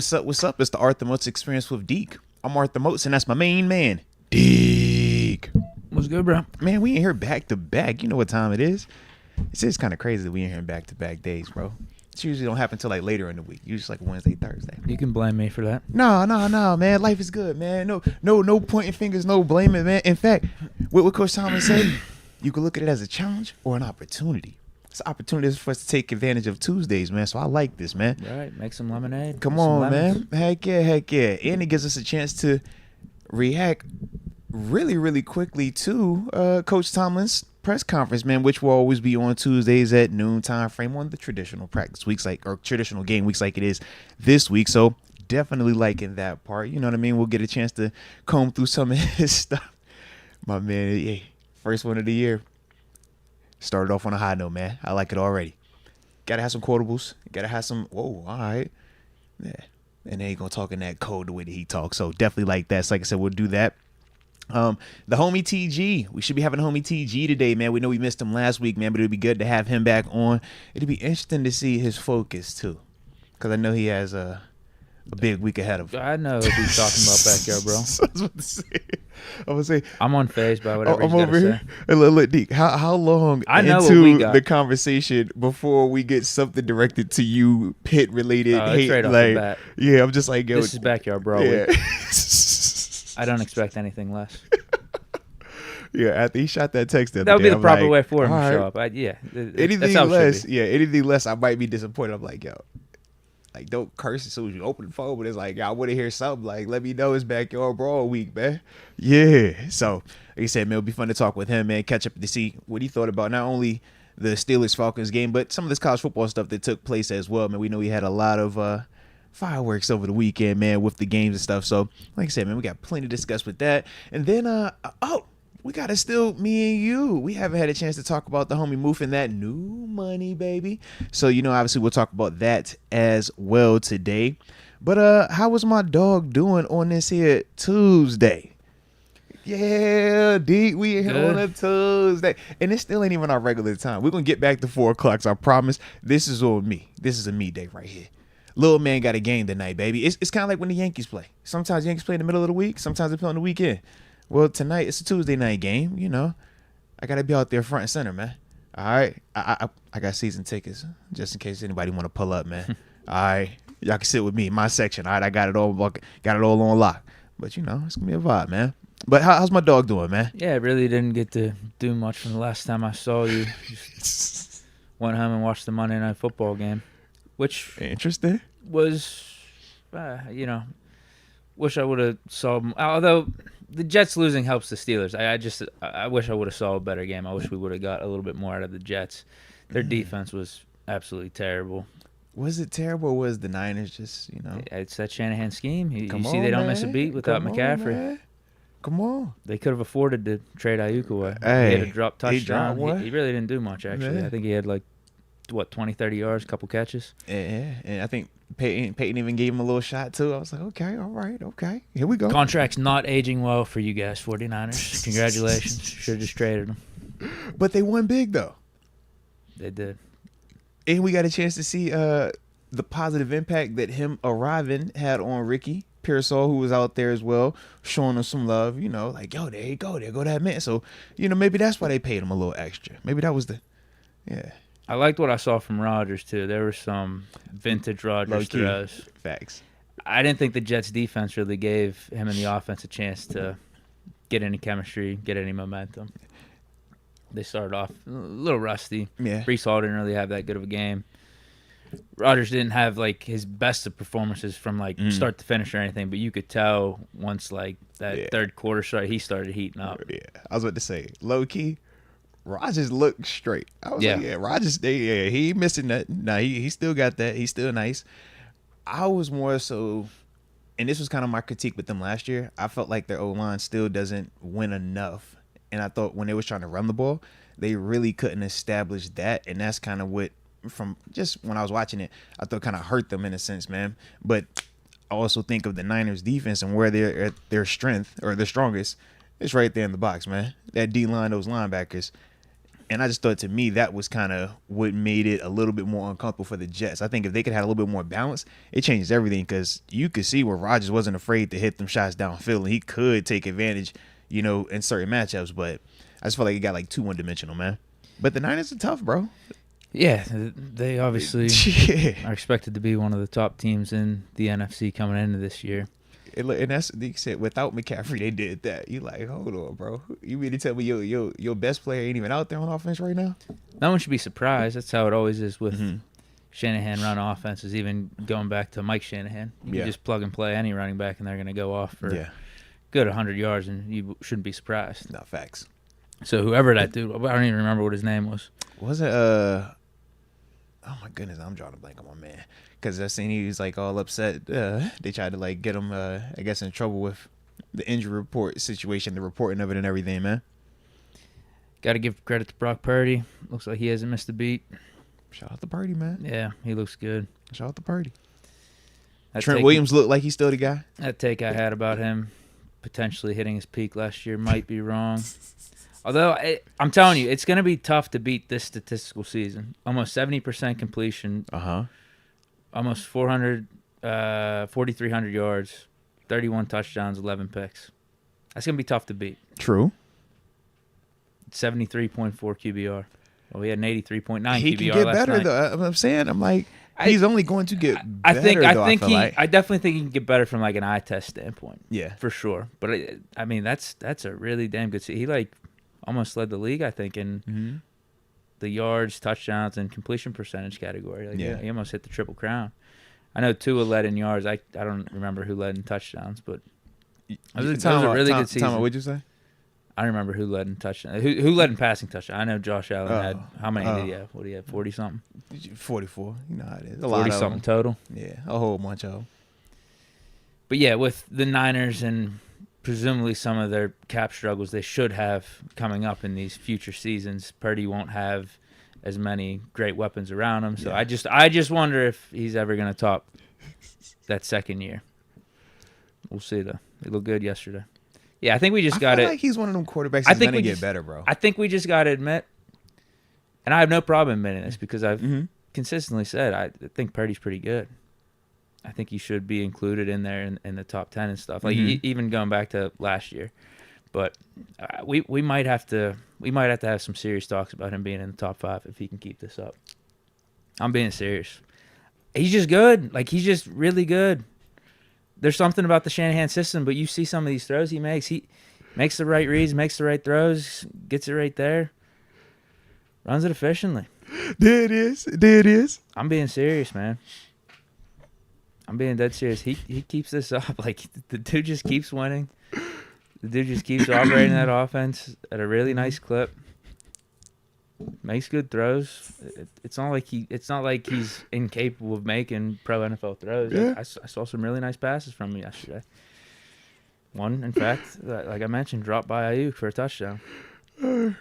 what's up? What's up? It's the Arthur Moats Experience with Deke. I'm Arthur Moats, and that's my main man, Deke. What's good, bro? Man, we in here back to back. You know what time it is. It's just kind of crazy that we in here back to back days, bro. It usually don't happen until like later in the week. Usually like Wednesday, Thursday. You can blame me for that. No, man. Life is good, man. No pointing fingers, no blaming, man. In fact, what Coach Tomlin said, you can look at it as a challenge or an opportunity. It's an opportunity for us to take advantage of Tuesdays, man. So I like this, man. All right, make some lemonade. Come on, man. Heck yeah. And it gives us a chance to react really quickly to Coach Tomlin's press conference, man, which will always be on Tuesdays at noon time frame on the traditional practice weeks, or traditional game weeks like it is this week. So definitely liking that part. You know what I mean? We'll get a chance to comb through some of his stuff. My man, yeah, first one of the year. Started off on a high note, man. I like it already. Gotta have some quotables. Gotta have some, whoa, all right. Yeah. And they ain't gonna talk in that code the way that he talks. So definitely like that. So like I said, we'll do that. The homie TG. We should be having homie TG today, man. We know we missed him last week, man, but it'd be good to have him back on. It'd be interesting to see his focus too. Cause I know he has a big week ahead of him. I know he'll be talking about backyard, bro. I was about to say. I'm gonna say I'm unfazed by whatever I'm he's over here. say. Look, Deke, how long into the conversation before we get something directed to you, Pitt related hate? Straight off the bat. Yeah, I'm just like, yo, this is backyard, bro. Yeah. I don't expect anything less. Yeah, after he shot that text, that would be the proper way for him to show up. Anything less, anything less, I might be disappointed. I'm like, yo. Like, don't curse as soon as you open the phone, but it's like, I want to hear something. Like, let me know it's backyard brawl week, man. Yeah. So, like I said, man, it'll be fun to talk with him, man. Catch up to see what he thought about not only the Steelers-Falcons game, but some of this college football stuff that took place as well, man. We know he had a lot of fireworks over the weekend, man, with the games and stuff. So, like I said, man, we got plenty to discuss with that. And then, we got to still, me and you. We haven't had a chance to talk about the homie Moof and that new money, baby. So, obviously we'll talk about that as well today. But how was my dog doing on this here Tuesday? Yeah, Deke, we here on a Tuesday. And it still ain't even our regular time. We're going to get back to 4 o'clock, so I promise. This is on me. This is a me day right here. Little man got a game tonight, baby. It's kind of like when the Yankees play. Sometimes Yankees play in the middle of the week. Sometimes they play on the weekend. Well, tonight it's a Tuesday night game. I gotta be out there front and center, man. All right, I got season tickets just in case anybody want to pull up, man. All right, y'all can sit with me, my section. All right, I got it all on lock. But it's gonna be a vibe, man. But how's my dog doing, man? Yeah, I really didn't get to do much from the last time I saw you. Just went home and watched the Monday Night Football game, which interesting was, wish I would have saw. Although the Jets losing helps the Steelers. I wish I would have saw a better game. I wish we would have got a little bit more out of the Jets. Their defense was absolutely terrible. Was it terrible, or was the Niners just, It's that Shanahan scheme. You see they don't miss a beat without McCaffrey. Come on. They could have afforded to trade Ayuk away. Hey, he had a drop touchdown. He really didn't do much, actually. Man. I think he had 20, 30 yards, a couple catches. Yeah, and I think Peyton even gave him a little shot, too. I was like, okay, all right, okay. Here we go. Contract's not aging well for you guys, 49ers. Congratulations. Should have just traded them. But they won big, though. They did. And we got a chance to see the positive impact that him arriving had on Ricky Pearsall, who was out there as well, showing him some love, like, yo, there you go. There go that man. So, maybe that's why they paid him a little extra. Maybe that was yeah. I liked what I saw from Rodgers, too. There were some vintage Rodgers throws. Facts. I didn't think the Jets' defense really gave him and the offense a chance to get any chemistry, get any momentum. They started off a little rusty. Yeah. Breece Hall didn't really have that good of a game. Rodgers didn't have, his best of performances from, start to finish or anything, but you could tell once, that third quarter started, he started heating up. Yeah. I was about to say, low-key, Rodgers looked straight. I was like, Rodgers, he ain't missing that. No, he still got that. He's still nice. I was more so, and this was kind of my critique with them last year, I felt like their O-line still doesn't win enough. And I thought when they was trying to run the ball, they really couldn't establish that. And that's kind of what, from just when I was watching it, I thought kind of hurt them in a sense, man. But I also think of the Niners defense and where they're at their strength or their strongest. It's right there in the box, man. That D-line, those linebackers. And I just thought, to me, that was kind of what made it a little bit more uncomfortable for the Jets. I think if they could have a little bit more balance, it changes everything, because you could see where Rodgers wasn't afraid to hit them shots downfield, and he could take advantage, in certain matchups. But I just feel like it got like too one-dimensional, man. But the Niners are tough, bro. Yeah, they obviously are expected to be one of the top teams in the NFC coming into this year. And that's, they said, without McCaffrey, they did that. You like, hold on, bro. You mean to tell me your best player ain't even out there on offense right now? No one should be surprised. That's how it always is with Shanahan run offenses, even going back to Mike Shanahan. You just plug and play any running back, and they're going to go off for good 100 yards, and you shouldn't be surprised. No, facts. So whoever that dude, I don't even remember what his name was. Was it, oh my goodness, I'm drawing a blank on my man. Because I seen he was like all upset. They tried to like get him, I guess, in trouble with the injury report situation, the reporting of it and everything, man. Got to give credit to Brock Purdy. Looks like he hasn't missed a beat. Shout out to Purdy, man. Yeah, he looks good. Shout out to Purdy. Trent Williams looked like he's still the guy. That take I had about him potentially hitting his peak last year might be wrong. Although, I'm telling you, it's going to be tough to beat this statistical season. Almost 70% completion. Almost 4,300 yards, 31 touchdowns, 11 picks. That's going to be tough to beat. True. 73.4 QBR. Well, we had an 83.9 QBR last night. He can get better, though. I'm saying, he's only going to get better, I definitely think he can get better from like an eye test standpoint. Yeah. For sure. But, that's a really damn good season. He, almost led the league, I think, in the yards, touchdowns, and completion percentage category. He almost hit the Triple Crown. I know Tua led in yards. I don't remember who led in touchdowns, but it was a really good season. What'd you say? I don't remember who led in touchdown. Who led in passing touchdown? I know Josh Allen had. How many did he have? What did he have? 40-something? 44. You know how it is. 40-something total? Yeah, a whole bunch of them. But yeah, with the Niners and presumably some of their cap struggles they should have coming up in these future seasons, Purdy won't have as many great weapons around him. So I just wonder if he's ever going to top that second year. We'll see, though. He looked good yesterday. Yeah, I think we just got to. I feel like he's one of them quarterbacks that's going to get better, bro. I think we just got to admit, and I have no problem admitting this because I've consistently said I think Purdy's pretty good. I think he should be included in there in the top 10 and stuff. Even going back to last year, but we might have to have some serious talks about him being in the top 5 if he can keep this up. I'm being serious. He's just good. He's just really good. There's something about the Shanahan system, but you see some of these throws he makes. He makes the right reads, makes the right throws, gets it right there, runs it efficiently. There it is. I'm being serious, man. I'm being dead serious. He keeps this up. The dude just keeps winning. The dude just keeps operating that offense at a really nice clip. Makes good throws. It's not like he's incapable of making pro NFL throws. Yeah. I saw some really nice passes from him yesterday. One, in fact, like I mentioned, dropped by Ayuk for a touchdown. We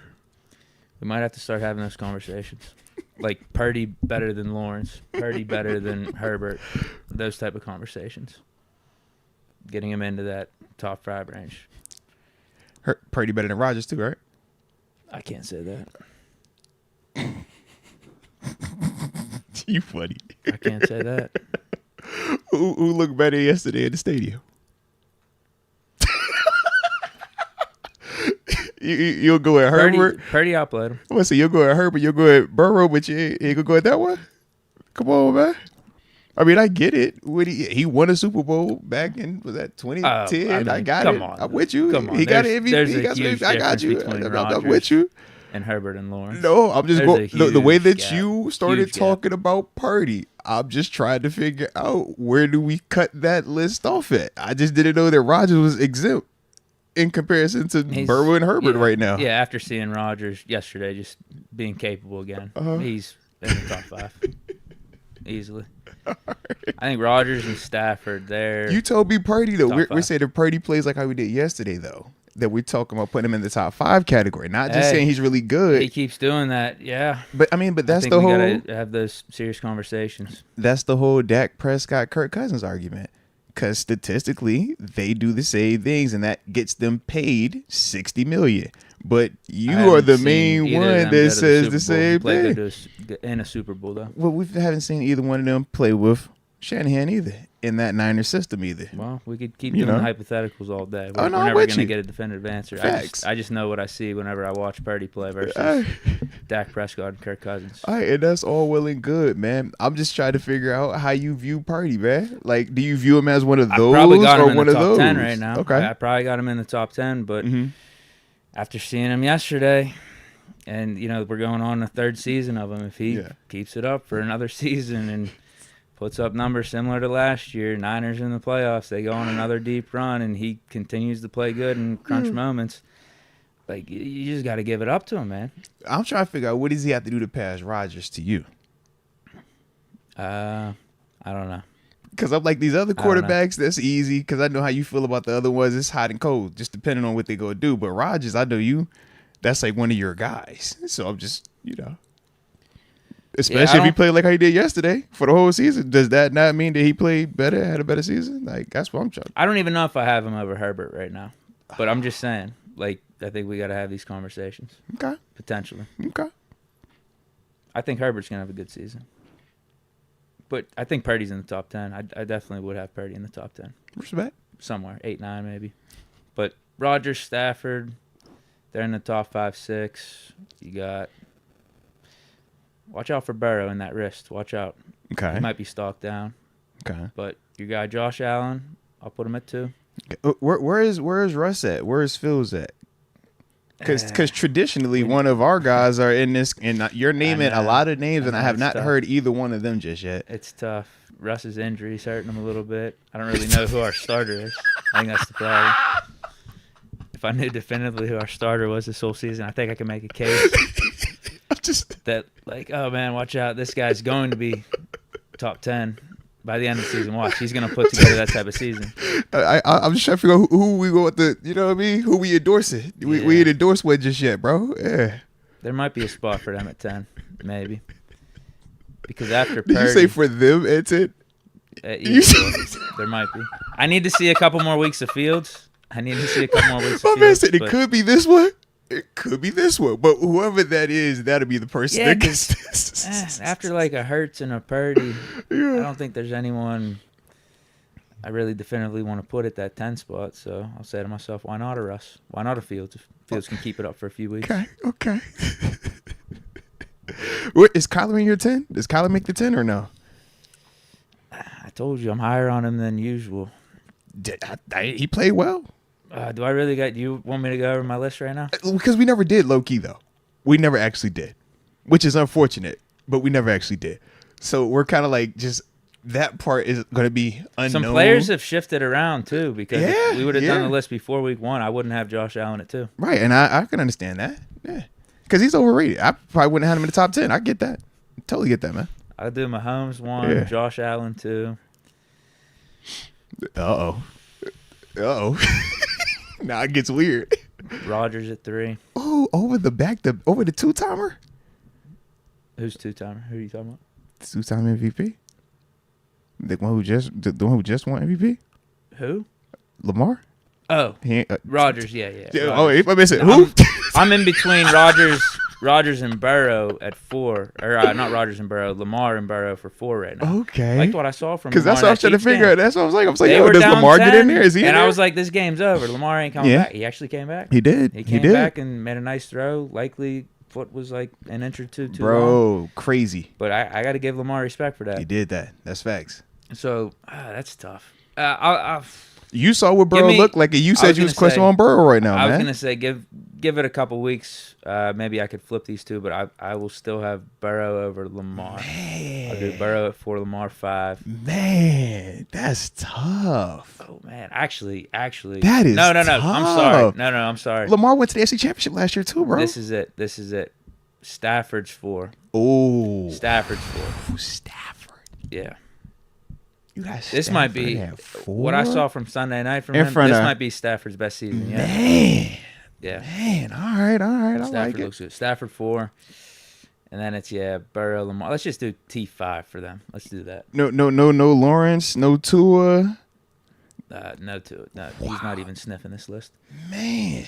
might have to start having those conversations. Like Purdy better than Lawrence, Purdy better than Herbert, those type of conversations. Getting him into that top 5 range. Purdy better than Rodgers too, right? I can't say that. You funny. I can't say that. Who looked better yesterday in the stadium? You'll go at Herbert. Purdy outplayed him. Well, so you'll go at Herbert, you'll go at Burrow, but you ain't gonna go at that one? Come on, man. I mean, I get it. He won a Super Bowl back in, was that 2010? I got it. I'm with you. Come on. He got an MVP. There's a huge I got you. I'm with you. And Herbert and Lawrence. No, I'm just going. The way that you started talking about Purdy, I'm just trying to figure out where do we cut that list off at. I just didn't know that Rodgers was exempt in comparison to Burrow and Herbert right now. Yeah, after seeing Rodgers yesterday just being capable again, he's in the top 5 easily. Right. I think Rodgers and Stafford there. You told me Purdy though. We're saying if Purdy plays like how we did yesterday though, that we're talking about putting him in the top 5 category, not just saying he's really good. He keeps doing that, yeah. But that's the whole. We gotta have those serious conversations. That's the whole Dak Prescott, Kirk Cousins argument. Because statistically, they do the same things, and that gets them paid $60 million. But you are the main one that says the same thing. In a Super Bowl, though. Well, we haven't seen either one of them play with Shanahan either in that Niners system either. Well, we could keep doing hypotheticals all day. We're never going to get a definitive answer. I just know what I see whenever I watch Purdy play versus Dak Prescott and Kirk Cousins. All right, and that's all well and good, man. I'm just trying to figure out how you view Purdy, man. Like, do you view him as one of those or one of those? I probably got him in the top 10 right now. Okay. I probably got him in the top 10, but after seeing him yesterday, and, we're going on the third season of him, if he keeps it up for another season and puts up numbers similar to last year, Niners in the playoffs, they go on another deep run, and he continues to play good in crunch moments. Like, you just got to give it up to him, man. I'm trying to figure out what does he have to do to pass Rodgers to you? I don't know. Because I'm like, these other quarterbacks, that's easy, because I know how you feel about the other ones. It's hot and cold, just depending on what they go do. But Rodgers, I know that's like one of your guys. So I'm just, especially if he played like how he did yesterday for the whole season. Does that not mean that he played better, had a better season? Like, that's what I'm trying. I don't even know if I have him over Herbert right now. But I'm just saying, like, I think we got to have these conversations. Okay. Potentially. Okay. I think Herbert's going to have a good season. But I think Purdy's in the top 10. I definitely would have Purdy in the top 10. Respect. Somewhere, 8, 9 maybe. But Rodgers, Stafford, they're in the top 5, 6. You got... Watch out for Burrow in that wrist. Watch out. Okay. He might be stalked down. Okay. But your guy Josh Allen, I'll put him at 2. Okay. Where is Russ at? Where is Phil's at? Because traditionally one of our guys are in this, and you're naming a lot of names, and I have not heard either one of them just yet. It's tough. Russ's injury's hurting him a little bit. I don't really know who our starter is. I think that's the problem. If I knew definitively who our starter was this whole season, I think I could make a case that, like, oh man, watch out, this guy's going to be top 10 by the end of the season. Watch, he's going to put together that type of season. I'm just trying to figure out who we go with what I mean? Who we endorsing. We ain't endorsed one just yet, bro. Yeah. There might be a spot for them at 10, maybe. Because after Purdy... Did you say for them at 10? There might be. I need to see a couple more weeks of Fields. My man said it could be this one. It could be this one. But whoever that is, that'll be the person that gets after like a Hurts and a Purdy, I don't think there's anyone I really definitively want to put at that 10 spot. So I'll say to myself, why not a Russ? Why not a Fields? If Fields can keep it up for a few weeks. Okay. What, is Kyler in your 10? Does Kyler make the 10 or no? I told you I'm higher on him than usual. He played well. Do I really do you want me to go over my list right now? Because we never did low-key, though. We never actually did, which is unfortunate, but we never actually did. So we're kind of like just that part is going to be unknown. Some players have shifted around, too, because if we would have done the list before week 1, I wouldn't have Josh Allen at 2. Right, and I can understand that. Yeah, because he's overrated. I probably wouldn't have him in the top 10. I get that. Totally get that, man. I'll do Mahomes 1, Josh Allen 2. Uh-oh. Now it gets weird. Rodgers at 3. Oh, over the two-timer? Who's two-timer? Who are you talking about? Two-time MVP? The one who just won MVP? Who? Lamar? Oh, Rodgers. Yeah. Oh, I missed it. Who? I'm in between Rodgers and Burrow at 4, or not Rodgers and Burrow, Lamar and Burrow for 4 right now. Okay. I liked what I saw from Lamar. Because that's what I was trying to figure out. That's what I was like. I was like, yo, does Lamar get in there? Is he in there? And I was like, this game's over. Lamar ain't coming back. He actually came back. He did. He came back and made a nice throw. Likely foot was like an inch or two too long. Crazy. But I got to give Lamar respect for that. He did that. That's facts. So that's tough. You saw what Burrow looked like, and you said you was questioning on Burrow right now, man. I was gonna say give it a couple weeks. Maybe I could flip these two, but I will still have Burrow over Lamar. Man. I'll do Burrow at 4, Lamar 5. Man, that's tough. Oh man, actually, that is no. tough. I'm sorry. No, I'm sorry. Lamar went to the AFC Championship last year too, bro. This is it. Stafford's 4. Oh, Stafford's 4. Stafford. Yeah. This might be what I saw from Sunday night from him. This might be Stafford's best season. Yeah. Man. Yeah. Man. All right. I like it. Looks good. Stafford 4. And then it's Burrow, Lamar. Let's just do T5 for them. Let's do that. No Lawrence, no Tua. No to it. No, wow. He's not even sniffing this list. Man.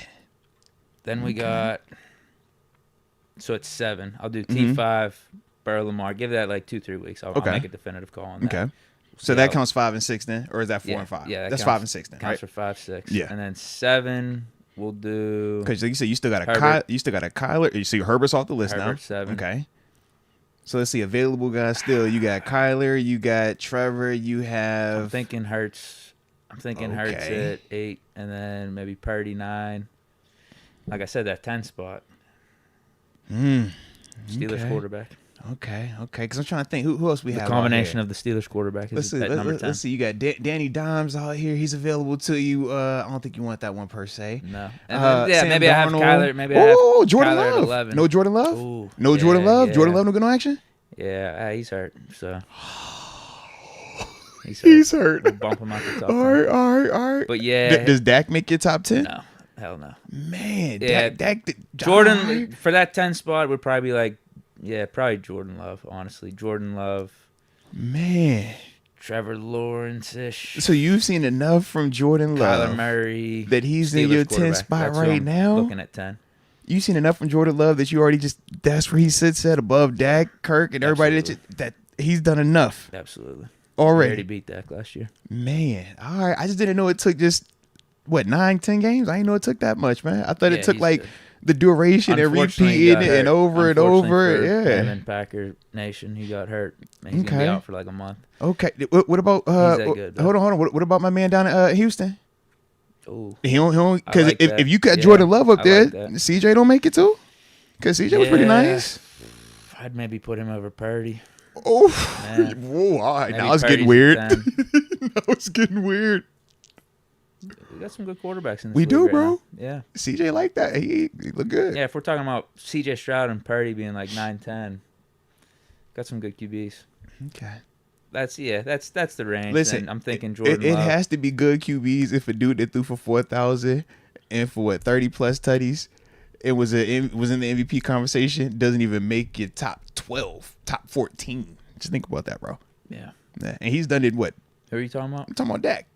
Then we got. So it's 7. I'll do T5, Burrow, Lamar. Give that like 2-3 weeks. I'll make a definitive call on that. Okay. So that counts 5 and 6 then, or is that 4 and 5? Yeah, that's 5 and 6 then. Counts right? for 5, 6. Yeah. And then 7, we'll do. Because like you said, you still got a Kyler. You see Herbert's off the list Herbert, now. 7. Okay. So let's see, available guys still. You got Kyler, you got Trevor, you have. I'm thinking Hurts. Hurts at 8, and then maybe Purdy 9. Like I said, that 10 spot. Steelers quarterback. Okay. Because I'm trying to think who else we have. The combination of the Steelers quarterback is at number 10. Let's see. You got Danny Dimes out here. He's available to you. I don't think you want that one per se. No. Maybe Darnold. I have Kyler. Maybe I have Jordan Kyler Love. at 11. No Jordan Love. Ooh, no Jordan Love. Yeah. Jordan Love no get no action. Yeah, he's hurt. So he's hurt. We'll bump him out the top. All right. But yeah, does Dak make your top 10? No, hell no. Man, yeah, Dak Jordan for that 10 spot would probably be like. Yeah, probably Jordan Love, honestly. Jordan Love. Man. Trevor Lawrence-ish. So you've seen enough from Jordan Love. Kyler Murray. That he's in your 10 spot right now? Looking at 10. You've seen enough from Jordan Love that you already that's where he sits at above Dak, Kirk, and everybody that he's done enough. Absolutely. Already. He beat Dak last year. Man. All right. I just didn't know it took just, 9, 10 games? I didn't know it took that much, man. I thought it took like... The duration and repeating it and over and over. Yeah. Him and Packer Nation, he got hurt. He's going to be out for like a month. Okay. What about he's that good, hold on. What about my man down at Houston? Oh. He don't because if you got Jordan Love up there, CJ don't make it too? Because CJ was pretty nice. I'd maybe put him over Purdy. Oh. Whoa, all right. Now it's getting weird. Now it's getting weird. We got some good quarterbacks in this league. We do, right bro. Now. Yeah. CJ like that. He look good. Yeah, if we're talking about CJ Stroud and Purdy being like 9-10, got some good QBs. Okay. That's the range. Listen, and I'm thinking Jordan It Love. has to be good QBs if a dude that threw for 4,000 and for 30 plus tutties, it was in the MVP conversation, doesn't even make your top 12, top 14. Just think about that, bro. Yeah. And he's done it what? Who are you talking about? I'm talking about Dak.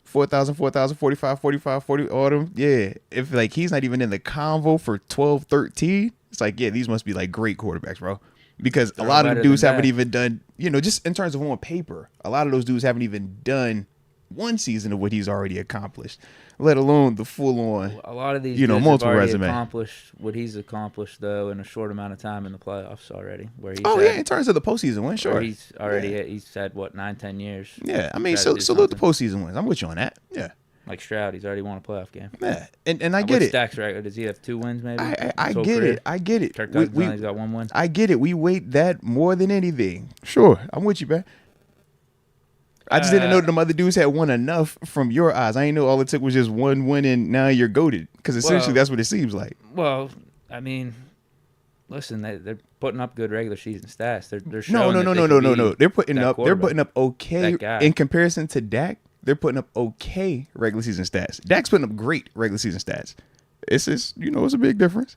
4,000, 45, 40, all them. Yeah. If like he's not even in the convo for 12, 13, it's like, yeah, these must be like great quarterbacks, bro. Because a lot of the dudes haven't even done, just in terms of on paper, a lot of those dudes haven't even done one season of what he's already accomplished, let alone the full on. A lot of these dudes multiple have already resume. Accomplished what he's accomplished though in a short amount of time in the playoffs already. Where he's in terms of the postseason win, sure. He's already he's had 9-10 years. Yeah, I mean, salute the postseason wins. I'm with you on that. Yeah. Like Stroud, he's already won a playoff game. Yeah, and I get it. Dak's record? Does he have 2 wins maybe? I get it. I get it. Kirk Cousins he's got 1 win. I get it. We weight that more than anything. Sure, I'm with you, man. I just didn't know that them other dudes had won enough from your eyes. I didn't know all it took was just 1 win and now you're goated. Because essentially that's what it seems like. Well, I mean, listen, they're putting up good regular season stats. They're showing no. They're putting up okay in comparison to Dak. They're putting up okay regular season stats. Dak's putting up great regular season stats. It's just, it's a big difference.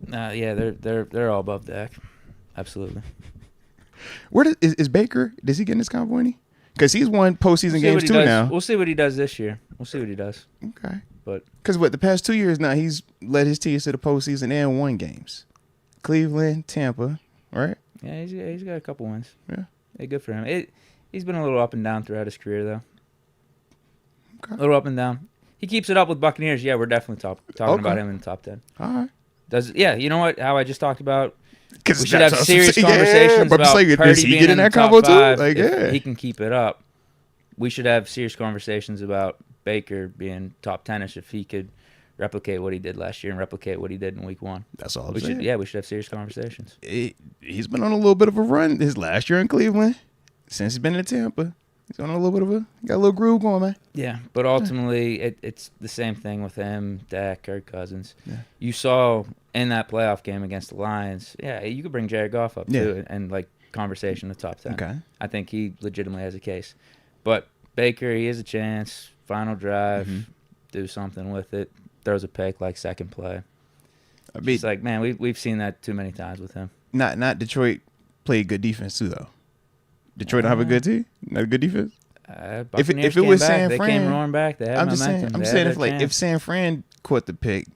Yeah, they're all above Dak. Absolutely. Where is Baker? Does he get in this combo any? Because he's won postseason games too now. We'll see what he does this year. We'll see what he does. Okay. But because the past 2 years now, he's led his teams to the postseason and won games. Cleveland, Tampa, right? Yeah, he's got a couple wins. Yeah, good for him. He's been a little up and down throughout his career, though. Okay. A little up and down. He keeps it up with Buccaneers. Yeah, we're definitely talking about him in the top 10. All right. You know what? How I just talked about. We should have serious conversations about Purdy being in the top 5. Like, if he can keep it up, we should have serious conversations about Baker being top 10ish if he could replicate what he did last year and replicate what he did in week 1. That's all I'm saying. We should have serious conversations. He's been on a little bit of a run his last year in Cleveland. Since he's been in Tampa, he's on a little bit of got a little groove going, man. Yeah, but ultimately, it's the same thing with him, Dak, Kirk Cousins. Yeah. You saw in that playoff game against the Lions, you could bring Jared Goff up too, and like conversation in the top 10. Okay. I think he legitimately has a case. But Baker, he has a chance. Final drive, do something with it. Throws a pick like second play. It's like, man, we've seen that too many times with him. Not Detroit played good defense too, though. Detroit don't have a good team? Not a good defense? If it was San Fran, they came roaring back. They had momentum. I'm saying if San Fran caught the pick,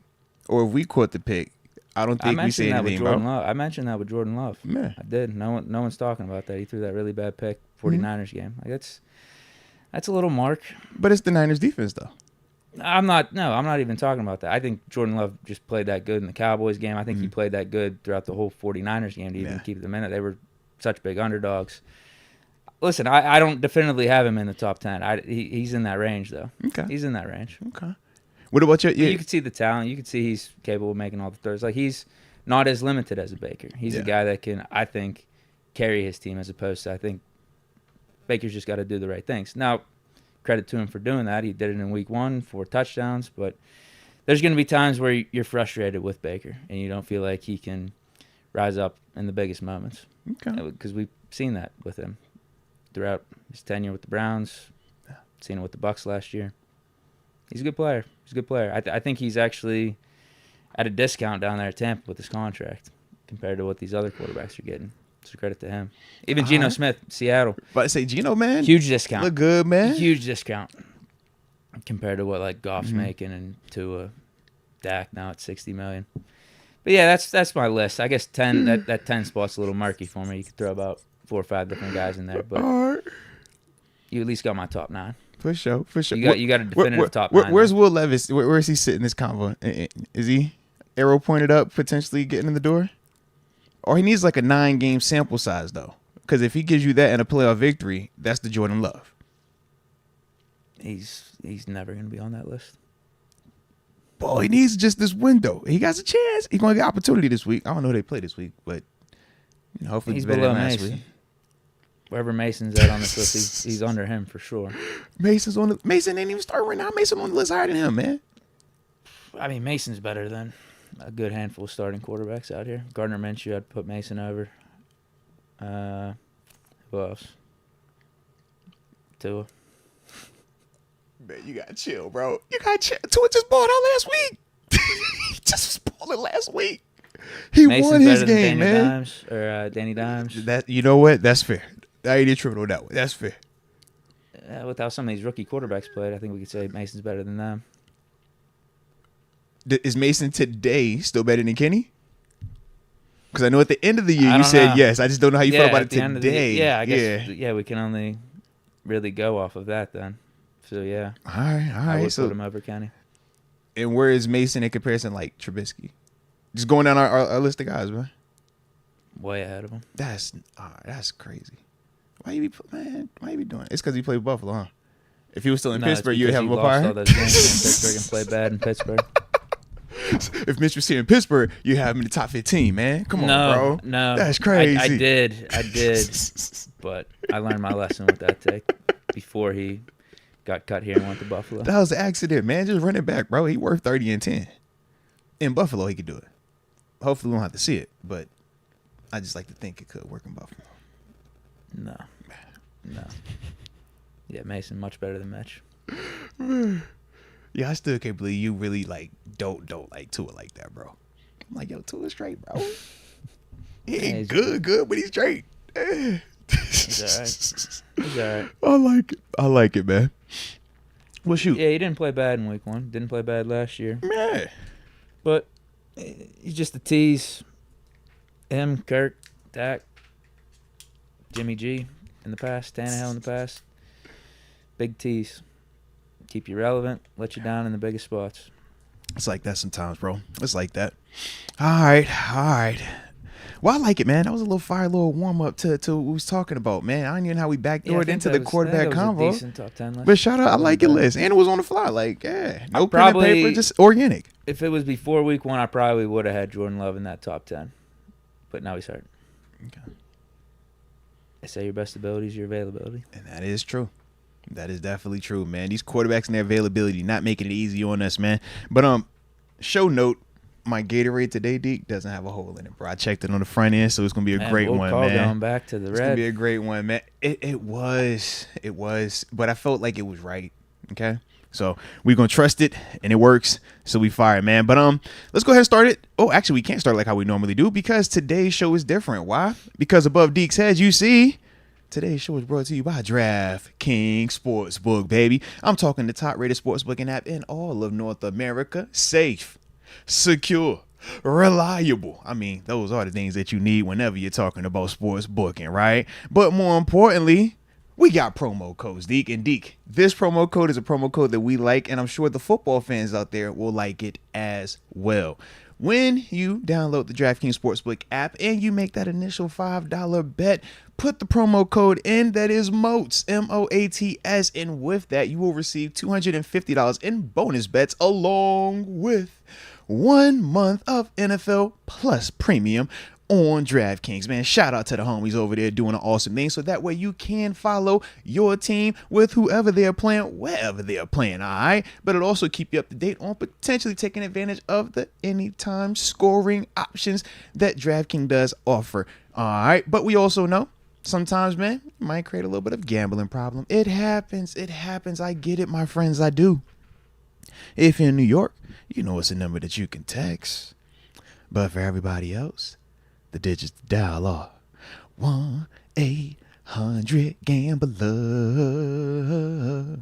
or if we caught the pick, I don't think we say anything about. I mentioned that with Jordan Love. Yeah. I did. No one's talking about that. He threw that really bad pick 49ers game. Like that's a little mark. But it's the Niners defense though. I'm not even talking about that. I think Jordan Love just played that good in the Cowboys game. I think he played that good throughout the whole 49ers game to even keep them in it. They were such big underdogs. Listen, I don't definitively have him in the top 10. He's in that range though. Okay. He's in that range. Okay. What about you can see the talent. You can see he's capable of making all the throws. Like, he's not as limited as a Baker. He's a guy that can, I think, carry his team as opposed to, I think, Baker's just got to do the right things. Now, credit to him for doing that. He did it in week 1, 4 touchdowns. But there's going to be times where you're frustrated with Baker and you don't feel like he can rise up in the biggest moments. Okay. Because we've seen that with him throughout his tenure with the Browns. Seen it with the Bucs last year. He's a good player. I think he's actually at a discount down there at Tampa with his contract compared to what these other quarterbacks are getting. So credit to him. Even Geno Smith, Seattle. But I say Geno, man, huge discount. Look good, man. Huge discount compared to what like Goff's making and to Dak now at $60 million. But yeah, that's my list. I guess 10. That 10 spot's a little murky for me. You could throw about 4 or 5 different guys in there, but you at least got my top 9. For sure. You got a definitive top 9. Where's Will Levis? Where is he sitting in this convo? Is he arrow pointed up, potentially getting in the door? Or he needs like a 9-game sample size, though. Because if he gives you that and a playoff victory, that's the Jordan Love. He's never going to be on that list. Boy, he needs just this window. He got a chance. He's going to get opportunity this week. I don't know who they play this week, but hopefully he's better than last week. Wherever Mason's at on this list, he's under him for sure. Mason ain't even starting right now. Mason on the list higher than him, man. I mean, Mason's better than a good handful of starting quarterbacks out here. Gardner Minshew, I'd put Mason over. Who else? Tua. Man, you gotta chill, bro. You gotta chill. Tua just balled out last week. He just was balling last week. He Mason's won his better game, than man. Danny Dimes. That, you know what? That's fair. I ain't tripping on that one. That's fair. With how some of these rookie quarterbacks played, I think we could say Mason's better than them. Is Mason today still better than Kenny? Because I know at the end of the year you said yes. I just don't know how you felt about it today. I guess we can only really go off of that then. So yeah. All right. I would put him over Kenny. And where is Mason in comparison like Trubisky? Just going down our list of guys, man. Way ahead of him. That's crazy. Why you be doing it? It's because he played Buffalo, huh? If he was still in Pittsburgh, you would have him up higher. All those games in Pittsburgh and played bad in Pittsburgh. If Mitch was here in Pittsburgh, you have him in the top 15, man. Come on, bro. No, that's crazy. I did, but I learned my lesson with that take before he got cut here and went to Buffalo. That was an accident, man. Just run it back, bro. He worth 30 and 10. In Buffalo, he could do it. Hopefully, we don't have to see it, but I just like to think it could work in Buffalo. No. Yeah, Mason much better than Mitch. Yeah, I still can't believe you really don't like Tua like that, bro. I'm like, yo, Tua's straight, bro. He ain't good, but he's straight. He's all right. I like it, man. Well, shoot. Yeah, he didn't play bad in week 1. Didn't play bad last year. Man. But he's just a tease. Him, Kirk, Dak, Jimmy G in the past, Tannehill in the past. Big tease. Keep you relevant, let you down in the biggest spots. It's like that sometimes, bro. It's like that. All right. Well, I like it, man. That was a little warm-up to what we was talking about, man. I don't even know how we backdoored into the quarterback convo. Decent top 10 list. But shout out, I like your list. And it was on the fly. No pen and paper, just organic. If it was before week 1, I probably would have had Jordan Love in that top 10. But now he's hurt. Okay. They say your best ability is your availability. And that is true. That is definitely true, man. These quarterbacks and their availability not making it easy on us, man. But show note, my Gatorade today, Deke, doesn't have a hole in it, bro. I checked it on the front end, so it's gonna be a great one, man. Going back to the red. It's gonna be a great one, man. It was, but I felt like it was right. Okay, so we're gonna trust it, and it works. So we fire, man. But let's go ahead and start it. Oh, actually, we can't start like how we normally do because today's show is different. Why? Because above Deke's head, you see Today's show is brought to you by DraftKings Sportsbook, baby. I'm talking the top-rated sportsbooking app in all of North America. Safe, secure, reliable. I mean, those are the things that you need whenever you're talking about sports booking, right? But more importantly, we got promo codes, Deke and Deke. This promo code is a promo code that we like, and I'm sure the football fans out there will like it as well. When you download the DraftKings Sportsbook app and you make that initial $5 bet, put the promo code in, that is MOATS, M-O-A-T-S, and with that, you will receive $250 in bonus bets along with 1 month of NFL Plus Premium on DraftKings. Man, shout out to the homies over there doing an awesome thing, so that way you can follow your team with whoever they're playing, wherever they're playing, all right? But it'll also keep you up to date on potentially taking advantage of the anytime scoring options that DraftKings does offer, all right? But we also know sometimes, man, it might create a little bit of gambling problem. It happens. I get it, my friends, I do. If you're in New York, you know it's a number that you can text. But for everybody else, the digits to dial are 1-800-GAMBLER.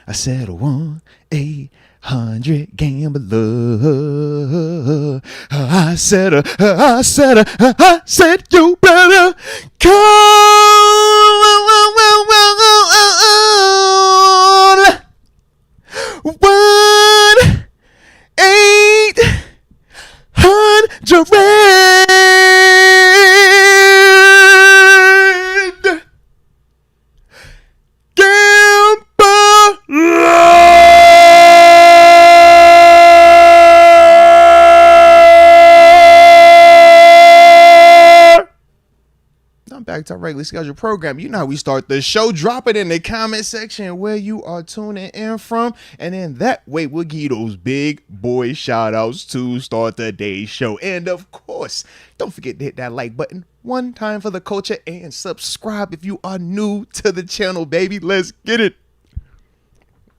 I said 1-800-GAMBLER. I said you better call 1-800-GAMBLER. Back to our regularly scheduled program. You know how we start the show. Drop it in the comment section where you are tuning in from, and then that way we'll give you those big boy shout outs to start the day's show. And of course, don't forget to hit that like button one time for the culture and subscribe if you are new to the channel, baby. Let's get it.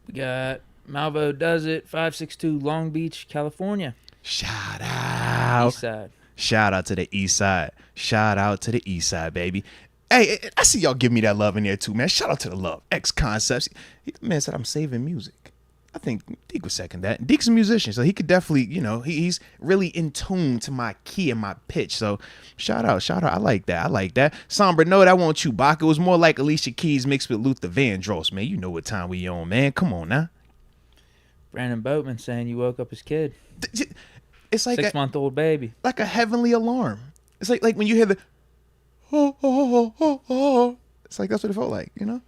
We got Malvo Does It, 562 Long Beach, California. Shout out. East side. Shout out to the east side. Shout out to the east side, baby. Hey, I see y'all give me that love in there too, man. Shout out to the love. X Concepts. The man said I'm saving music. I think Deke would second that. Deke's a musician, so he could definitely, you know, he's really in tune to my key and my pitch. So shout out. I like that. Sombra, no, that won't Chewbacca. It was more like Alicia Keys mixed with Luther Vandross, man. You know what time we on, man. Come on now. Brandon Boatman saying you woke up his kid. It's like 6-month-old baby. Like a heavenly alarm. It's like when you hear the oh. It's like that's what it felt like, you know?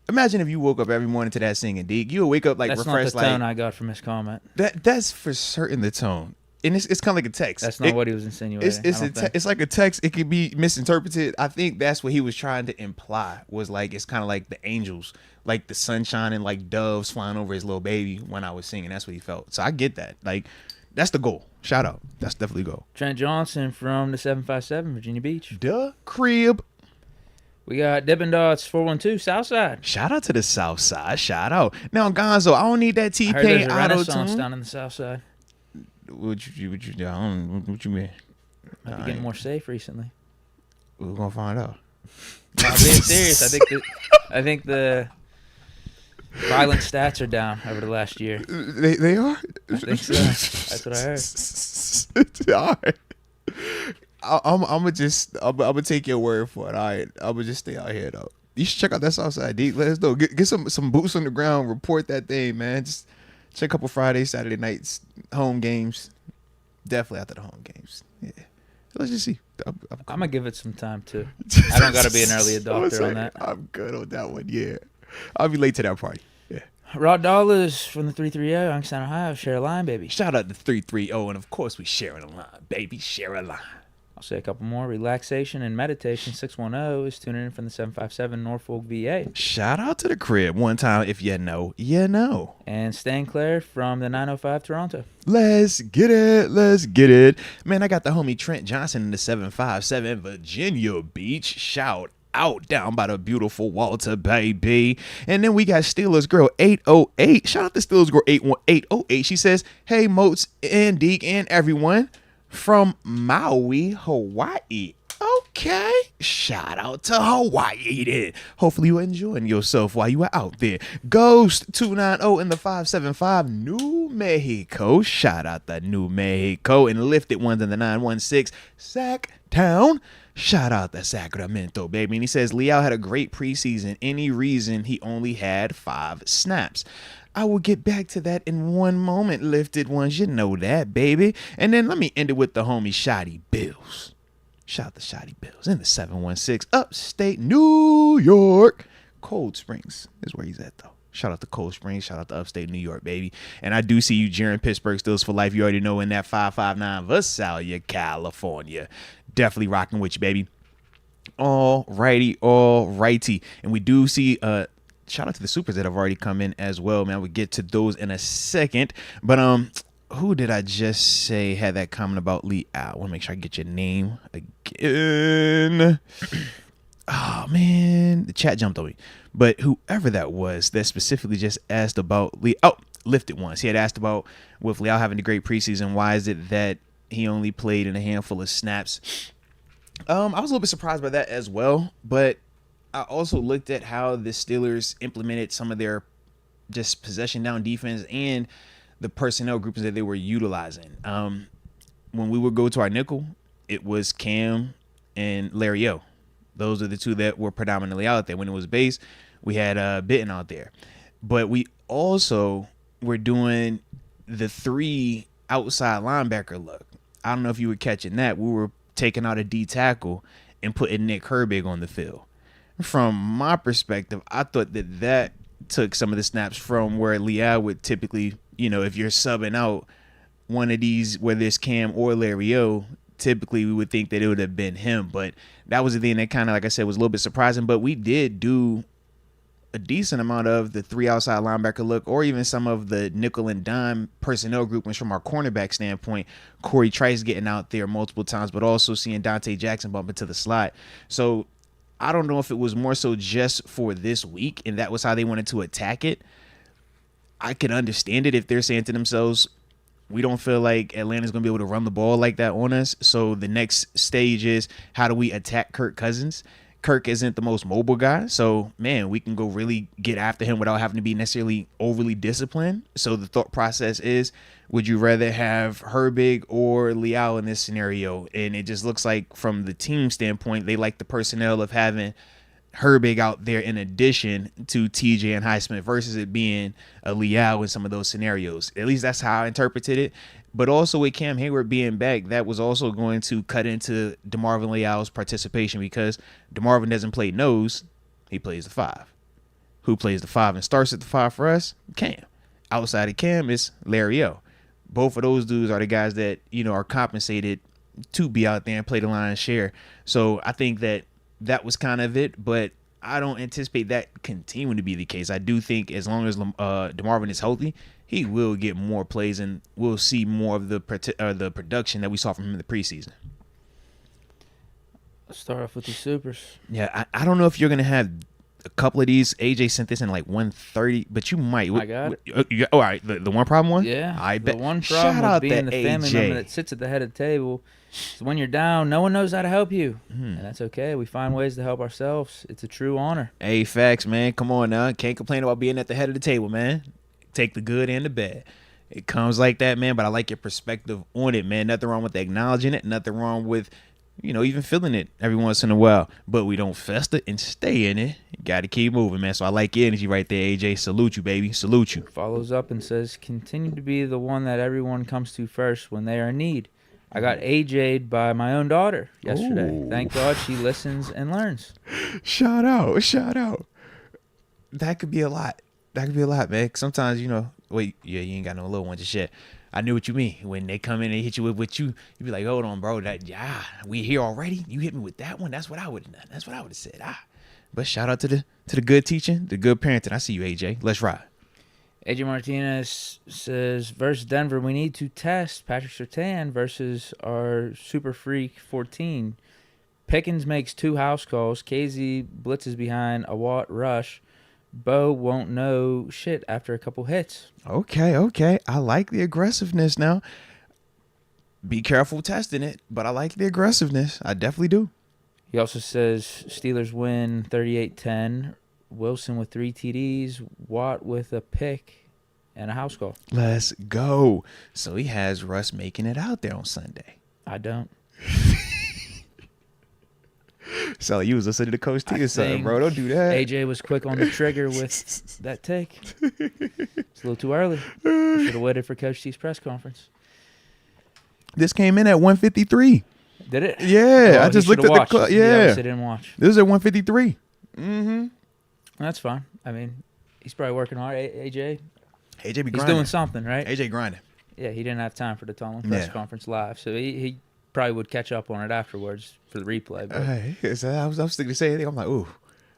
Imagine if you woke up every morning to that singing, Deke. You would wake up like that's refreshed. That's not the tone I got from his comment. That's for certain the tone. And it's kind of like a text. That's not what he was insinuating. It's like a text. It could be misinterpreted. I think that's what he was trying to imply, was like it's kind of like the angels, like the sunshine and like doves flying over his little baby when I was singing. That's what he felt. So I get that. Like, that's the goal. Shout out. That's definitely the goal. Trent Johnson from the 757, Virginia Beach. The crib. We got Deb and Dots 412 Southside. Shout out to the South Side. Shout out. Now, Gonzo, I don't need that T-Pain auto-tune. Down in the South Side. What you mean? Might be getting more safe recently. We're gonna find out. I'm being serious. I think the violent stats are down over the last year. They are? I think so. That's what I heard. All right. I'm gonna take your word for it. All right. I'm gonna just stay out here though. You should check out that Southside, Deke. Let us know. Get some boots on the ground. Report that thing, man. Just check a couple Fridays, Saturday nights, home games. Definitely after the home games. Yeah. Let's just see. I'm gonna give it some time too. I don't gotta be an early adopter on that. I'm good on that one. Yeah. I'll be late to that party. Yeah. Rod Dollars from the 330 Youngstown, Ohio. Share a line, baby. Shout out to 330, and of course we sharing a line, baby. Share a line. I'll say a couple more. Relaxation and Meditation 610 is tuning in from the 757 Norfolk, VA. Shout out to the crib. One time, if you know, you know. And Stan Claire from the 905 Toronto. Let's get it. Man, I got the homie Trent Johnson in the 757 Virginia Beach. Shout out down by the beautiful Walter, baby. And then we got Steelers Girl 808. Shout out to Steelers Girl 808. She says, hey, Moats and Deke and everyone from Maui, Hawaii. Okay. Shout out to Hawaii then. Hopefully you were enjoying yourself while you were out there. Ghost 290 in the 575 New Mexico. Shout out to New Mexico. And Lifted Ones in the 916 Sac Town. Shout out to Sacramento, baby. And he says Leal had a great preseason. Any reason he only had 5 snaps? I will get back to that in one moment, Lifted Ones. You know that, baby. And then let me end it with the homie Shoddy Bills. Shout out to Shoddy Bills in the 716 upstate New York. Cold Springs is where he's at, though. Shout out to Cold Springs. Shout out to upstate New York, baby. And I do see you, Jaron Pittsburgh Stills for life. You already know in that 559 Visalia, California. Definitely rocking with you, baby. All righty. And we do see shout out to the supers that have already come in as well, man. We'll get to those in a second. But who did I just say had that comment about Lee? I want to make sure I get your name again. Oh, man. The chat jumped on me. But whoever that was that specifically just asked about Lee. Oh, Lifted Ones. He had asked about with Leal having a great preseason, why is it that he only played in a handful of snaps? I was a little bit surprised by that as well. But I also looked at how the Steelers implemented some of their just possession down defense and the personnel groupings that they were utilizing. When we would go to our nickel, it was Cam and Larry O. Those are the two that were predominantly out there. When it was base, we had Bitten out there. But we also were doing the 3 outside linebacker look. I don't know if you were catching that. We were taking out a D tackle and putting Nick Herbig on the field. From my perspective, I thought that took some of the snaps from where Leal would typically, if you're subbing out one of these, whether it's Cam or Larry O, typically we would think that it would have been him. But that was the thing that kind of, like I said, was a little bit surprising. But we did do a decent amount of the 3 outside linebacker look, or even some of the nickel and dime personnel groupings from our cornerback standpoint. Corey Trice getting out there multiple times, but also seeing Dante Jackson bump into the slot. So I don't know if it was more so just for this week and that was how they wanted to attack it. I could understand it if they're saying to themselves, we don't feel like Atlanta's going to be able to run the ball like that on us. So the next stage is, how do we attack Kirk Cousins? Kirk isn't the most mobile guy. So, man, we can go really get after him without having to be necessarily overly disciplined. So the thought process is, would you rather have Herbig or Leal in this scenario? And it just looks like from the team standpoint, they like the personnel of having Herbig out there in addition to TJ and Highsmith versus it being a Leal in some of those scenarios. At least that's how I interpreted it. But also with Cam Hayward being back, that was also going to cut into Demarvin Leal's participation, because Demarvin doesn't play nose, he plays the 5. Who plays the 5 and starts at the 5 for us? Cam. Outside of Cam is Larry O. Both of those dudes are the guys that, are compensated to be out there and play the lion's share. So I think that was kind of it, but I don't anticipate that continuing to be the case. I do think as long as Demarvin is healthy, he will get more plays and we'll see more of the production that we saw from him in the preseason. Let's start off with the supers. Yeah, I don't know if you're going to have a couple of these. AJ sent this in like 130, but you might. I got it. All right, the one problem one? Yeah. I bet. The one problem Shout with being the family member that sits at the head of the table is when you're down, no one knows how to help you. And that's okay. We find ways to help ourselves. It's a true honor. Hey, facts, man. Come on now. Can't complain about being at the head of the table, man. Take the good and the bad. It comes like that, man, but I like your perspective on it, man. Nothing wrong with acknowledging it. Nothing wrong with, even feeling it every once in a while. But we don't fester and stay in it. You got to keep moving, man. So I like your energy right there, AJ. Salute you, baby. Salute you. Follows up and says, continue to be the one that everyone comes to first when they are in need. I got AJ'd by my own daughter yesterday. Ooh. Thank God she listens and learns. Shout out. That could be a lot. Man. Sometimes, wait, yeah, you ain't got no little one just yet. I knew what you mean. When they come in and hit you with what you be like, hold on, bro. We here already? You hit me with that one? That's what I would have done. That's what I would have said. But shout out to the good teaching, the good parenting. I see you, AJ. Let's ride. AJ Martinez says, versus Denver, we need to test Patrick Surtain versus our Super Freak 14. Pickens makes 2 house calls. KZ blitzes behind a Watt rush. Bo won't know shit after a couple hits. Okay. I like the aggressiveness now. Be careful testing it, but I like the aggressiveness. I definitely do. He also says Steelers win 38-10. Wilson with 3 TDs. Watt with a pick and a house call. Let's go. So he has Russ making it out there on Sunday. I don't. So you was listening to Coach T or something, bro. Don't do that. AJ was quick on the trigger with that take. It's a little too early. Should have waited for Coach T's press conference. This came in at 153. Did it? Yeah, I just looked at the clock. Yeah, I didn't watch. This is at 153. Mm-hmm. That's fine. I mean, he's probably working hard. AJ be grinding. He's doing something, right? AJ grinding. Yeah, he didn't have time for the Tomlin press conference live, so he probably would catch up on it afterwards for the replay. But. So I was thinking the same thing. I'm like, ooh,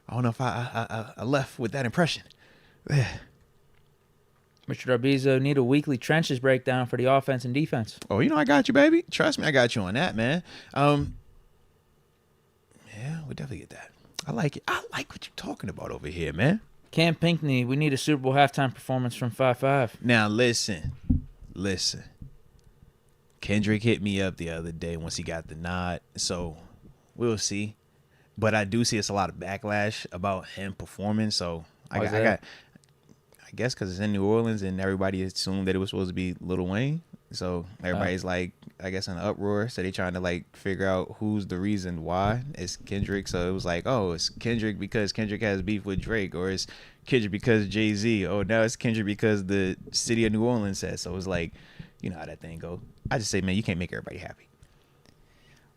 I don't know if I left with that impression. Mr. Darbizo, need a weekly trenches breakdown for the offense and defense. Oh, I got you, baby. Trust me, I got you on that, man. Yeah, we'll definitely get that. I like it. I like what you're talking about over here, man. Cam Pinkney, we need a Super Bowl halftime performance from 5-5. Now, listen. Kendrick hit me up the other day once he got the nod, so we'll see. But I do see it's a lot of backlash about him performing, so I guess because it's in New Orleans and everybody assumed that it was supposed to be Lil Wayne. So everybody's like, I guess, in an uproar. So they trying to like figure out who's the reason why it's Kendrick. So it was like, oh, it's Kendrick because Kendrick has beef with Drake, or it's Kendrick because Jay-Z. Oh, now it's Kendrick because the city of New Orleans says. So it was like, you know how that thing go. I just say, man, you can't make everybody happy.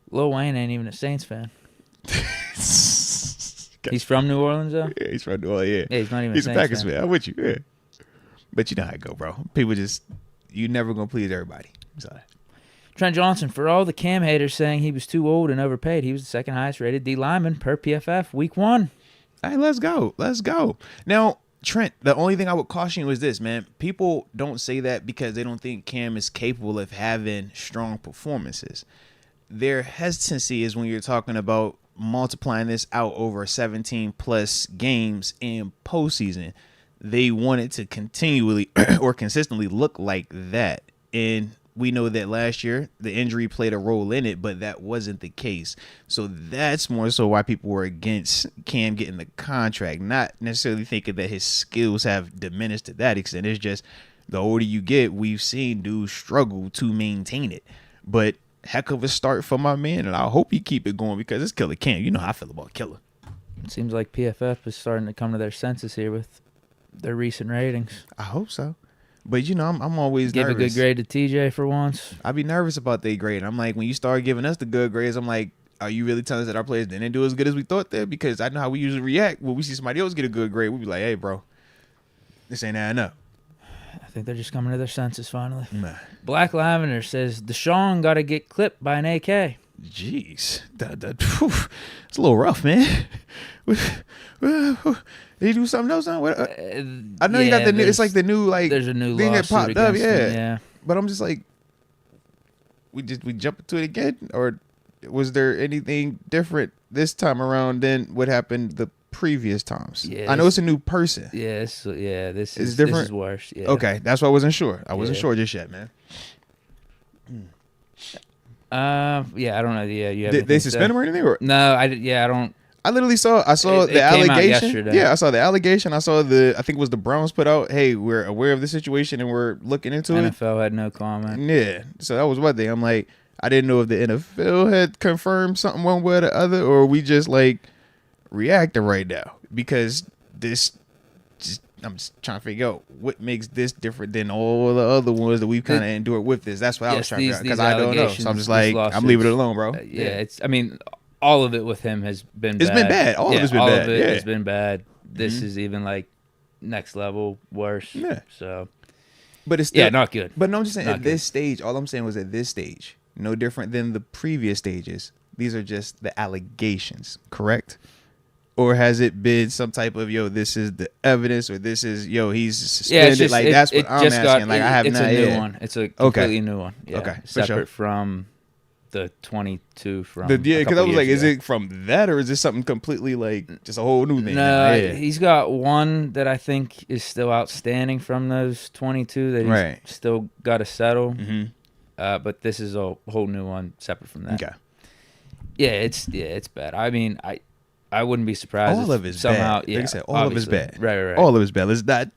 Lil Wayne ain't even a Saints fan. He's from New Orleans, though? Yeah, he's from New Orleans, yeah. He's not even he's a Packers fan. I'm with you, yeah. But you know how it go, bro. People just, you never going to please everybody. I'm sorry. Trent Johnson, for all the Cam haters saying he was too old and overpaid, he was the second highest rated D lineman per PFF week 1. All right, let's go. Let's go. Now, Trent, the only thing I would caution you is this, man. People don't say that because they don't think Cam is capable of having strong performances. Their hesitancy is when you're talking about multiplying this out over 17 plus games in postseason. They want it to continually or consistently look like that. And we know that last year the injury played a role in it, but that wasn't the case. So that's more so why people were against Cam getting the contract, not necessarily thinking that his skills have diminished to that extent. It's just the older you get, we've seen dudes struggle to maintain it. But heck of a start for my man, and I hope he keep it going because it's Killer Cam. You know how I feel about Killer. It seems like PFF is starting to come to their senses here with their recent ratings. I hope so. But, I'm always Give nervous. a good grade to TJ for once. I be nervous about their grade. I'm like, when you start giving us the good grades, I'm like, are you really telling us that our players didn't do as good as we thought they? Because I know how we usually react when we see somebody else get a good grade. We be like, hey, bro, this ain't adding up. I think they're just coming to their senses finally. Nah. Black Lavender says, Deshaun got to get clipped by an AK. Jeez. It's a little rough, man. Did he do something else? I know you got the new, it's like the new, like, there's a new thing that popped up, yeah. But I'm just like, we jump into it again? Or was there anything different this time around than what happened the previous times? Yeah, I know it's a new person. This is different. This is worse. Yeah. Okay, that's why I wasn't sure. I wasn't sure just yet, man. Yeah, I don't know. Yeah, you have Did they suspend him or anything? Or? No, I don't. I literally saw the allegation. Yeah, I saw the allegation. I saw I think it was the Browns put out, hey, we're aware of the situation and we're looking into it. NFL had no comment. Yeah. So that was one thing. I'm like, I didn't know if the NFL had confirmed something one way or the other, or we just like reacting right now. Because I'm just trying to figure out what makes this different than all the other ones that we've kind of endured with this. That's what I was trying to figure out. Because I don't know. So I'm just like, I'm leaving it alone, bro. All of it with him has been bad. It's been bad. All of it's been bad. All of it has been bad. This is even like next level worse. Yeah. So, but it's still, not good. But no, I'm just saying at this stage, all I'm saying was at this stage, no different than the previous stages. These are just the allegations, correct? Or has it been some type of, this is the evidence, or this is, he's suspended? That's what I'm asking. I have it's a new one. It's a completely new one. Yeah. Okay. Separate from the 22 from because I was like, is it from that, or is this something completely like just a whole new thing? No, he's got one that I think is still outstanding from those 22 that he's still got to settle. Mm-hmm. But this is a whole new one separate from that. Okay. it's bad. I mean, I wouldn't be surprised. All of it's somehow, bad. Yeah, like I said, all of it's bad. Right. All of it's bad. Let's not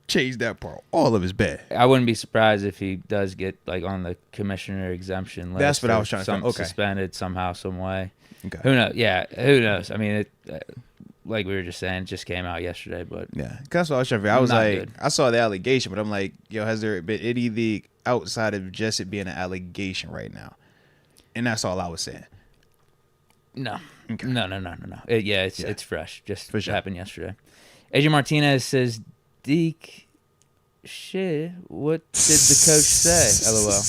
change that part. All of it's bad. I wouldn't be surprised if he does get like on the commissioner exemption list. That's what I was trying to say. Okay. Suspended somehow, some way. Okay. Who knows? Yeah, who knows? I mean, like we were just saying, it just came out yesterday, but yeah, that's what I was trying to figure. I was like, good. I saw the allegation, but I'm like, yo, has there been anything outside of just it being an allegation right now? And that's all I was saying. No. Okay. No. It's fresh. Just For sure. happened yesterday. Adrian Martinez says, Deke, shit, what did the coach say? LOL.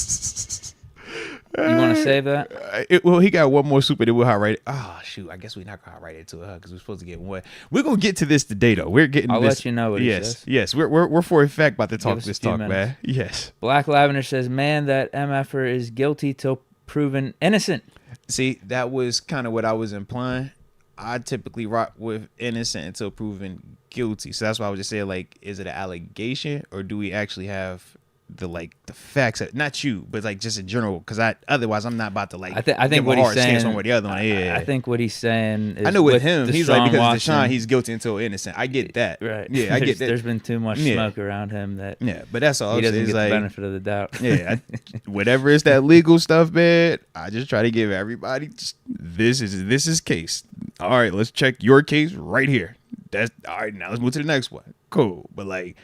You want to save that? Well, he got one more super that we'll hot right. Oh shoot, I guess we're not gonna hot right into it because we're supposed to get one. We're gonna get to this today though. We're getting. I'll this. let you know what he says. Yes. We're for a fact about to talk us a this few talk, minutes. man. Yes. Black Lavender says, man, that MFer is guilty till proven innocent. See, that was kind of what I was implying. I typically rock with innocent until proven guilty. So that's why I was just saying, like, is it an allegation or do we actually have the facts? Not you, but like just in general. Because otherwise I'm not about to like. I think what he's saying. One way or the other one. Yeah. I think what he's saying is. I know with him, Deshaun he's like because Watson, Deshaun, he's guilty until innocent. I get that. Right. Yeah, I get that. There's been too much smoke around him that. Yeah, but that's all. He doesn't get like, the benefit of the doubt. Yeah, whatever is that legal stuff, man. I just try to give everybody this is case. All right, let's check your case right here. That's all right. Now let's move to the next one. Cool, but like,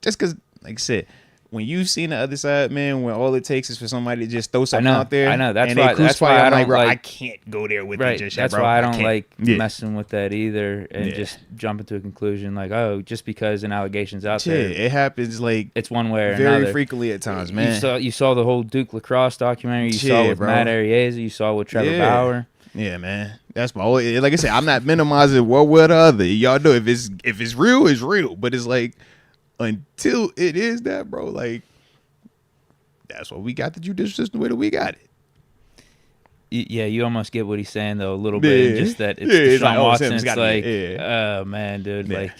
just because, like I said, when you've seen the other side, man, when all it takes is for somebody to just throw something out there, I know. That's and why. That's why I don't like. I can't go there with it just yet, That's bro. why I don't like Yeah. messing with that either, and just jumping to a conclusion like, oh, just because an allegation's out there, it happens like it's one way or very another. frequently at times, man. You saw the whole Duke lacrosse documentary. You saw with Matt Arieza. You saw with Trevor Bauer. Yeah, man. That's my only, like I said, I'm not minimizing one way or the other. Y'all know if it's real, it's real. But it's like until it is that, bro, like that's what we got the judicial system the way that we got it. Yeah, you almost get what he's saying though a little bit. Just that it's Deshaun Watson. It's like, oh man, dude, like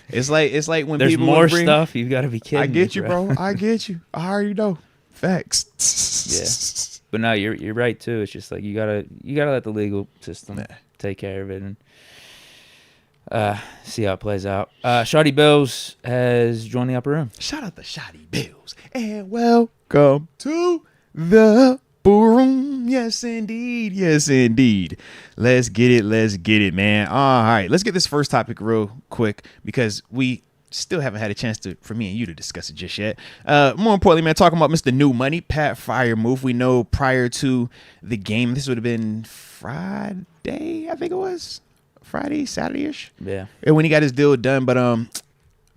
it's like when there's people more stuff. You've got to be kidding. I get you, bro. I get you. I already know. Facts. Yeah. But no, you're right too. It's just like you gotta let the legal system take care of it and see how it plays out. Shoddy Bills has joined the upper room. Shout out to Shoddy Bills and welcome to the room. Yes indeed. Yes indeed. Let's get it, man. All right, let's get this first topic real quick because we still haven't had a chance for me and you to discuss it just yet. More importantly, man, talking about Mr. New Money, Pat Freiermuth. We know prior to the game, this would have been Friday, I think it was. Friday, Saturday-ish. Yeah. And when he got his deal done, but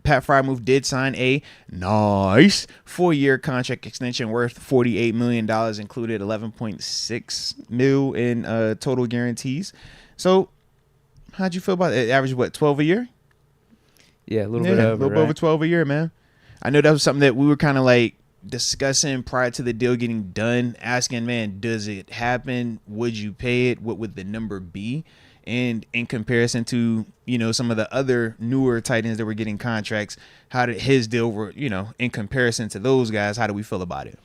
Pat Freiermuth did sign a nice 4-year contract extension worth $48 million, included $11.6 million in total guarantees. So how'd you feel about it? Average, 12 a year? Yeah, a little bit over 12 a year, man. I know that was something that we were kind of like discussing prior to the deal getting done, asking, man, does it happen? Would you pay it? What would the number be? And in comparison to, some of the other newer tight ends that were getting contracts, how did his deal were, in comparison to those guys, how do we feel about it?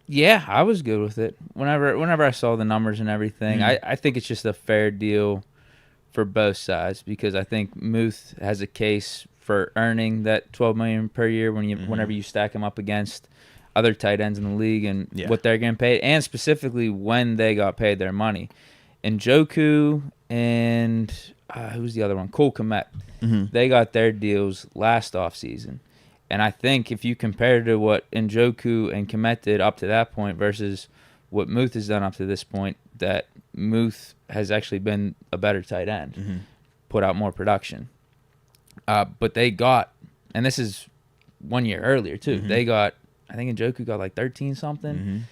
Yeah, I was good with it. Whenever I saw the numbers and everything, I think it's just a fair deal for both sides because I think Muth has a case for earning that $12 million per year whenever you stack him up against other tight ends in the league and what they're getting paid, and specifically when they got paid their money. Njoku and who's the other one? Cole Kmet. They got their deals last offseason. And I think if you compare to what Njoku and Kmet did up to that point versus what Muth has done up to this point, that Muth has actually been a better tight end, put out more production. But they got, and this is 1 year earlier too, they got, I think Njoku got like 13-something.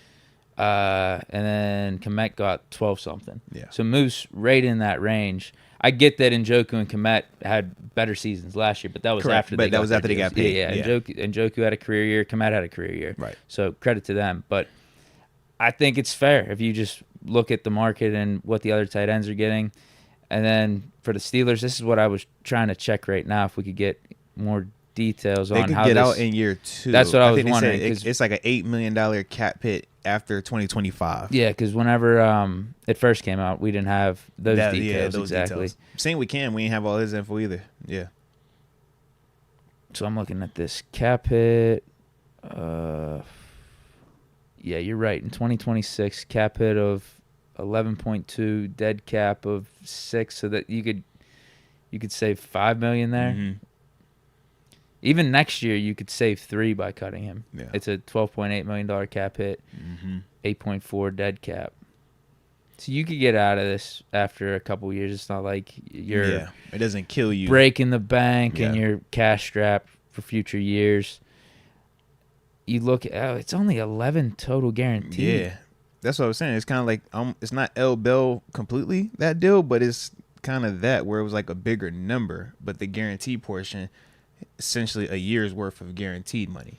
And then Kmet got 12-something. Yeah. So Muth's right in that range. I get that Njoku and Kmet had better seasons last year, but that was after they got paid. Yeah. Njoku had a career year. Kmet had a career year. Right. So credit to them. But I think it's fair if you just look at the market and what the other tight ends are getting. And then for the Steelers, this is what I was trying to check right now, if we could get more details they on could how get this, out in year 2. That's what I was think wondering. It's like an $8 million cap hit after 2025. Yeah, because whenever it first came out, we didn't have those details. Yeah, those exactly. Details. Same with Cam. We didn't have all his info either. Yeah. So I'm looking at this cap hit. Yeah, you're right. In 2026, cap hit of 11.2, dead cap of 6, so that you could save $5 million there. Mm-hmm. Even next year, you could save 3 by cutting him. Yeah. It's a $12.8 million cap hit, 8.4 dead cap. So you could get out of this after a couple years. It's not like you're it doesn't kill you, breaking the bank and you're cash strapped for future years. You look at it's only 11 total guaranteed. Yeah, that's what I was saying. It's kind of like it's not El Bell completely that deal, but it's kind of that where it was like a bigger number, but the guarantee portion, essentially a year's worth of guaranteed money.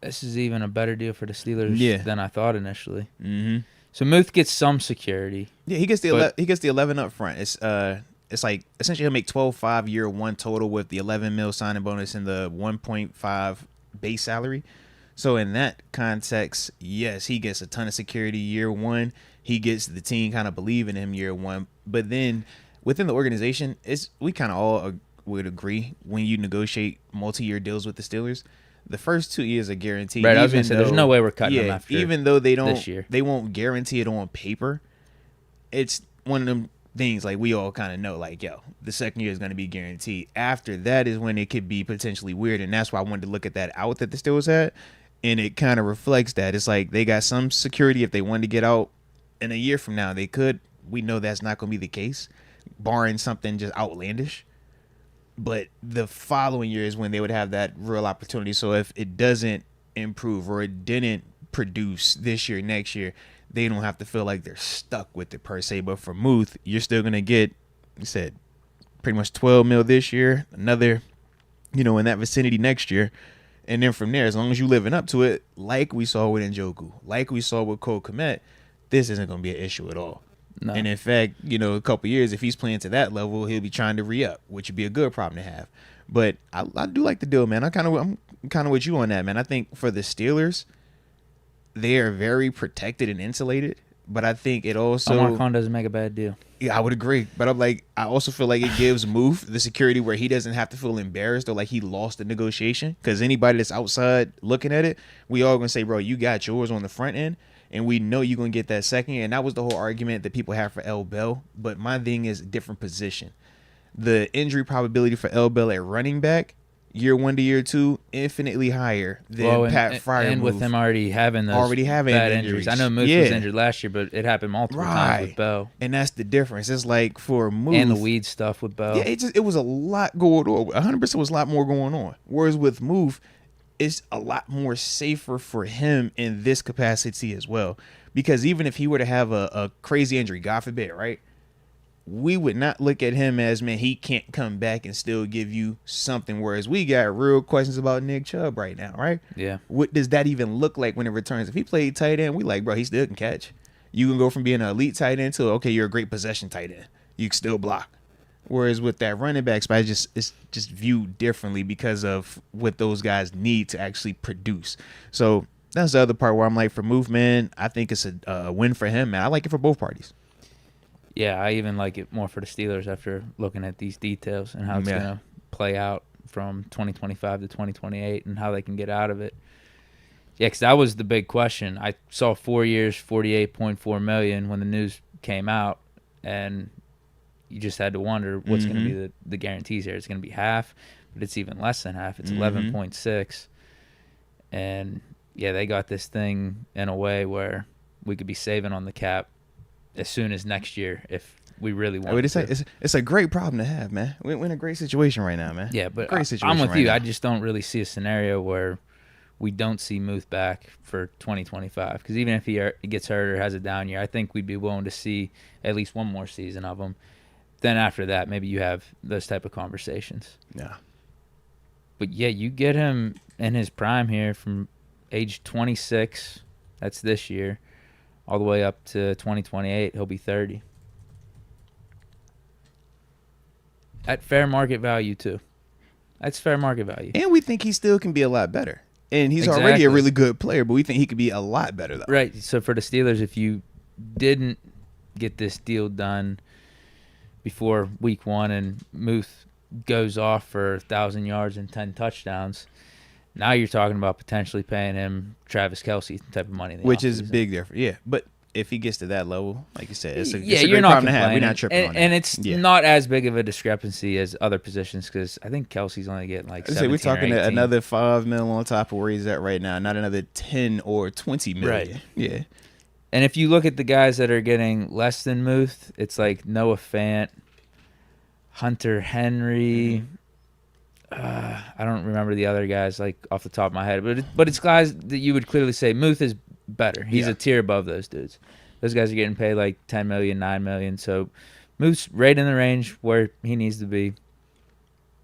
This is even a better deal for the Steelers than I thought initially. Mm-hmm. So Muth gets some security. Yeah, he gets the 11 up front. It's like essentially he'll make 12.5 year 1 total with the 11 mil signing bonus and the 1.5 base salary. So in that context, yes, he gets a ton of security year 1. He gets the team kind of believing in him year 1. But then within the organization, we kind of all would agree when you negotiate multi-year deals with the Steelers, the first 2 years are guaranteed. Right, I was going to say, there's no way we're cutting them after even though this year. They won't guarantee it on paper. It's one of them things like we all kind of know, like, yo, the second year is going to be guaranteed. After that is when it could be potentially weird, and that's why I wanted to look at that out that the Steelers had, and it kind of reflects that. It's like they got some security if they wanted to get out in a year from now. They could. We know that's not going to be the case, barring something just outlandish. But the following year is when they would have that real opportunity. So if it doesn't improve or it didn't produce this year, next year, they don't have to feel like they're stuck with it per se. But for Muth, you're still going to get, you said, pretty much 12 mil this year, another, in that vicinity next year. And then from there, as long as you're living up to it, like we saw with Njoku, like we saw with Cole Kmet, this isn't going to be an issue at all. No. And in fact, a couple years, if he's playing to that level, he'll be trying to re-up, which would be a good problem to have. But I do like the deal, man. I'm kind of with you on that, man. I think for the Steelers, they are very protected and insulated. But I think it also Omar Khan doesn't make a bad deal. Yeah, I would agree. But I also feel like it gives Muth the security where he doesn't have to feel embarrassed or like he lost the negotiation. Because anybody that's outside looking at it, we all gonna say, bro, you got yours on the front end. And we know you're going to get that second year. And that was the whole argument that people have for El Bell. But my thing is a different position. The injury probability for El Bell at running back, year 1 to year 2, infinitely higher than Pat Freiermuth. And with him already having bad injuries. I know Moose was injured last year, but it happened multiple times with Bell. And that's the difference. It's like for Moose. And the weed stuff with Bell. Yeah, it was a lot going on. 100% was a lot more going on. Whereas with Moose, it's a lot more safer for him in this capacity as well. Because even if he were to have a crazy injury, God forbid, right? We would not look at him as, man, he can't come back and still give you something. Whereas we got real questions about Nick Chubb right now, right? Yeah. What does that even look like when it returns? If he played tight end, we like, bro, he still can catch. You can go from being an elite tight end to, okay, you're a great possession tight end. You can still block. Whereas with that running back spot, it's just viewed differently because of what those guys need to actually produce. So that's the other part where I'm like, for Muth, man, I think it's a win for him, man. I like it for both parties. Yeah, I even like it more for the Steelers after looking at these details and how it's going to play out from 2025 to 2028 and how they can get out of it. Yeah, because that was the big question. I saw 4 years, $48.4 million when the news came out, and you just had to wonder what's going to be the guarantees here. It's going to be half, but it's even less than half. It's 11.6. And, yeah, they got this thing in a way where we could be saving on the cap as soon as next year if we really want to. It's a great problem to have, man. We're in a great situation right now, man. Yeah, but great situation I'm with you. Now. I just don't really see a scenario where we don't see Muth back for 2025. Because even if he gets hurt or has a down year, I think we'd be willing to see at least one more season of him. Then after that, maybe you have those type of conversations. Yeah. But, yeah, you get him in his prime here from age 26, that's this year, all the way up to 2028, he'll be 30. At fair market value, too. That's fair market value. And we think he still can be a lot better. And he's already a really good player, but we think he could be a lot better, though. Right. So for the Steelers, if you didn't get this deal done before week 1 and Muth goes off for 1,000 yards and 10 touchdowns, now you're talking about potentially paying him Travis Kelce type of money. Which is big difference. Yeah. But if he gets to that level, like you said, it's a you're great not problem to have. We're not tripping on that. And it's not as big of a discrepancy as other positions because I think Kelce's only getting like 17 we're talking or 18. another $5 million on top of where he's at right now, not another 10 or 20 million. Right. Yeah. And if you look at the guys that are getting less than Muth, it's like Noah Fant, Hunter Henry. I don't remember the other guys like off the top of my head, but it's guys that you would clearly say Muth is better. He's a tier above those dudes. Those guys are getting paid like $10 million, $9 million. So Muth's right in the range where he needs to be.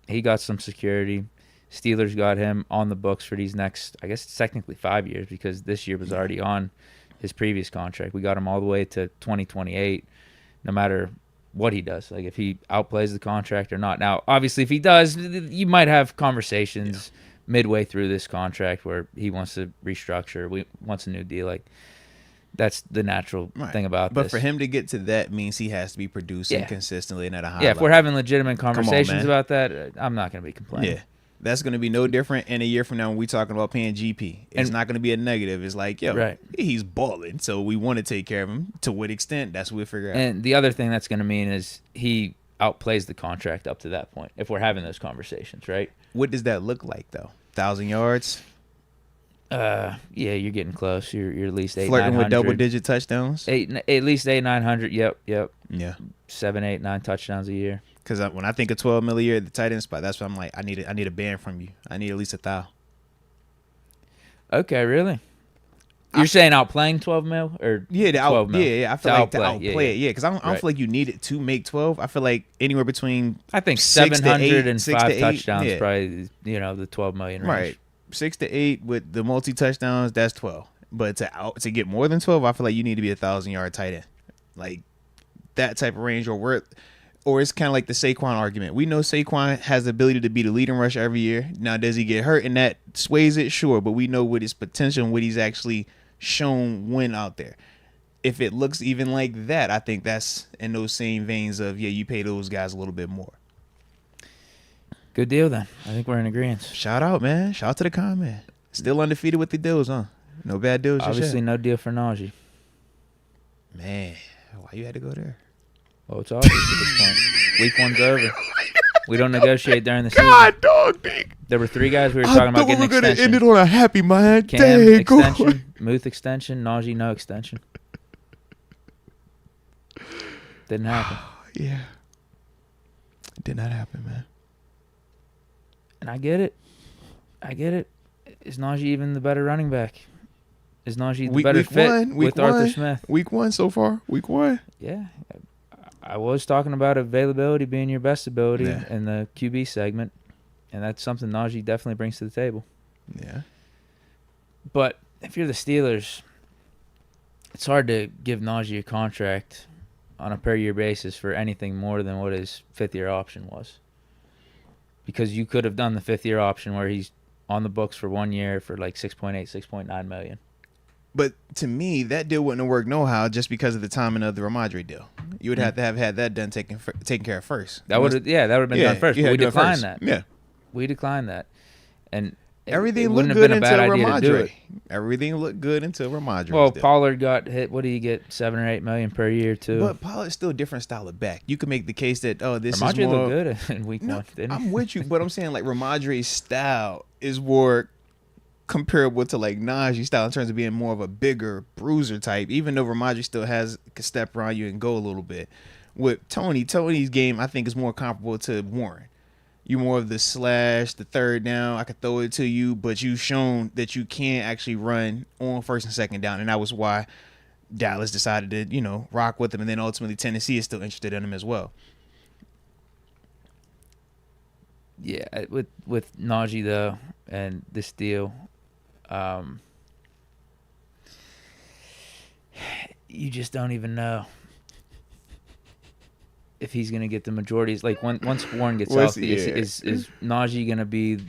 He got some security. Steelers got him on the books for these next, I guess it's technically 5 years because this year was already on his previous contract. We got him all the way to 2028, no matter what he does, like if he outplays the contract or not. Now, obviously, if he does, you might have conversations midway through this contract where he wants to restructure, wants a new deal. Like that's the natural thing about this. But for him to get to that means he has to be producing consistently and at a high level. If we're having legitimate conversations about that, I'm not going to be complaining. Yeah. That's going to be no different in a year from now when we're talking about paying GP. It's not going to be a negative. It's like, he's balling, so we want to take care of him. To what extent, that's what we'll figure out. And the other thing that's going to mean is he outplays the contract up to that point if we're having those conversations, right? What does that look like, though? 1,000 yards? Yeah, you're getting close. You're at least 800. Flirting with double-digit touchdowns? At least 800-900. Yep. Yeah. 7, 8, 9 touchdowns a year. Because when I think of 12 mil a year at the tight end spot, that's why I'm like, I need a band from you. I need at least 1,000. Okay, really? You're saying outplaying 12 mil or 12 mil? Yeah. I feel like to outplay it. Yeah, because I don't feel like you need it to make 12. I feel like anywhere between I think 705 touchdowns probably the 12 million range. Right, 6 to 8 with the multi touchdowns. That's 12. But to get more than 12, I feel like you need to be 1,000-yard tight end, like that type of range, or it's kind of like the Saquon argument. We know Saquon has the ability to be the leading rusher every year. Now, does he get hurt and that sways it? Sure. But we know what his potential and what he's actually shown when out there. If it looks even like that, I think that's in those same veins of, you pay those guys a little bit more. Good deal, then. I think we're in agreement. Shout out, man. Shout out to the comment. Still undefeated with the deals, huh? No bad deals. Obviously, no deal for Naji. Man, why you had to go there? Well, it's obvious at this point. Week 1's over. We don't negotiate during the season. God, dog, Nick. There were 3 guys we were talking about getting extension. We were going to end it on a happy mind. Cam extension, Muth extension, Naji no extension. Didn't happen. Yeah. It did not happen, man. And I get it. Is Naji even the better running back? Is Naji the better fit with Arthur Smith? Week 1 so far. Week 1. Yeah. I was talking about availability being your best ability in the QB segment, and that's something Naji definitely brings to the table. Yeah. But if you're the Steelers, it's hard to give Naji a contract on a per-year basis for anything more than what his 5th-year option was. Because you could have done the 5th-year option where he's on the books for 1 year for like $6.8, $6.9 million. But to me, that deal wouldn't have worked no-how just because of the timing of the Ramondre deal. You would have to have had that done taken care of first. That would have been done first. But we declined that. Yeah. We declined that. And everything looked good until Ramondre. Everything looked good until Ramondre. Well, Pollard got hit. What do you get? $7 or $8 million per year too. But Pollard's still a different style of back. You could make the case that this Ramondre is more. Looked good in week 1. Didn't he? I'm with you, but I'm saying like Ramondre's style is more comparable to like Najee's style in terms of being more of a bigger bruiser type. Even though Ramondre still can step around you and go a little bit. With Tony's game, I think is more comparable to Warren. You're more of the slash, the third down. I could throw it to you, but you've shown that you can actually run on first and second down, and that was why Dallas decided to, rock with him, and then ultimately Tennessee is still interested in him as well. Yeah, with Naji though, and this deal, you just don't even know if he's going to get the majorities. Like once Warren gets healthy, is Naji going to be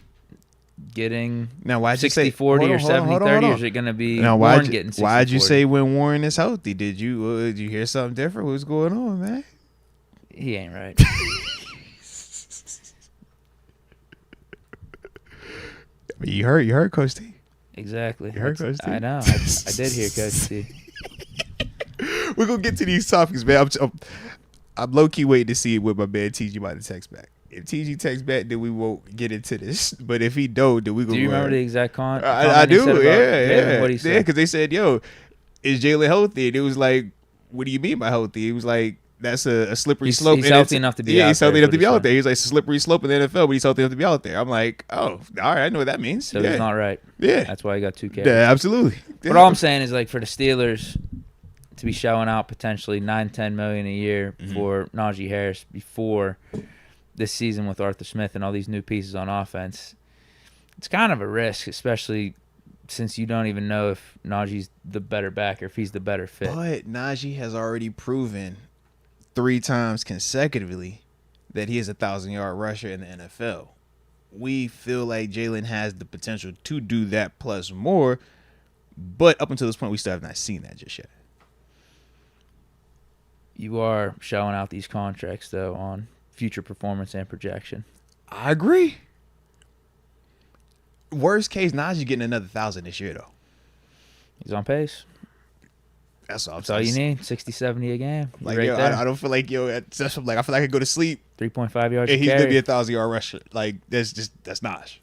getting now? Why'd 60, you say 40 or 70, 30, or is it going to be Warren getting 60, why'd you 40? say when Warren is healthy? Did you hear something different? What's going on, man? He ain't right. You heard Coach T. Exactly. You heard Coach T. I know. I did hear Coach T. We're gonna get to these topics, man. I'm low key waiting to see what my man TG about to text back. If TG texts back, then we won't get into this. But if he don't, then we gonna. Do you remember the exact comment? I do. Yeah. What he said? Because they said, "Yo, is Jalen healthy?" And it was like, "What do you mean by healthy?" It was like, "That's a slippery slope." He's healthy enough to be. Yeah, he's healthy enough to be out there. He's like, it's a slippery slope in the NFL, but he's healthy enough to be out there. I'm like, oh, all right, I know what that means. So he's not right. Yeah, that's why he got 2 carries. Yeah, absolutely. But all I'm saying is, like, for the Steelers to be shelling out potentially $9-10 million a year for Naji Harris before this season with Arthur Smith and all these new pieces on offense, it's kind of a risk, especially since you don't even know if Naji's the better back or if he's the better fit. But Naji has already proven 3 times consecutively that he is a 1,000-yard rusher in the NFL. We feel like Jalen has the potential to do that plus more, but up until this point, we still have not seen that just yet. You are shelling out these contracts, though, on future performance and projection. I agree. Worst case, Najee getting another 1,000 this year, though. He's on pace. That's all you need. 60, 70 a game. Like, right there. I don't feel like, that's like, I feel like I could go to sleep. 3.5 yards. And he's going to be a 1,000-yard rusher. Like, that's Naj.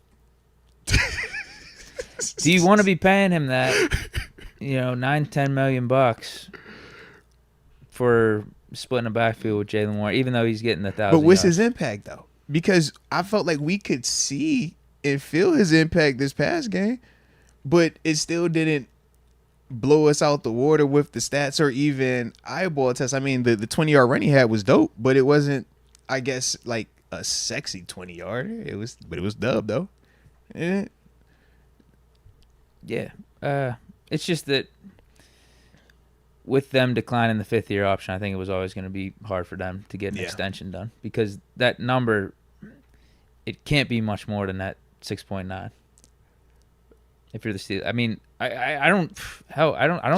Do you want to be paying him that, $9-10 million for splitting a backfield with Jalen Warren, even though he's getting the 1,000 But what's yards? his impact, though? Because I felt like we could see and feel his impact this past game, but it still didn't blow us out the water with the stats or even eyeball tests. I mean, the 20-yard run he had was dope, but it wasn't, I guess, like a sexy 20-yarder. But it was dub, though. Yeah. It's just that with them declining the 5th-year option, I think it was always going to be hard for them to get an extension done because that number, it can't be much more than that 6.9. If you're the Steelers, I mean, I don't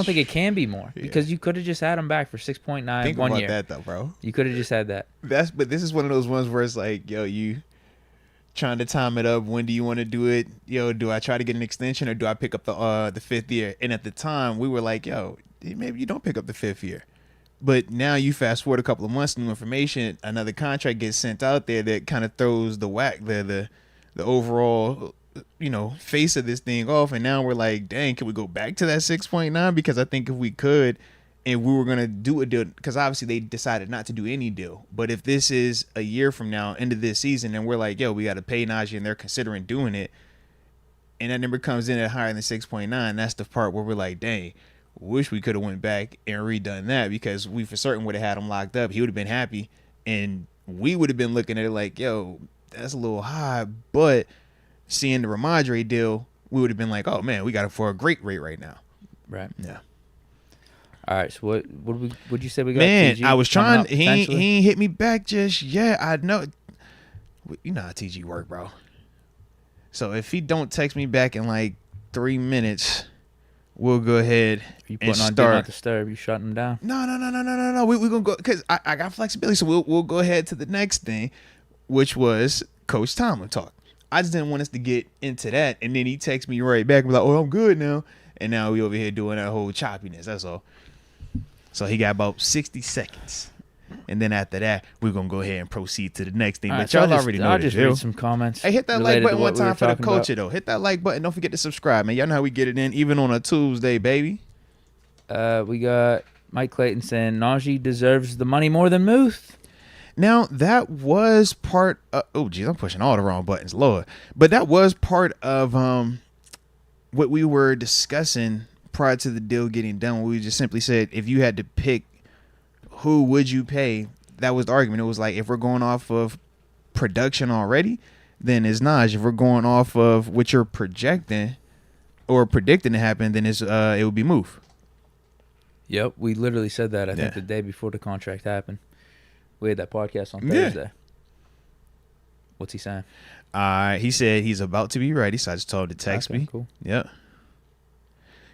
think it can be more because you could have just had him back for 6.9 1 year. Think about that though, bro. You could have just had that. But this is one of those ones where it's like, you trying to time it up. When do you want to do it? Do I try to get an extension or do I pick up the 5th year? And at the time, we were like, maybe you don't pick up the 5th year. But now you fast forward a couple of months, new information, another contract gets sent out there that kind of throws the overall face of this thing off. And now we're like, dang, can we go back to that 6.9? Because I think if we could and we were going to do a deal, because obviously they decided not to do any deal. But if this is a year from now, into this season, and we're like, we got to pay Najee and they're considering doing it, and that number comes in at higher than 6.9, that's the part where we're like, dang, wish we could have went back and redone that because we for certain would have had him locked up. He would have been happy, and we would have been looking at it like, that's a little high. But seeing the Ramondre deal, we would have been like, oh man, we got it for a great rate right now. Right. Yeah. All right. So what'd you say we got? Man, TG I was trying. He ain't hit me back just yet. I know. You know how TG work, bro. So if he don't text me back in like 3 minutes, we'll go ahead and start. Do not disturb. You shutting him down? No. We gonna go because I got flexibility. So we'll go ahead to the next thing, which was Coach Tomlin talk. I just didn't want us to get into that, and then he texts me right back, like, "Oh, I'm good now," and now we over here doing that whole choppiness. That's all. So he got about 60 seconds, and then after that, we're gonna go ahead and proceed to the next thing. All but right, y'all already know I'll this. just read some comments. Hey, hit that like button one time for the culture, though. Hit that like button. Don't forget to subscribe, man. Y'all know how we get it in, even on a Tuesday, baby. We got Mike Clayton saying Najee deserves the money more than Muth. Now, that was part of... Oh, geez, I'm pushing all the wrong buttons, Lord. But that was part of what we were discussing prior to the deal getting done. We just simply said, if you had to pick who would you pay, that was the argument. It was like, if we're going off of production already, then it's Naj. If we're going off of what you're projecting or predicting to happen, then it would be Muth. Yep, we literally said that, I think, the day before the contract happened. We had that podcast on Thursday. What's he saying? He said he's about to be ready, so I just told him to text me. Cool. Yep.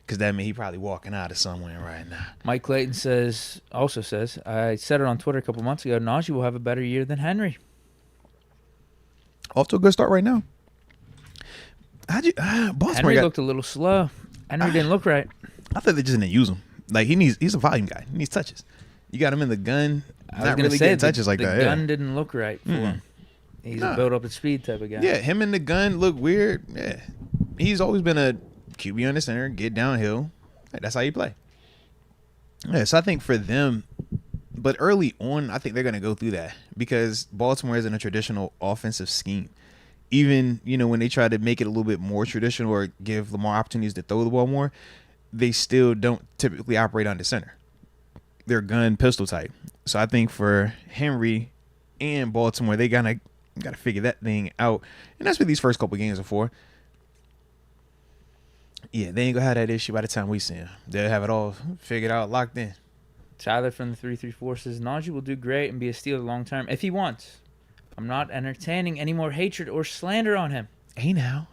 Because that means he probably walking out of somewhere right now. Mike Clayton also says, I said it on Twitter a couple months ago, Naji will have a better year than Henry. Off to a good start right now. Baltimore Henry looked a little slow. Henry didn't look right. I thought they just didn't use him. Like, he's a volume guy. He needs touches. You got him in the gun. Not really getting touches like that. The gun didn't look right for him. He's a build up at speed type of guy. Yeah, him and the gun look weird. Yeah. He's always been a QB on the center, get downhill. That's how you play. Yeah, so I think for them, but early on, I think they're going to go through that because Baltimore isn't a traditional offensive scheme. Even, when they try to make it a little bit more traditional or give Lamar opportunities to throw the ball more, they still don't typically operate on the center. They're gun pistol type. So I think for Henry and Baltimore, they got to figure that thing out. And that's what these first couple games are for. Yeah, they ain't going to have that issue by the time we see them. They'll have it all figured out, locked in. Tyler from the 334 says, Naji will do great and be a Steeler long term if he wants. I'm not entertaining any more hatred or slander on him. Hey now.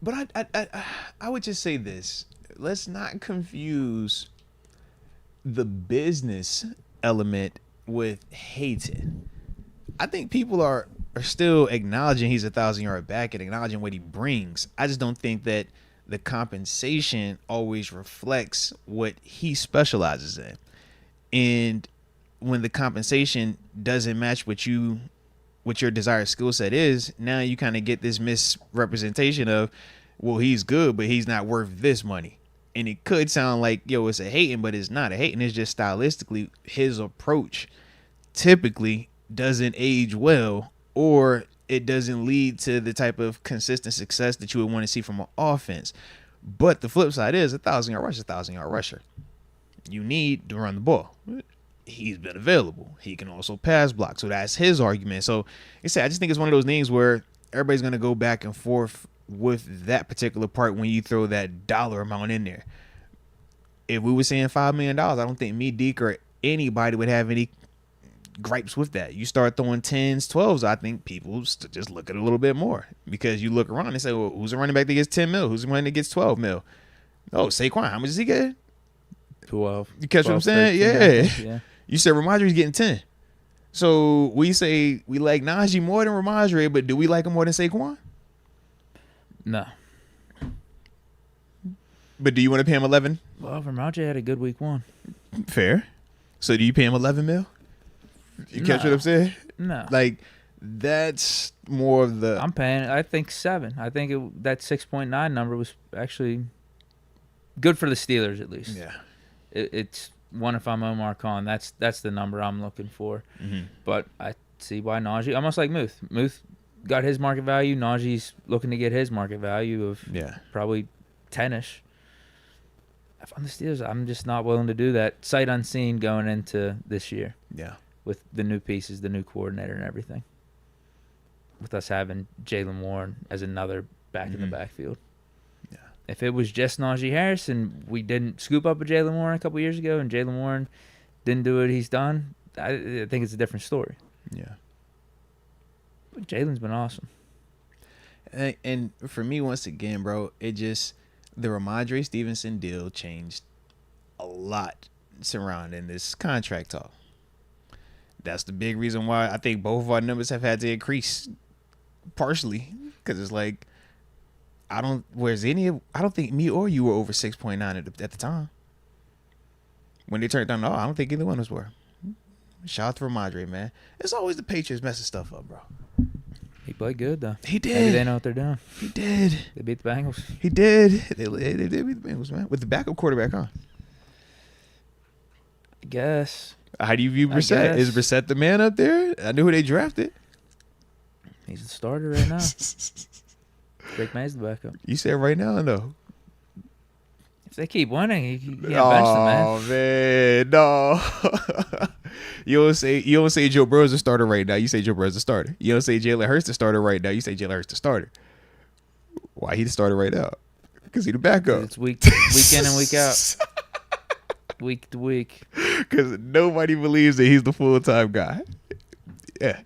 But I would just say this. Let's not confuse the business element with hating. I think people are still acknowledging he's a 1,000-yard back and acknowledging what he brings. I just don't think that the compensation always reflects what he specializes in. And when the compensation doesn't match what your desired skill set is, now you kind of get this misrepresentation of, well, he's good, but he's not worth this money. And it could sound like, it's a hating, but it's not a hating. It's just stylistically his approach typically doesn't age well, or it doesn't lead to the type of consistent success that you would want to see from an offense. But the flip side is 1,000-yard rusher, 1,000-yard rusher. You need to run the ball. He's been available. He can also pass block. So that's his argument. So I just think it's one of those things where everybody's going to go back and forth with that particular part when you throw that dollar amount in there. If we were saying $5 million, I don't think me, Deke, or anybody would have any gripes with that. You start throwing 10s, 12s, I think people just look at it a little bit more because you look around and say, well, who's a running back that gets 10 mil? Who's a running that gets 12 mil? Oh, Saquon, how much does he get? 12. You catch 12, what I'm saying? Yeah. You said Ramondre's getting 10. So we say we like Naji more than Ramondre, but do we like him more than Saquon? No. But do you want to pay him 11? Well, Ramondre had a good week 1. Fair. So do you pay him 11 mil? You catch what I'm saying? No. Like, that's more of the... I'm paying, I think, 7. I think that 6.9 number was actually good for the Steelers, at least. Yeah. It's one if I'm Omar Khan. That's the number I'm looking for. Mm-hmm. But I see why Naji... Almost like Muth. Muth got his market value. Naji's looking to get his market value of probably 10-ish. If I'm the Steelers, I'm just not willing to do that. Sight unseen going into this year. Yeah. With the new pieces, the new coordinator and everything. With us having Jaylen Warren as another back in the backfield. Yeah. If it was just Naji Harris and we didn't scoop up a Jaylen Warren a couple years ago and Jaylen Warren didn't do what he's done, I think it's a different story. Yeah. But Jaylen's been awesome. And for me, once again, bro, it just... The Ramondre Stevenson deal changed a lot surrounding this contract talk. That's the big reason why I think both of our numbers have had to increase partially because it's like I don't think me or you were over 6.9 at the time when they turned down. I don't think either one of us were. Shout out to Ramondre, man. It's always the Patriots messing stuff up, bro. He played good, though. He did. Maybe they know what they're doing. He did. They beat the Bengals. He did. They did beat the Bengals, man. With the backup quarterback, huh? I guess. How do you view Brissett? Is Brissett the man up there? I knew who they drafted. He's the starter right now. Drake May's the backup. You said right now, no? If they keep winning, you can't bench them, man. Oh, man. No. You don't say Joe Burrow's the starter right now. You say Joe Burrow's the starter. You don't say Jalen Hurts the starter right now. You say Jalen Hurts the starter. Why he the starter right now? Because he the backup. It's week in and week out. week to week. Because nobody believes that he's the full-time guy. Yeah.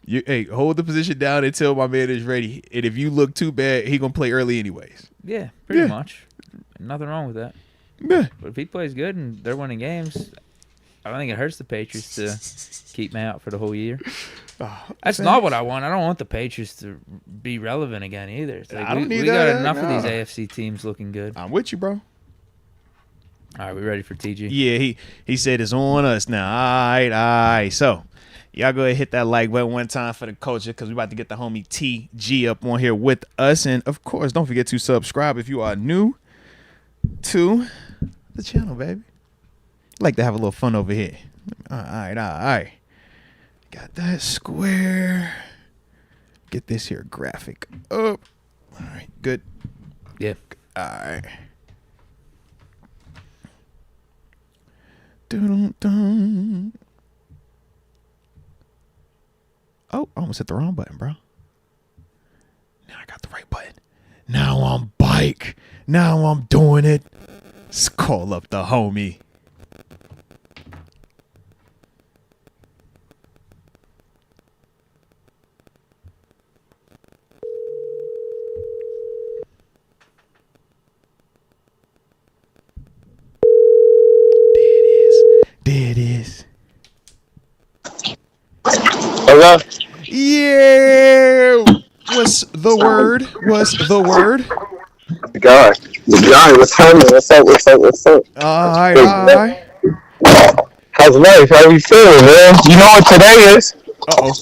Hey, hold the position down until my man is ready. And if you look too bad, he going to play early anyways. Yeah, pretty much. Nothing wrong with that. Yeah. But if he plays good and they're winning games, I don't think it hurts the Patriots to keep me out for the whole year. That's not what I want. I don't want the Patriots to be relevant again either. It's like I don't need we that. got enough of these AFC teams looking good. I'm with you, bro. All right, we ready for TG? Yeah, he said it's on us now. All right. So, y'all go ahead and hit that like button one time for the culture because we about to get the homie TG up on here with us. And, of course, don't forget to subscribe if you are new to the channel, baby. Like to have a little fun over here. All right. Got that square. Get this here graphic up. All right, good. Yeah. All right. Dun-dun-dun. Oh, I almost hit the wrong button, bro. Now I got the right button. Now I'm bike. Now I'm doing it. Let's call up the homie. There it is. Hello? Yeah. What's the word? The guy, what's up? All right. How's life? How you feeling, man? You know what today is? Uh-oh.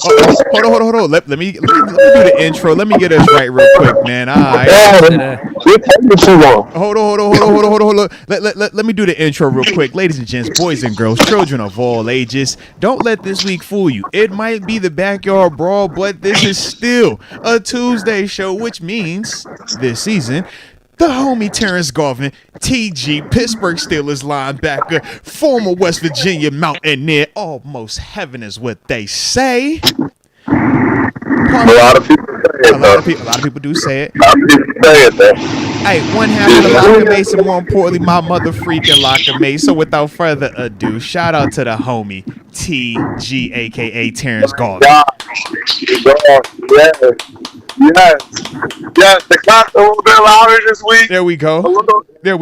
Hold on. Let me do the intro. Let me get us right real quick, man. All right. You're taking too long. Hold on. Let me do the intro real quick. Ladies and gents, boys and girls, children of all ages, don't let this week fool you. It might be the backyard brawl, but this is still a Tuesday show, which means this season, the homie Terence Garvin, TG, Pittsburgh Steelers linebacker, former West Virginia Mountaineer, almost heaven is what they say. A lot of people say it, A lot of people do say it. A lot of people say it, though. Hey, one half of the locker mates, and more importantly, my mother freaking locker mate. So without further ado, shout out to the homie TG, aka Terence Garvin. Yes. The clock's a little bit louder this week. There we go. You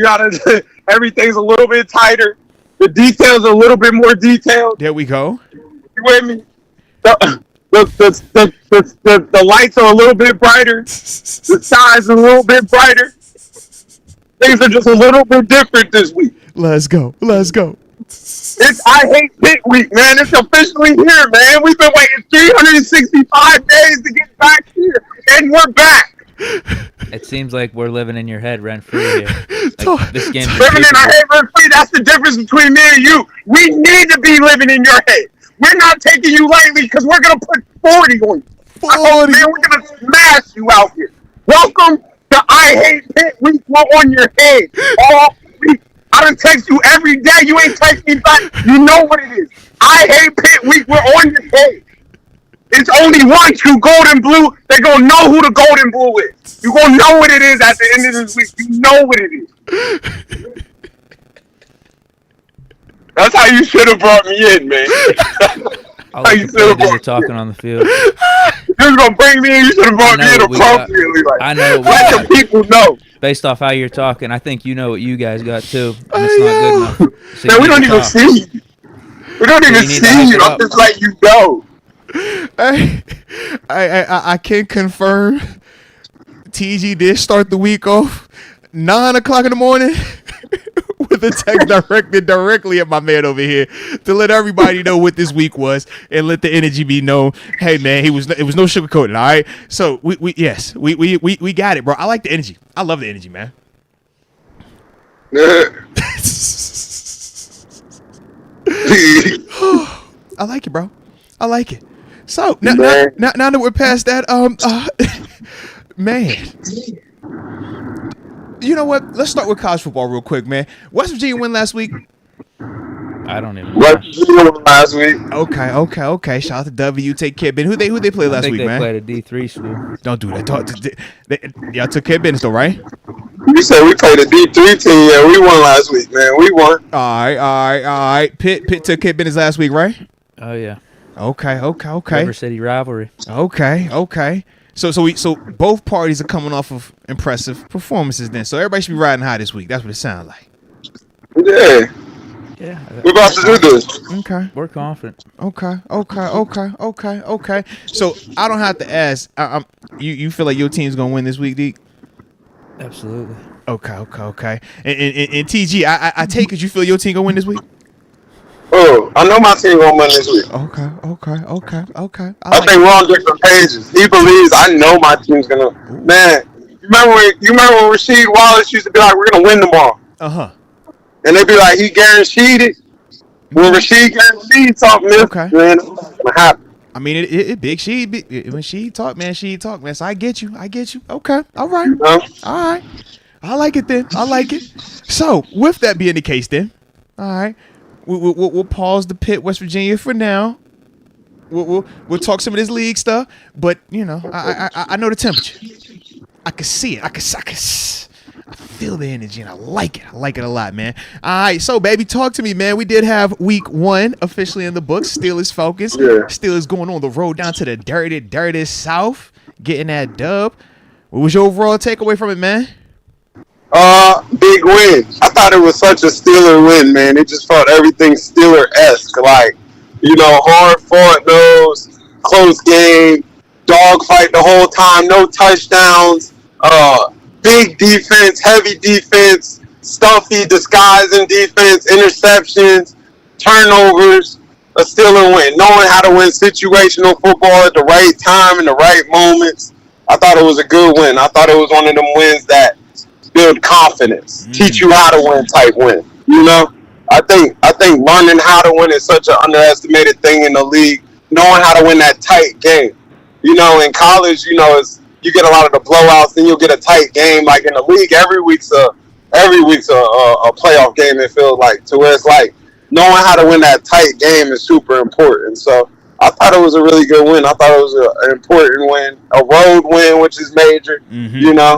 gotta. Everything's a little bit tighter. The details are a little bit more detailed. There we go. You with me? The lights are a little bit brighter. The sky's a little bit brighter. Things are just a little bit different this week. Let's go. It's I Hate Pitt week, man. It's officially here, man. We've been waiting 365 days to get back here, and we're back. It seems like we're living in your head rent free here. Like, this game living in our head rent free. That's the difference between me and you. We need to be living in your head. We're not taking you lightly because we're gonna put 40 on you. 40. Man, we're gonna smash you out here. Welcome to I Hate Pitt week. We're on your head all week. I done text you every day. You ain't text me back. You know what it is. I Hate Pitt week. We're on your head. It's only one true golden blue. They're going to know who the golden blue is. You're going to know what it is at the end of this week. You know what it is. That's how you should have brought me in, man. I'll let you do the talking on the field. You're going to bring me in. You should have brought me in appropriately. I know. Let the people know. Based off how you're talking, I think you know what you guys got, too. And it's not good enough. So man, we don't even see you. We don't even see you. I'm just letting you go. I can confirm TG did start the week off 9 o'clock in the morning with a text directly at my man over here to let everybody know what this week was and let the energy be known. Hey man, it was no sugarcoating, all right? So we got it, bro. I like the energy. I love the energy, man. I like it, bro. I like it. So now that we're past that, man, you know what? Let's start with college football real quick, man. West Virginia win last week. I don't even know. West Virginia won last week. Okay. Shout out to W. Take care of Ben. Who they played last week, man? They played a D3 school. Don't do that. Y'all took care of business though, right? You said we played a D3 team. Yeah, we won last week, man. We won. All right. Pitt took care of business last week, right? Oh yeah. Okay. River City rivalry. Okay. So both parties are coming off of impressive performances then. So everybody should be riding high this week. That's what it sounds like. Yeah. Yeah. We're about to do this. Okay. We're confident. Okay. So I don't have to ask. You feel like your team's gonna win this week, Deke? Absolutely. Okay. And TG, I take it you feel your team gonna win this week? Oh, I know my team gonna win this week. Okay. I think we're on different pages. He believes I know my team's gonna. Man, you remember when Rasheed Wallace used to be like, "We're gonna win tomorrow," and they'd be like, "He guaranteed it." When Rasheed guaranteed something, man, it's gonna happen. I mean, it big Sheed. When Sheed talk, man. So I get you. Okay, all right. All right. I like it then. I like it. So with that being the case, then, all right, we'll pause the Pitt, West Virginia for now. We'll talk some of this league stuff, but you know, I know the temperature. I can see it. I feel the energy, and I like it. I like it a lot, man. All right, so, baby, talk to me, man. We did have week 1 officially in the books. Steelers Falcons. Yeah. Steelers going on the road down to the dirty South, getting that dub. What was your overall takeaway from it, man? Big win. I thought it was such a Steeler win, man. It just felt everything Steeler-esque. Like, you know, hard-fought nose, close game, dogfight the whole time, no touchdowns, big defense, heavy defense, stuffy, disguising defense, interceptions, turnovers, a Steeler win. Knowing how to win situational football at the right time and the right moments. I thought it was a good win. I thought it was one of them wins that build confidence, teach you how to win type win. You know, I think learning how to win is such an underestimated thing in the league. Knowing how to win that tight game. You know, in college, you know, you get a lot of the blowouts, then you'll get a tight game. Like in the league, every week's a playoff game. It feels like, to where it's like knowing how to win that tight game is super important. So I thought it was a really good win. I thought it was an important win, a road win, which is major. You know,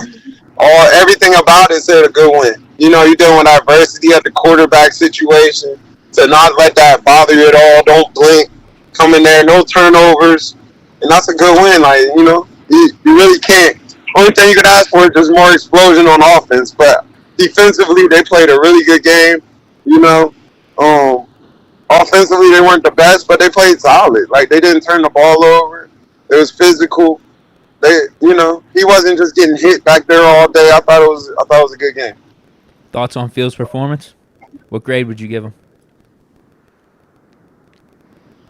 everything about it said a good win. You know, you're dealing with adversity at the quarterback situation. To not let that bother you at all. Don't blink. Come in there, no turnovers, and that's a good win. Like, you know, you really can't. Only thing you could ask for is just more explosion on offense. But defensively, they played a really good game. You know, offensively they weren't the best, but they played solid. Like, they didn't turn the ball over. It was physical. You know, he wasn't just getting hit back there all day. I thought it was a good game. Thoughts on Fields' performance? What grade would you give him?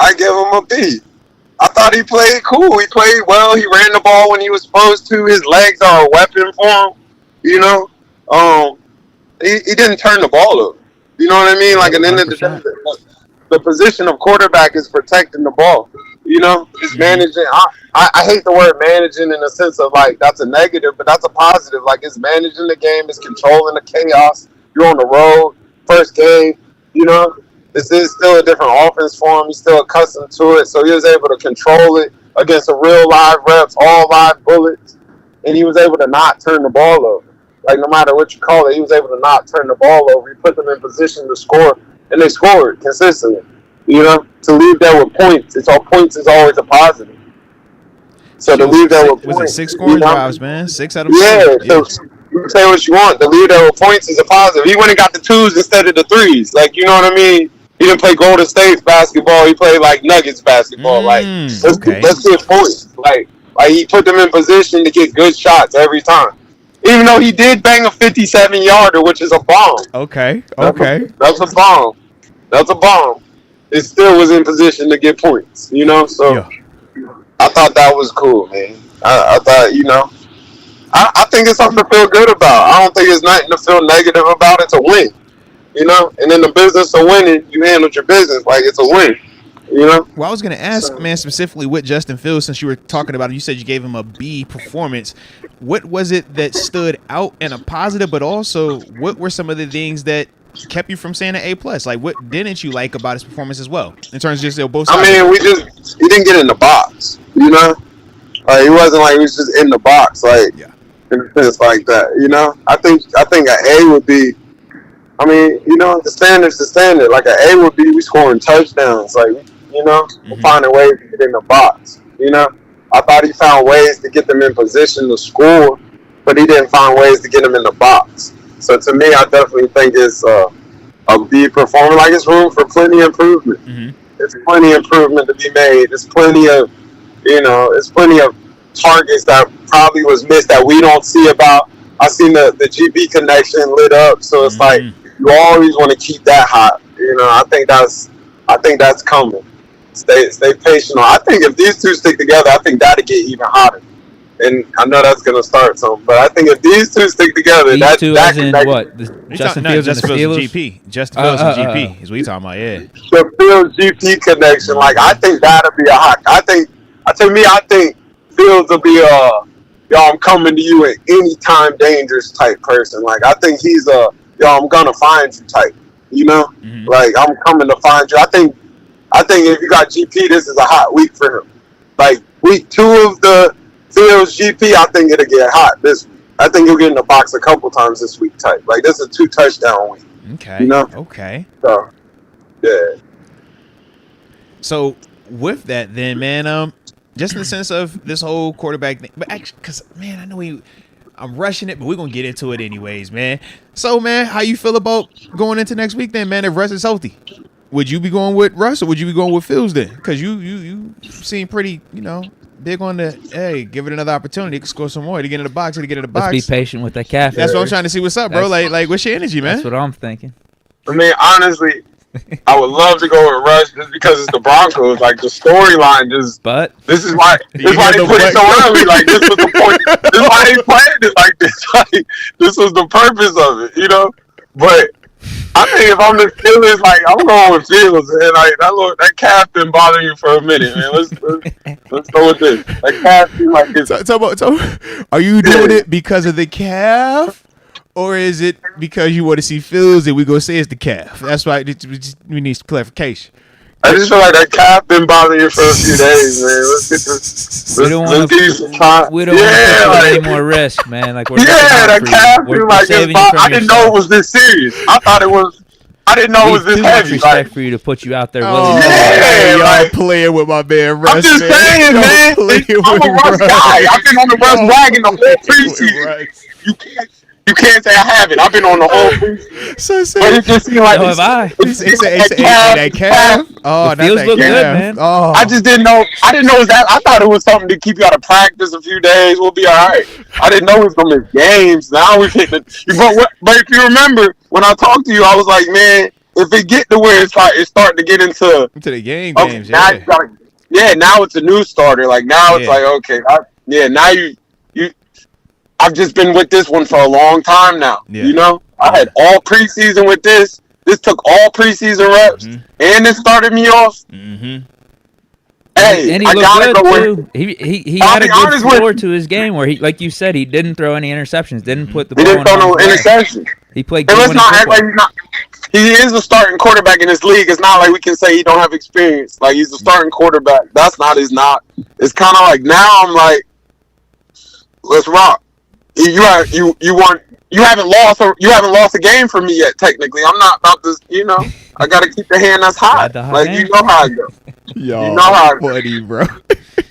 I give him a B. I thought he played cool. He played well. He ran the ball when he was supposed to. His legs are a weapon for him. You know, he didn't turn the ball over. You know what I mean? Like, at the end of the day, the position of quarterback is protecting the ball. You know, it's managing. I hate the word managing in the sense of, like, that's a negative, but that's a positive. Like, it's managing the game. It's controlling the chaos. You're on the road, first game, you know. This is still a different offense for him. He's still accustomed to it, so he was able to control it against a real live reps, all live bullets, and he was able to not turn the ball over. Like, no matter what you call it, he was able to not turn the ball over. He put them in position to score, and they scored consistently. You know, to leave there with points, points is always a positive. So to leave there with points, was it 6 scoring drives, man? 6 out of 6. Yeah. So you can say what you want. To leave there with points is a positive. He went and got the 2s instead of the 3s. Like, you know what I mean? He didn't play Golden State basketball. He played like Nuggets basketball. Let's get points. Like he put them in position to get good shots every time. Even though he did bang a 57-yarder, which is a bomb. Okay. That's a bomb. It still was in position to get points. You know, so I thought that was cool, man. I thought, you know, I think it's something to feel good about. I don't think it's nothing to feel negative about. It's a win. You know, and in the business of winning, you handled your business like it's a win. You know. Well, I was going to ask, man, specifically with Justin Fields, since you were talking about it, you said you gave him a B performance. What was it that stood out in a positive, but also what were some of the things that kept you from saying an A+? Like, what didn't you like about his performance as well, in terms of just both sides? I mean, he didn't get in the box. You know, like, he wasn't like he was just in the box. Like, in a sense like that. You know, I think an A would be. I mean, you know, the standard's the standard. Like an A would be we scoring touchdowns. Like, you know, we're finding ways to get in the box. You know, I thought he found ways to get them in position to score, but he didn't find ways to get them in the box. So to me, I definitely think it's a B performer. Like, it's room for plenty of improvement. There's plenty of improvement to be made. There's plenty of, you know, targets that probably was missed that we don't see about. I seen the GB connection lit up, so it's like you always want to keep that hot. You know, I think that's coming. Stay patient. I think if these two stick together, I think that'll get even hotter. And I know that's gonna start something, but I think if these two stick together, these that two that as in what? Justin Fields and the Steelers? GP. Justin Fields and GP is what you talking about, yeah. The Fields GP connection, like I think that'll be a hot. I think Fields will be I'm coming to you at any time dangerous type person. Like, I think he's I'm gonna find you type. You know, like I'm coming to find you. I think if you got GP, this is a hot week for him. Like week 2 of the Fields GP, I think it'll get hot this week. I think he'll get in the box a couple times this week type. Like, this is a 2 touchdown week. Okay. You know? Okay. So, yeah. So with that, then, man, just in the sense of this whole quarterback thing, but actually, because, man, I know I'm rushing it, but we're going to get into it anyways, man. So, man, how you feel about going into next week then, man, if Russ is healthy? Would you be going with Russ or would you be going with Fields then? Because you seem pretty, you know, big on the, hey, give it another opportunity to score some more, to get in the box, Let's be patient with that calf. That's what I'm trying to see. What's up, bro? Like, what's your energy, man? That's what I'm thinking. I mean, honestly, I would love to go with Russ just because it's the Broncos. Like, the storyline just. But this is why they put it so early. Like, this was the point. This is why they planned it like this. Like, this was the purpose of it, you know. But I think if I'm the Steelers, like, I'm going with Fields, and like that calf been bothering you for a minute, man. Let's go with this. That calf seems like it's. So, are you doing it because of the calf? Or is it because you want to see Fields and we go say it's the calf? That's why we need clarification. I just feel like that calf been bothering you for a few days, man. Let's get this. We don't want to put any more risk, man. Like, that calf been like I didn't know it was this serious. I didn't know it was this heavy. Respect for you to put you out there. Y'all playing with my man Russ. I'm just saying, man. I'm a Russ guy. I've been on the Russ wagon the whole preseason. You can't say I haven't. I've been on the whole preseason. But it just seemed like that calf. Oh, the feels look good, man. Oh. I just didn't know. I didn't know it was that. I thought it was something to keep you out of practice a few days. We'll be all right. I didn't know it was going to miss games. Now we've hit the. But if you remember, when I talked to you, I was like, man, if it get to where it's starting to get into the games, now now it's a new starter. Like, now it's like, okay, now you. I've just been with this one for a long time now. Yeah. You know, I had all preseason with this. This took all preseason reps, and it started me off. Hey, and he looked good too. He had a good floor to his game where he, like you said, he didn't throw any interceptions. Didn't put the ball. He didn't throw no interceptions. He played good. Let's not act like he's not. He is a starting quarterback in this league. It's not like we can say he don't have experience. Like, he's a starting quarterback. That's not his knock. It's kind of like, now I'm like, let's rock. You haven't lost a game for me yet. Technically, I'm not about to. You know, I got to keep the hand that's hot. Like, you know how I go. Yo, you know how I go. Funny, bro.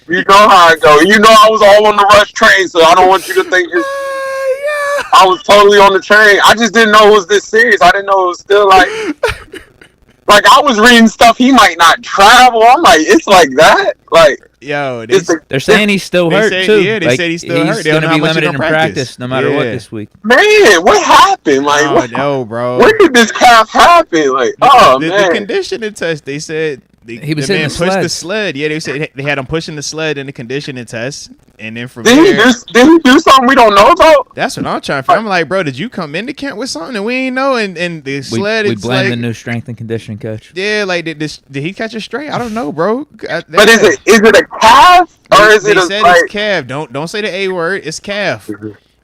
You know how I go. You know I was all on the Rush train, so I don't want you to think I was totally on the train. I just didn't know it was this serious. I didn't know it was still like I was reading stuff. He might not travel. I'm like, it's like that. Like, yo, they're saying he's still hurt too. Yeah, they said he's still hurt. He's going to be limited in practice no matter what this week. Man, what happened? Like, no, bro. When did this calf happen? Like, man. The conditioning test. They said he was hitting the sled. Yeah, they said they had him pushing the sled in the conditioning test, and then from did he do something we don't know about? That's what I'm trying to figure. I'm like, bro, did you come into camp with something and we ain't know? And the sled. We blame the new strength and conditioning coach. Yeah, like did he catch it straight? I don't know, bro. But is it a calf or is it a? They said it's calf. Don't say the A word. It's calf.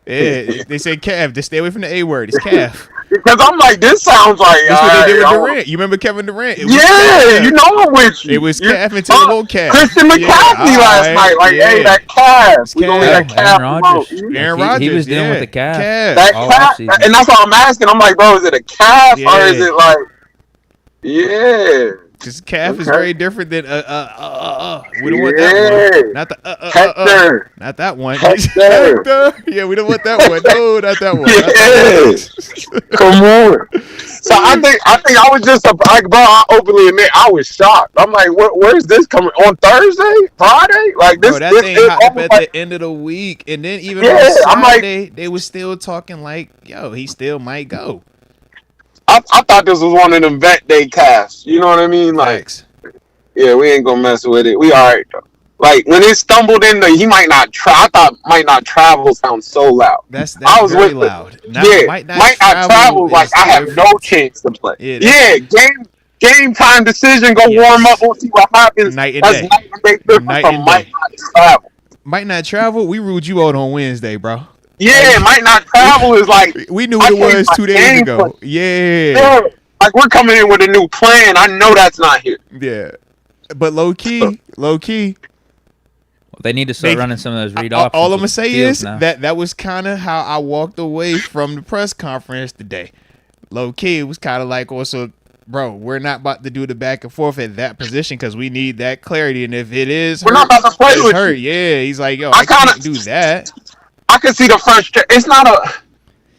Yeah, they said calf. Just stay away from the A word. It's calf. Because I'm like, this sounds like. That's what they did with Durant. You remember Kevin Durant? Yeah, you know I'm with you. It was calf until the whole calf. Christian McCaffrey last night. Like, hey, that calf. We gonna let that calf. Aaron Rodgers. He was dealing with the calf. That calf. And that's what I'm asking. I'm like, bro, is it a calf or is it like, yeah. Because calf is very different than We don't want that one. Not the Hector. Not that one. Hector. Yeah, we don't want that one. No, not that one. Come on. So I think I was just like, bro, I openly admit I was shocked. I'm like, where's this coming on Thursday, Friday? Like this. Bro, that thing happened at the end of the week, and then even on Saturday, they was still talking like, yo, he still might go. I thought this was one of them vet day casts. You know what I mean? Like, yeah, we ain't gonna mess with it. We all right though. Like when it stumbled in, he might not try. I thought might not travel sounds so loud. That's very loud. Might not travel. Like I have no chance to play. Yeah, game time decision. Go warm up. We'll see what happens. Night and day. Might not travel. Might not travel. We ruled you out on Wednesday, bro. Yeah, might not travel is like we knew what it was 2 days ago. Yeah, like we're coming in with a new plan. I know that's not here. Yeah, but low key. Well, they need to start running some of those read options. All I'm gonna say is that was kind of how I walked away from the press conference today. Low key, it was kind of like also, bro, we're not about to do the back and forth at that position because we need that clarity. And if it is, we're not about to play with you. Yeah, he's like, yo, I can't do that. I can see the frustration. It's not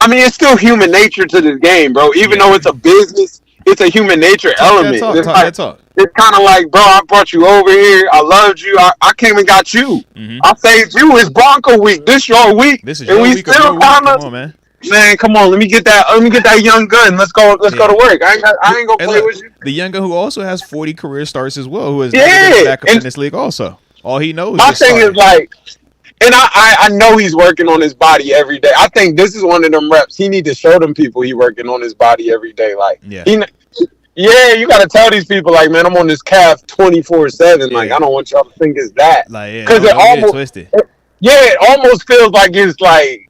it's still human nature to this game, bro. Even though it's a business, it's a human nature element. It's kind of like, bro, I brought you over here. I loved you. I came and got you. Mm-hmm. I saved you. It's Bronco week. This your week. This is your week. Still come on, man. Man, come on. Let me get that young gun. Let's go to work. I ain't gonna play with you. The young gun who also has 40 career starts as well, who is back up in this league also. All he knows. My thing is like. And I know he's working on his body every day. I think this is one of them reps. He need to show them people he working on his body every day. Like, you got to tell these people, like, man, I'm on this calf 24/7. Like, I don't want y'all to think it's that. Like, because it almost feels like it's like,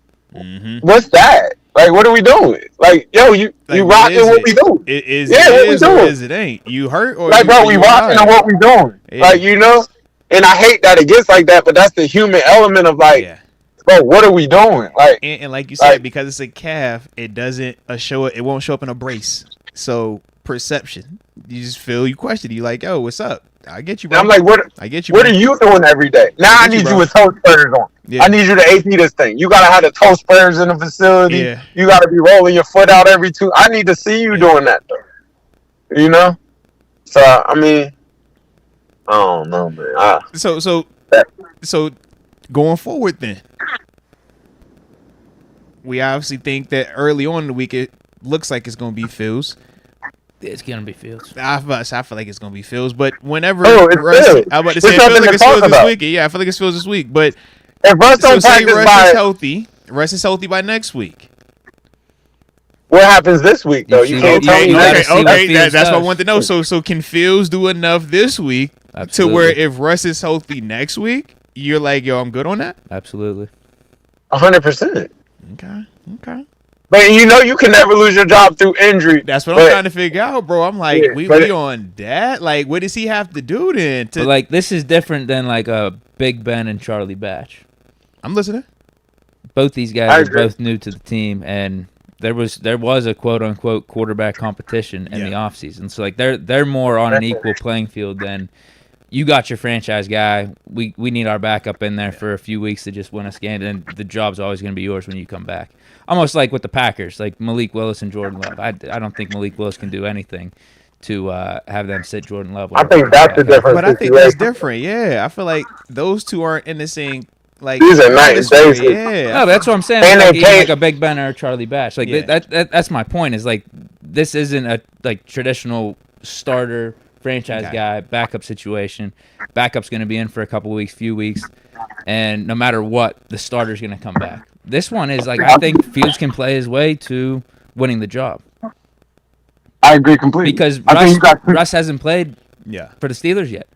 what's that? Like, what are we doing? Like, yo, you rocking what we doing? What we doing? Or is it ain't? You hurt or like, bro, we rocking on what we doing? Yeah. Like, you know. And I hate that it gets like that, but that's the human element of like, bro, what are we doing? Like, and like you said, because it's a calf, it doesn't it won't show up in a brace. So perception, you just feel you question. You like, yo, what's up? I get you, bro. And I'm like, I get you. What are you doing every day? Now I need you with toe spreaders on. Yeah. I need you to AP this thing. You gotta have the toe spreaders in the facility. Yeah. You gotta be rolling your foot out every two. I need to see you doing that though. You know? So I mean. I don't know, man. So going forward then, we obviously think that early on in the week it looks like it's going to be Fields. It's going to be Fields. I feel like it's going to be Fields, but whenever Fields. I'm about to say, I feel like it's Fields this week. Yeah, I feel like it's Fields this week. But if Russ don't practice Russ is healthy by next week. What happens this week though? You can't tell me. Okay, that's what I want to know. So can Fields do enough this week to where if Russ is healthy next week, you're like, yo, I'm good on that? Absolutely. 100%. Okay. But you know you can never lose your job through injury. That's what I'm trying to figure out, bro. I'm like, we on that? Like, what does he have to do then? But like, this is different than like a Big Ben and Charlie Batch. I'm listening. Both these guys are both new to the team, and there was a quote unquote quarterback competition in the offseason. So like they're more on an equal playing field than you got your franchise guy. We need our backup in there for a few weeks to just win us game, and the job's always going to be yours when you come back. Almost like with the Packers, like Malik Willis and Jordan Love. I don't think Malik Willis can do anything to have them sit Jordan Love. I think that's the difference. But I think that's different. Yeah, I feel like those two aren't in the same. Like these are nice days. Yeah, no, that's what I'm saying. And like a Big Ben or a Charlie Batch. Like that's my point. Is like this isn't a like traditional starter franchise guy backup situation. Backup's going to be in for a couple weeks, few weeks, and no matter what, the starter's going to come back. This one is like I think Fields can play his way to winning the job. I agree completely because Russ hasn't played for the Steelers yet.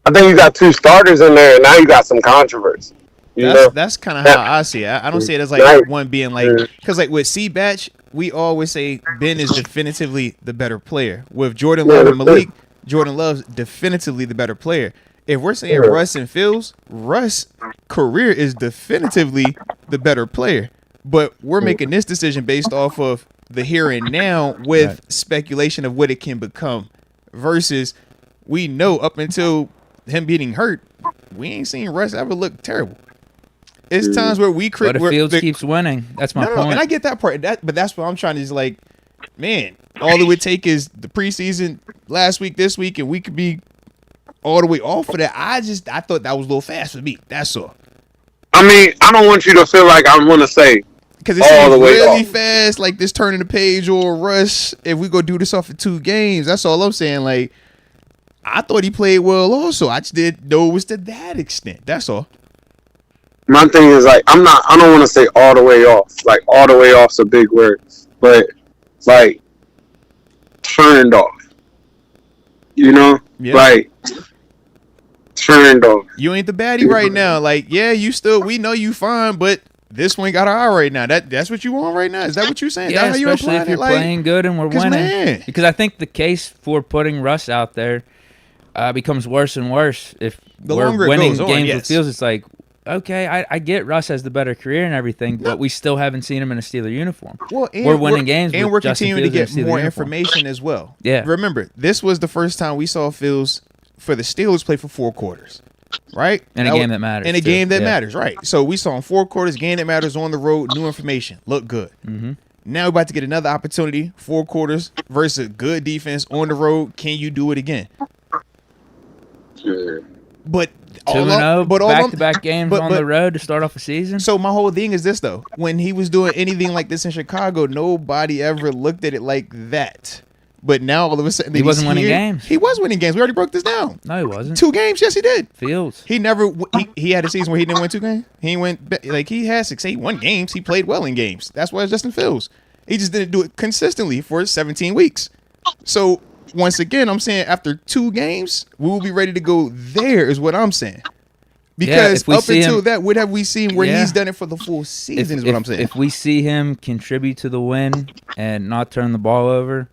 I think you got two starters in there, and now you got some controversy. That's kind of how I see it. I don't see it as like one being like, because like with C-Batch, we always say Ben is definitively the better player. With Jordan Love and Malik, Jordan Love's definitively the better player. If we're saying Russ and Fields, Russ' career is definitively the better player. But we're making this decision based off of the here and now with speculation of what it can become. Versus we know up until him getting hurt, we ain't seen Russ ever look terrible. It's times where we But if Fields keeps winning, that's my point. And I get that part. But that's what I'm trying to just like, man, all it would take is the preseason last week, this week, and we could be all the way off of that. I thought that was a little fast for me. That's all. I mean, I don't want you to feel like I'm going to say because it's all the way really fast, like this turning the page or rush. If we go do this off of 2 games, that's all I'm saying. Like, I thought he played well also. I just didn't know it was to that extent. That's all. My thing is like I don't want to say all the way off. Like all the way off's a big word, but like turned off. You know, like turned off. You ain't the baddie right now. Like, yeah, we know you fine, but this one got an eye right now. That's what you want right now. Is that what you're saying? Yeah, that's how especially if you're playing good and we're winning. Man. Because I think the case for putting Russ out there becomes worse and worse if we're winning games with Fields. It's like, okay, I get Russ has the better career and everything, but we still haven't seen him in a Steeler uniform. Well, we're winning games, and with we're Justin continuing Fields to get more information as well. Yeah, remember, this was the first time we saw Fields for the Steelers play for 4 quarters, right? In a game that matters. In a game that matters, right? So we saw him 4 quarters, game that matters on the road, new information, look good. Mm-hmm. Now we're about to get another opportunity, 4 quarters versus good defense on the road. Can you do it again? But 2-0, back-to-back games on the road to start off a season. So my whole thing is this, though. When he was doing anything like this in Chicago, nobody ever looked at it like that. But now all of a sudden he wasn't winning games. He was winning games. We already broke this down. No, he wasn't. 2 games, yes, he did. Fields. He never. He had a season where he didn't win 2 games. He went like he had 6, 8, 1 games. He played well in games. That's why it's Justin Fields. He just didn't do it consistently for 17 weeks. So once again, I'm saying after 2 games, we will be ready to go there. Is what I'm saying. Because up until that, what have we seen where he's done it for the full season? Is what I'm saying. If we see him contribute to the win and not turn the ball over,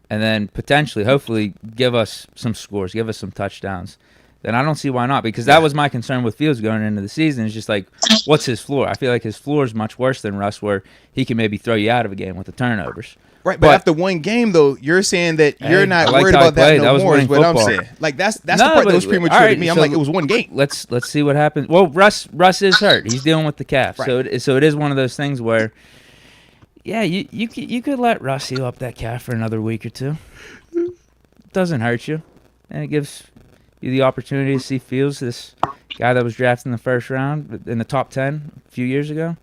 and then potentially, hopefully, give us some scores, give us some touchdowns, then I don't see why not. Because that was my concern with Fields going into the season. It's just like, what's his floor? I feel like his floor is much worse than Russ, where he can maybe throw you out of a game with the turnovers. Right, but after 1 game, though, you're saying that you're not worried about that no more. Is what I'm saying. Like that's the part that was premature to me. I'm like, it was 1 game. Let's see what happens. Well, Russ is hurt. He's dealing with the calf, so it is one of those things where, yeah, you could let Russ heal up that calf for another week or 2. It doesn't hurt you, and it gives you the opportunity to see Fields, this guy that was drafted in the first round in the top 10 a few years ago.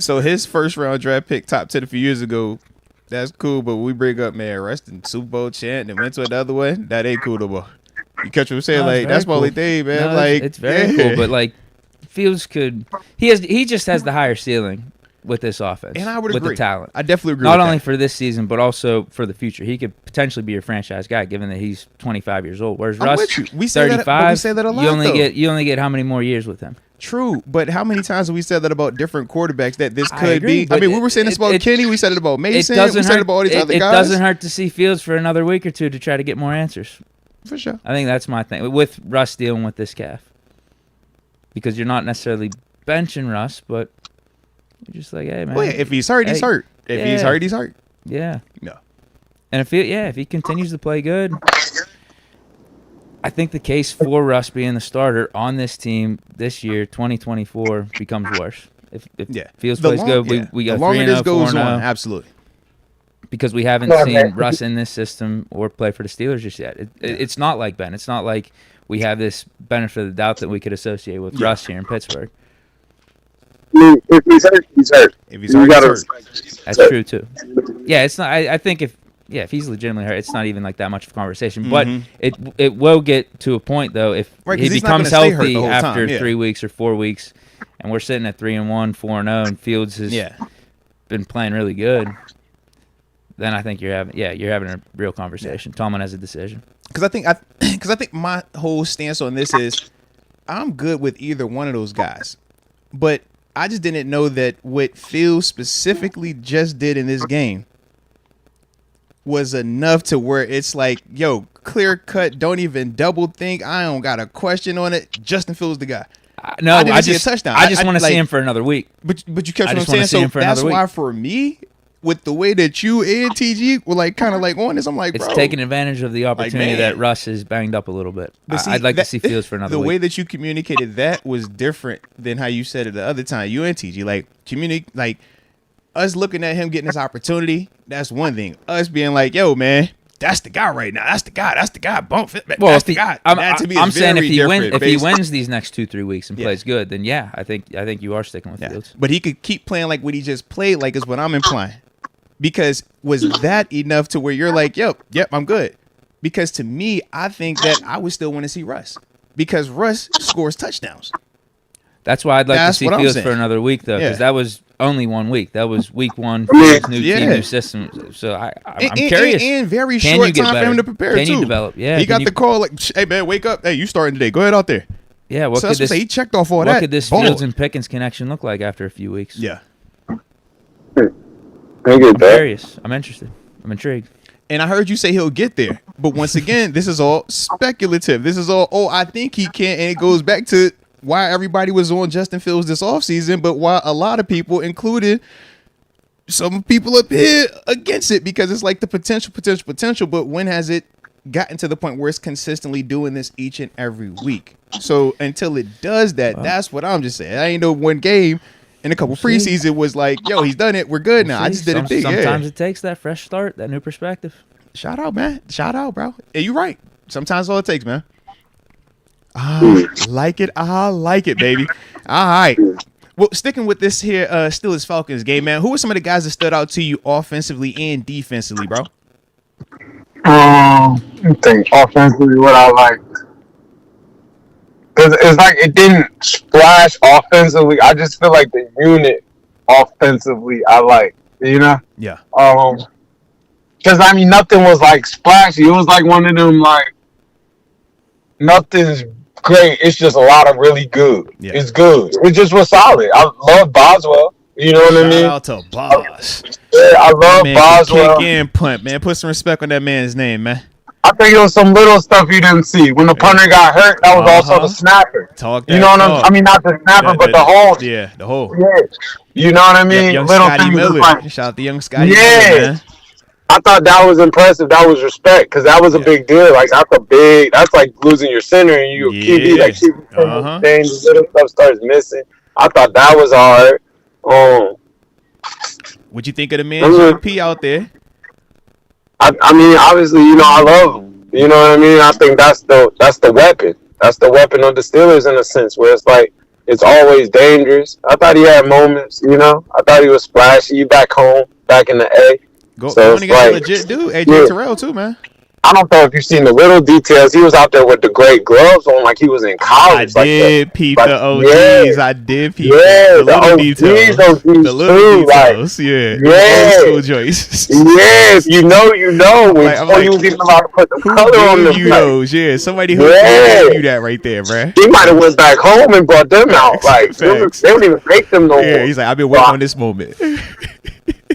So his first round draft pick, top 10 a few years ago, that's cool. But we bring up, man, Rustin, Super Bowl champ, and went to another one. That ain't cool no more. You catch what I'm saying? Like that's my only thing, man. No, like it's very cool. But like Fields could, he just has the higher ceiling with this offense, and I would with agree. The talent. I definitely agree. Not with only that. for this season, but also for the future. He could potentially be your franchise guy, given that he's 25 years old. Whereas Russ, we say 35, that, we say that a lot. You only get how many more years with him? True, but how many times have we said that about different quarterbacks that this could be? I mean, we were saying this about Kenny. We said it about Mason. We said it about all these other guys. It doesn't hurt to see Fields for another week or 2 to try to get more answers. For sure. I think that's my thing with Russ dealing with this calf, because you're not necessarily benching Russ, but you're just like, hey man. Well, yeah, if he's hurt, he's hurt. If he's hurt, he's hurt. Yeah. No. And if he continues to play good, I think the case for Russ being the starter on this team this year, 2024, becomes worse. If Fields plays good, we got 3-0, 4-0. Absolutely. Because we haven't seen Russ in this system or play for the Steelers just yet. It's not like Ben. It's not like we have this benefit of the doubt that we could associate with Russ here in Pittsburgh. If he's hurt, he's hurt. If he's hurt, he's hurt. That's true too. Yeah, it's not. I think if he's legitimately hurt, it's not even like that much of a conversation. But it will get to a point though if he becomes healthy after 3 weeks or 4 weeks, and we're sitting at 3-1, 4-0, and Fields has been playing really good. Then I think you're having a real conversation. Tomlin has a decision. Because I think my whole stance on this is, I'm good with either one of those guys. But I just didn't know that what Fields specifically just did in this game was enough to where it's like, yo, clear cut, don't even double think. I don't got a question on it. Justin Fields the guy. No, I just see a touchdown. I just want to see him for another week. But you catch what I'm saying? So that's why for me, with the way that you and TG were like kind of like on this, I'm like, it's bro, taking advantage of the opportunity that Russ is banged up a little bit. I'd like to see Fields for another week. The way that you communicated that was different than how you said it the other time. You and TG, like us looking at him getting this opportunity, that's one thing. Us being like, yo, man, that's the guy right now. That's the guy. That's the guy. Bump it. Well, that's the guy. I'm saying if he wins these next 2-3 weeks and plays good, then yeah, I think you are sticking with Fields. But he could keep playing like what he just played like is what I'm implying. Because was that enough to where you're like, yep, I'm good? Because to me, I think that I would still want to see Russ. Because Russ scores touchdowns. That's why I'd like to see Fields for another week, though, because that was only 1 week. That was week 1, new team, new system. So I'm curious. And very short time for him to prepare, too. Can you develop? Yeah. He got the call like, hey, man, wake up. Hey, you starting today. Go ahead out there. Yeah. He checked off all that. What could this Fields and Pickens connection look like after a few weeks? Yeah. I'm curious. I'm interested. I'm intrigued. And I heard you say he'll get there. But once again, this is all speculative. This is all, I think he can. And it goes back to why everybody was on Justin Fields this offseason, but why a lot of people, including some people up here, against it, because it's like the potential. But when has it gotten to the point where it's consistently doing this each and every week? So until it does that, that's what I'm just saying. I ain't know one game in a couple preseason was like, yo, he's done it. We're good now. I just didn't think. Sometimes it takes that fresh start, that new perspective. Shout out, man. Shout out, bro. And you're right. Sometimes all it takes, man. I like it, baby. All right. Well, sticking with this here Steelers Falcons game, man. Who are some of the guys that stood out to you offensively and defensively, bro? I think offensively what I liked. Because it's like it didn't splash offensively. I just feel like the unit offensively I like, you know? Yeah. Because, I mean, nothing was like splashy. It was like one of them, like, nothing's great. It's just a lot of really good. Yeah. It's good. It just was solid. I love Boswell. You know what I mean? Shout out to Boss. Yeah, I love Boswell. Kick and punt, man. Put some respect on that man's name, man. I think it was some little stuff you didn't see. When the punter got hurt, that was also the snapper. You know what I mean? Not the snapper, but the hole. Yeah, the hole. Yeah. You know what I mean? Young little Scotty Miller. Shout out to young Scotty Miller, man. I thought that was impressive. That was respect, because that was a big deal. Like, that's like losing your center and you QB. Like, things, little stuff starts missing. I thought that was hard. What'd you think of the man JP out there? I mean, obviously, you know, I love him. You know what I mean? I think that's the weapon. That's the weapon of the Steelers in a sense, where it's like it's always dangerous. I thought he had moments, you know. I thought he was splashy. Back home, back in the A. So it's like, legit dude. AJ Terrell too, man. I don't know if you've seen the little details. He was out there with the great gloves on, like he was in college. I did peep the OGs. I did peep the little details. The little details. Old school joints. Yes, you know. When you was even allowed to put the color on them. Somebody who gave you that right there, bro. He might have went back home and brought them out. Like they don't even make them no more. Yeah, he's like, I've been waiting on this moment.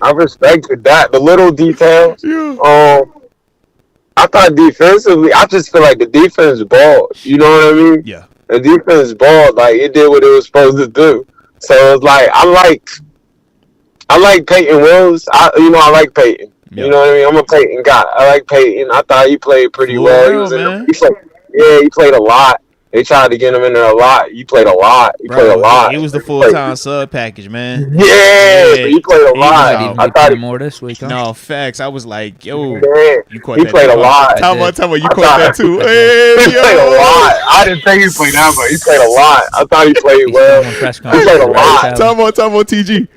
I respected that. The little details. I thought defensively, I just feel like the defense balled. You know what I mean? Yeah. The defense balled. Like, it did what it was supposed to do. So it's like, I like Peyton Willis. I like Peyton. Yeah. You know what I mean? I'm a Peyton guy. I like Peyton. I thought he played pretty well. He played a lot. They tried to get him in there a lot. He played a lot. He was the full-time sub package, man. Yeah, he played a lot. I thought more this week. Huh? No, facts. I was like, yo, you caught that. He played a lot. Tell me, you caught that too. He played a lot. I didn't think he played that, but he played a lot. I thought he played well. He played a lot. Tell me, TG.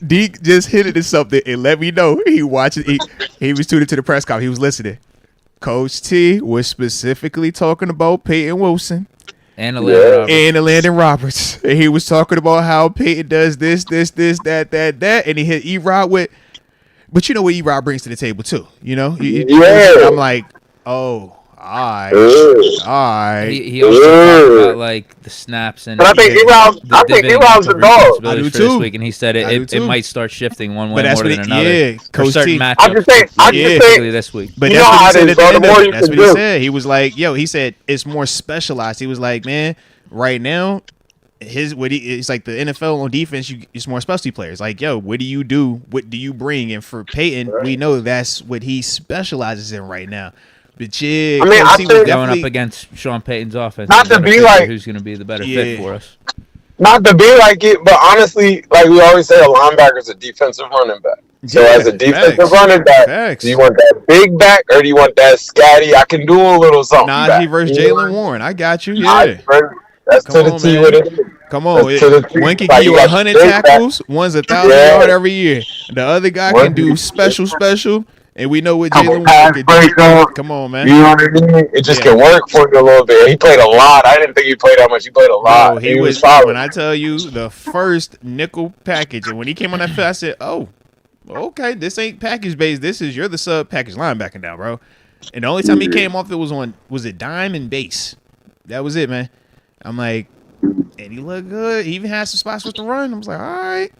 Deke just hit it to something and let me know he watches. He was tuned into the press conference. He was listening. Coach T was specifically talking about Peyton Wilson and Landon Roberts. And he was talking about how Peyton does this, that, and he hit E-Rod with. But you know what E-Rod brings to the table too, you know? I'm like, all All Ooh. right. He also talked about like the snaps and But I think Erov's the dog. I do too. This week, and he said it might start shifting one way more than another. Yeah, Coach certain T. matchups. I'm just saying this week. But that's what he said at the end of it. That's what he said. He was like, yo, he said it's more specialized. He was like, man, right now, it's like the NFL on defense, it's more specialty players. Like, yo, what do you do? What do you bring? And for Peyton, we know that's what he specializes in right now. But yeah, I think going up against Sean Payton's offense. Not to be like who's going to be the better fit for us. Not to be like it, but honestly, like we always say, a linebacker is a defensive running back. So as a defensive running back, do you want that big back or do you want that scatty? I can do a little something. Naji versus Jaylen Warren. I got you. Yeah. That's to the T with it. Come on. One can give you 100 tackles. One's 1,000 yards every year. The other guy can do special. And we know what Jaylen Warren can do. Come on, man. You know what I mean? It just can work for you a little bit. He played a lot. I didn't think he played that much. He played a lot. No, he was solid. When I tell you the first nickel package, and when he came on that field, I said, oh, okay, this ain't package based. You're the sub package linebacker now, bro. And the only time he came off, was it dime and base. That was it, man. I'm like, and he looked good. He even had some spots with the run. I was like, all right.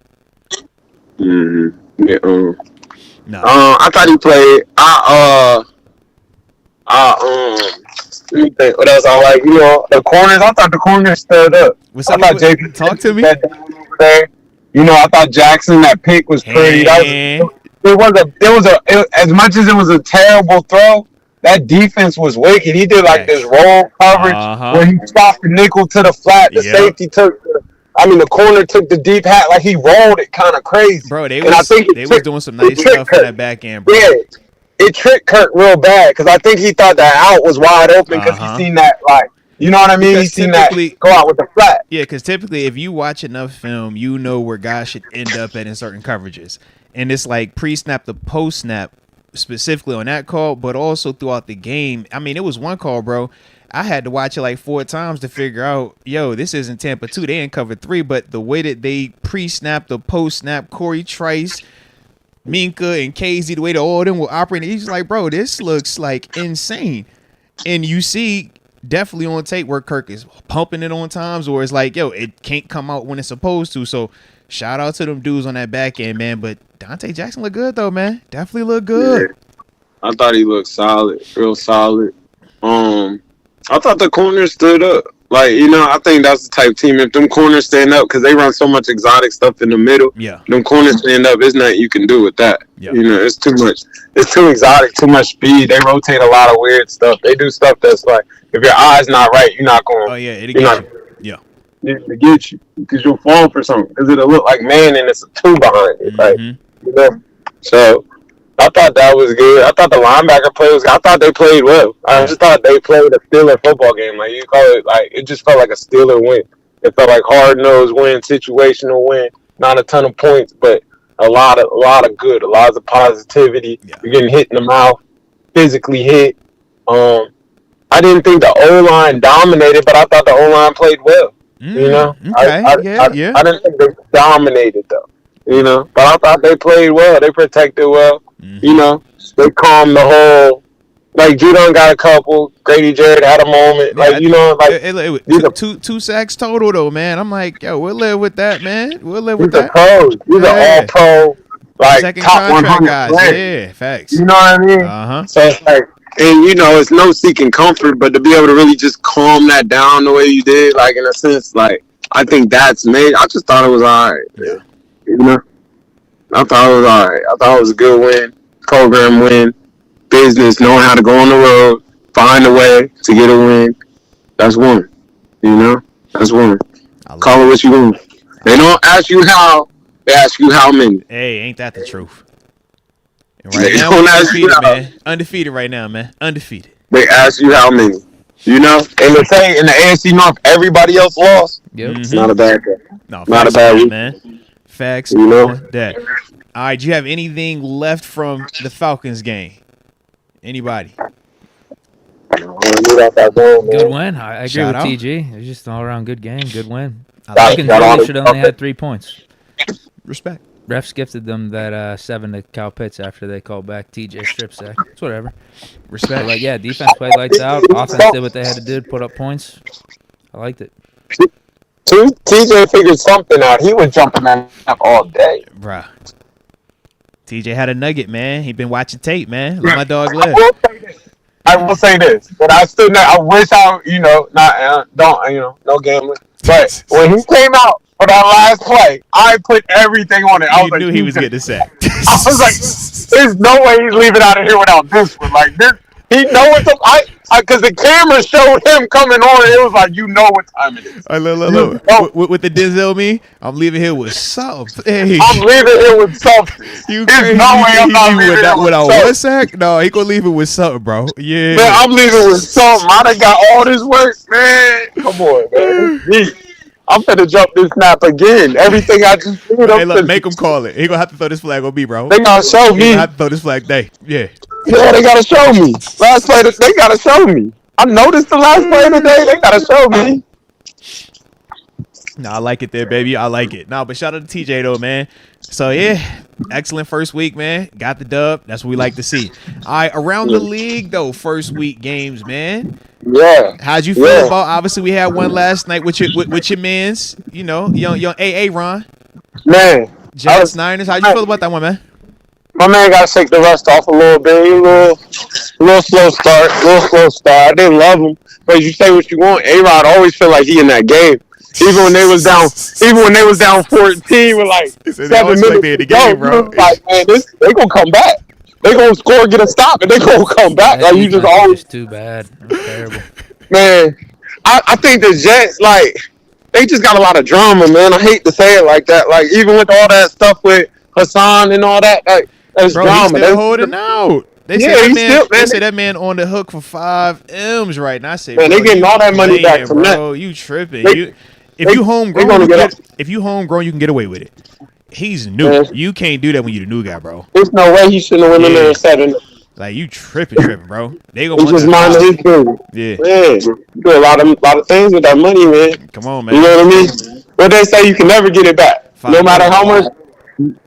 Mm-hmm. Yeah, no. I thought he played. Let me think. What else? I like, the corners. I thought the corners stood up. I thought JP talk to me. There. I thought Jackson, that pick was pretty. It was as much as it was a terrible throw. That defense was wicked. He did like this roll coverage where he stopped the nickel to the flat. The safety the corner took the deep hat. Like he rolled it kind of crazy. Bro, they was doing some nice stuff for that back end, bro. Yeah, it tricked Kirk real bad because I think he thought that out was wide open because he seen that, like, you know what I mean? He seen that go out with the flat. Yeah, because typically if you watch enough film, you know where guys should end up at in certain coverages. And it's like pre-snap to post-snap, specifically on that call, but also throughout the game. I mean, it was one call, bro. I had to watch it like 4 times to figure out, yo, this isn't Tampa 2. They ain't covered 3, but the way that they pre-snap the post-snap, Corey Trice, Minka, and KZ, the way that all of them were operating, he's like, bro, this looks like insane. And you see definitely on tape where Kirk is pumping it on times, or it's like, yo, it can't come out when it's supposed to. So shout out to them dudes on that back end, man. But Dante Jackson looked good, though, man. Definitely looked good. Yeah. I thought he looked solid, real solid. I thought the corners stood up. Like, I think that's the type of team. If them corners stand up, because they run so much exotic stuff in the middle, them corners stand up, there's nothing you can do with that. Yeah. It's too much. It's too exotic, too much speed. They rotate a lot of weird stuff. They do stuff that's like, if your eye's not right, you're not going. Oh, yeah, it'll get you. Yeah. To get you, because you'll fall for something. Because it'll look like man, and it's a 2 behind it. Like, So I thought that was good. I thought the linebacker play was good. I thought they played well. I just thought they played a Steeler football game. Like, you call it, like, it just felt like a Steeler win. It felt like hard-nosed win, situational win. Not a ton of points, but a lot of good, a lot of positivity. Yeah. You're getting hit in the mouth, physically hit. I didn't think the O-line dominated, but I thought the O-line played well. Okay. I didn't think they dominated, though. But I thought they played well. They protected well. They calmed the whole. Like, Judon got a couple. Grady Jarrett had a moment. Like, two sacks total, though, man. I'm like, yo, we'll live with that, man. We'll live with that. Pros. These are all pro, like, second top 100 guys. players. Yeah, facts. You know what I mean? So it's like, and it's no seeking comfort, but to be able to really just calm that down the way you did, like, in a sense, like, I think that's made. I just thought it was all right. Yeah. I thought it was all right. I thought it was a good win, program win, business, knowing how to go on the road, find a way to get a win. That's one. That's one. Call it what you want. They don't ask you how, they ask you how many. Hey, ain't that the truth? And right now, we're undefeated, man. Undefeated right now, man. Undefeated. They ask you how many. And they say in the AFC North, everybody else lost. Yep. It's not a bad thing. No, not a bad week, man. Facts. That. All right, do you have anything left from the Falcons game? Anybody? Good win. I agree with TG. It was just an all-around good game. Good win. Falcons really should have only had 3 points. Respect. Refs gifted them that 7 to Cal Pitts after they called back TJ strip sack. It's whatever. Respect. But, like, yeah, defense played lights out. Offense did what they had to do to put up points. I liked it. TJ figured something out. He was jumping that up all day. Bruh. TJ had a nugget, man. He been watching tape, man. Let my dog live. I will say this, but I wish no gambling. But when he came out for that last play, I put everything on it. I knew he was getting sacked. I was like, there's no way he's leaving out of here without this one. Like, this, he know what because the camera showed him coming on, and it was like, you know what time it is. Look. With the Denzel me, I'm leaving here with something. Hey. I'm leaving here with something. There's no way I'm not leaving here without one sack. No, he gonna leave it with something, bro. Yeah, man, I'm leaving with something. I done got all this work, man. Come on, man. I'm finna jump this snap again. Everything I just did. Hey, look, make him call it. He gonna have to throw this flag on me, bro. They gotta show me. He gonna have to throw this flag day. Yeah. Yeah, they gotta show me. Last play, they gotta show me. I noticed the last play of the day. They gotta show me. No, I like it there, baby. I like it. No, but shout out to TJ though, man. So yeah, excellent first week, man. Got the dub. That's what we like to see. All right, around the league though, first week games, man. Yeah. How'd you feel about? Obviously, we had one last night with your man's, young AA Ron. Man, Jets Niners. How'd you feel about that one, man? My man got to shake the rust off a little bit. A little slow start. I didn't love him, but you say what you want. A-Rod always feel like he in that game. Even when they was down 14 with like 7 minutes like they in the game, bro. Like, man, they gonna come back. They gonna score, get a stop, and they gonna come back. That like you just always too bad. It was terrible. Man, I think the Jets they just got a lot of drama, man. I hate to say it like that. Like even with all that stuff with Hassan and all that, like. That's bro, drama. He's still holding out. They say that man on the hook for 5 M's right now. I say, man, they getting all that money back from that. Bro, you tripping. If you homegrown, you can get away with it. He's new. Man. You can't do that when you're the new guy, bro. There's no way he shouldn't have went in there and 7. Like you tripping, bro. They gonna just mind his business. Yeah, man, you do a lot of things with that money, man. Come on, man. You know what I mean? What they say, you can never get it back, no matter how much.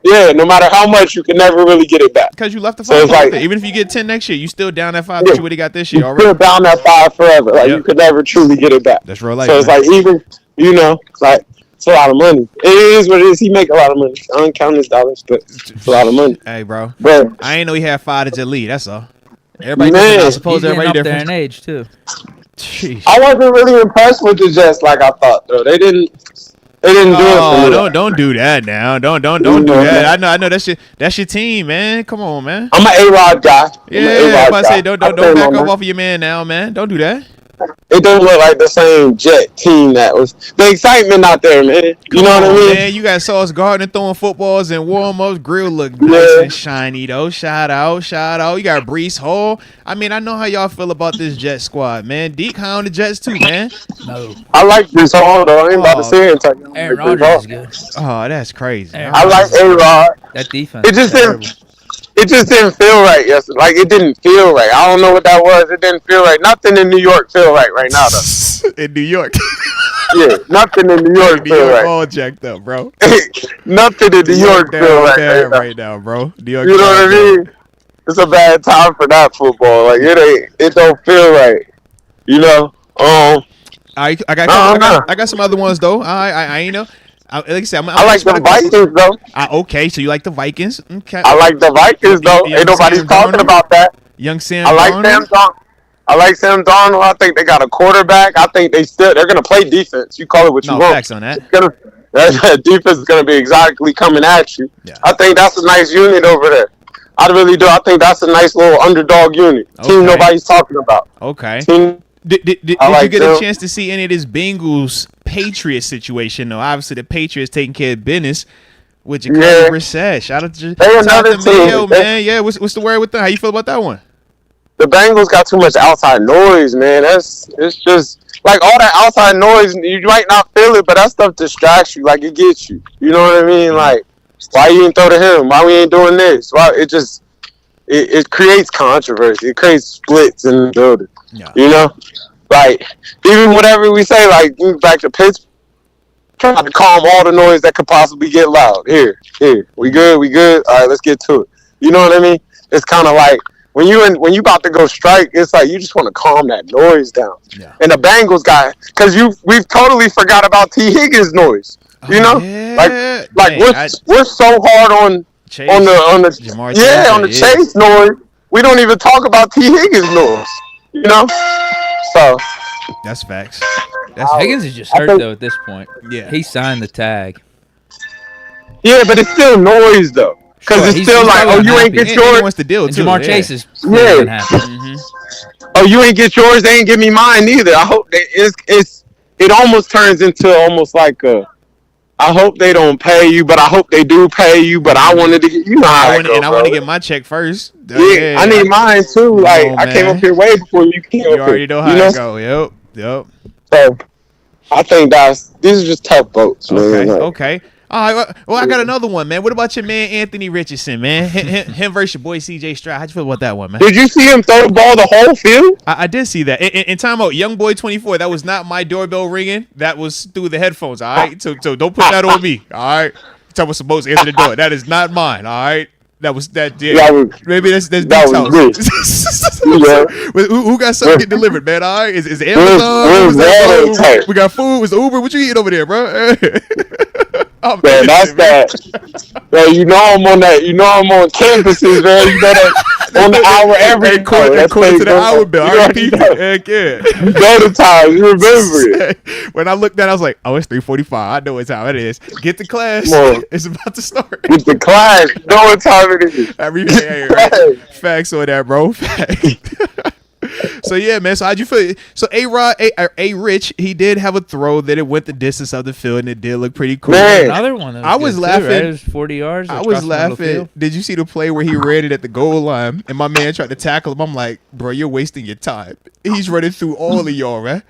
Yeah, no matter how much, you can never really get it back. Because you left the 5. So even if you get 10 next year, you still down that 5 that you would have got this year. You're still down that 5 forever. Like you could never truly get it back. That's real life. So it's like even it's a lot of money. It is what it is. He make a lot of money. I don't count his dollars, but it's a lot of money. Hey, bro. But I ain't know he had 5 to lead. That's all. Everybody, I suppose everybody up different. there in age too. Jeez. I wasn't really impressed with the Jets like I thought though. They didn't do it for me. Don't do that now. Don't do that. I know that's your team, man. Come on, man. I'm an A-Rod guy. I'm about to say don't back up off of your man now, man. Don't do that. It doesn't look like the same Jet team that was. The excitement not there, man. You know what I mean? Man, you got Sauce Gardner throwing footballs and warm-ups. Grill look nice and shiny, though. Shout out. You got Breece Hall. I mean, I know how y'all feel about this Jet squad, man. Deke high on the Jets, too, man. No. I like Breece Hall, though. I ain't about to say it. Aaron Rodgers is good. Oh, that's crazy. I like A-Rod. That defense It just didn't feel right yesterday. Like, it didn't feel right. I don't know what that was. It didn't feel right. Nothing in New York feel right now, though. In New York. Yeah, nothing in New York feel right. All jacked up, bro. Nothing in New York feel right now, bro. New York, you know what I mean? It's a bad time for that football. Like, it don't feel right. You know? I got some other ones, though. I ain't know. Like I said, I like the Vikings, though. Okay, so you like the Vikings? Okay. I like the Vikings, though. Ain't nobody's talking about that. Young Sam. I like Sam Darnold. I like Sam Darnold. I think they got a quarterback. I think they're gonna play defense. You call it what you want. No facts on that. That defense is gonna be exactly coming at you. Yeah. I think that's a nice unit over there. I really do. I think that's a nice little underdog unit. Okay. Team nobody's talking about. Okay. Team. Did you get a chance to see any of this Bengals Patriots situation? though? Obviously, the Patriots taking care of business with Jacoby Brissett. Shout out to Mayo, man. Yeah, what's the word with that? How you feel about that one? The Bengals got too much outside noise, man. It's just like all that outside noise. You might not feel it, but that stuff distracts you. Like it gets you. You know what I mean? Like why you ain't throw to him? Why we ain't doing this? Why it creates controversy. It creates splits in the building. Yeah. You know, like even whatever we say, like back to Pittsburgh, trying to calm all the noise that could possibly get loud. Here. We good. All right, let's get to it. You know what I mean? It's kind of like when you about to go strike, it's like you just want to calm that noise down. Yeah. And the Bengals guy, because we've totally forgot about T. Higgins noise. You know, like we're so hard on Chase, on the Chase noise. We don't even talk about T. Higgins noise. You know, so that's facts. Higgins is just hurt though at this point. Yeah, he signed the tag. Yeah, but it's still noise though, because it's still like, oh, you ain't get yours. He wants to deal too. Jamar Chase is unhappy. Oh, you ain't get yours. They ain't give me mine neither. I hope it almost turns into almost like a. I hope they don't pay you, but I hope they do pay you. But I wanted to get I want to get my check first. Yeah, I need mine too. Like I came up here way before you came. You already know how to go. Yep. So I think these are just tough votes, man. Okay. All right. Well, I got another one, man. What about your man Anthony Richardson, man? Him versus your boy CJ Stroud. How'd you feel about that one, man? Did you see him throw the ball the whole field? I did see that. In time out, young boy 24. That was not my doorbell ringing. That was through the headphones. All right. So don't put that on me. All right. Tell us supposed to answer the door. That is not mine. All right. That was that. Yeah. Maybe that's Deke's house. Who got something get delivered, man? All right. Is Amazon? We got food. Was Uber? What you eating over there, bro? Oh, man, that's that. Man, you know I'm on that. You know I'm on campuses, man. You know that on the hour every quarter. According to the hour bill. Heck yeah. You know the time. You remember it. When I looked at it, I was like, oh, it's 3:45. I know what time it is. Get to class. It's about to start. Get to class. You know what time it is. Facts on that, bro. Facts. So yeah, man. So how'd you feel? So A-Rich, he did have a throw that it went the distance of the field and it did look pretty cool. Man. Another one. I was laughing. Right? It was 40 yards. I was laughing. Did you see the play where he ran it at the goal line and my man tried to tackle him? I'm like, bro, you're wasting your time. He's running through all of y'all, man.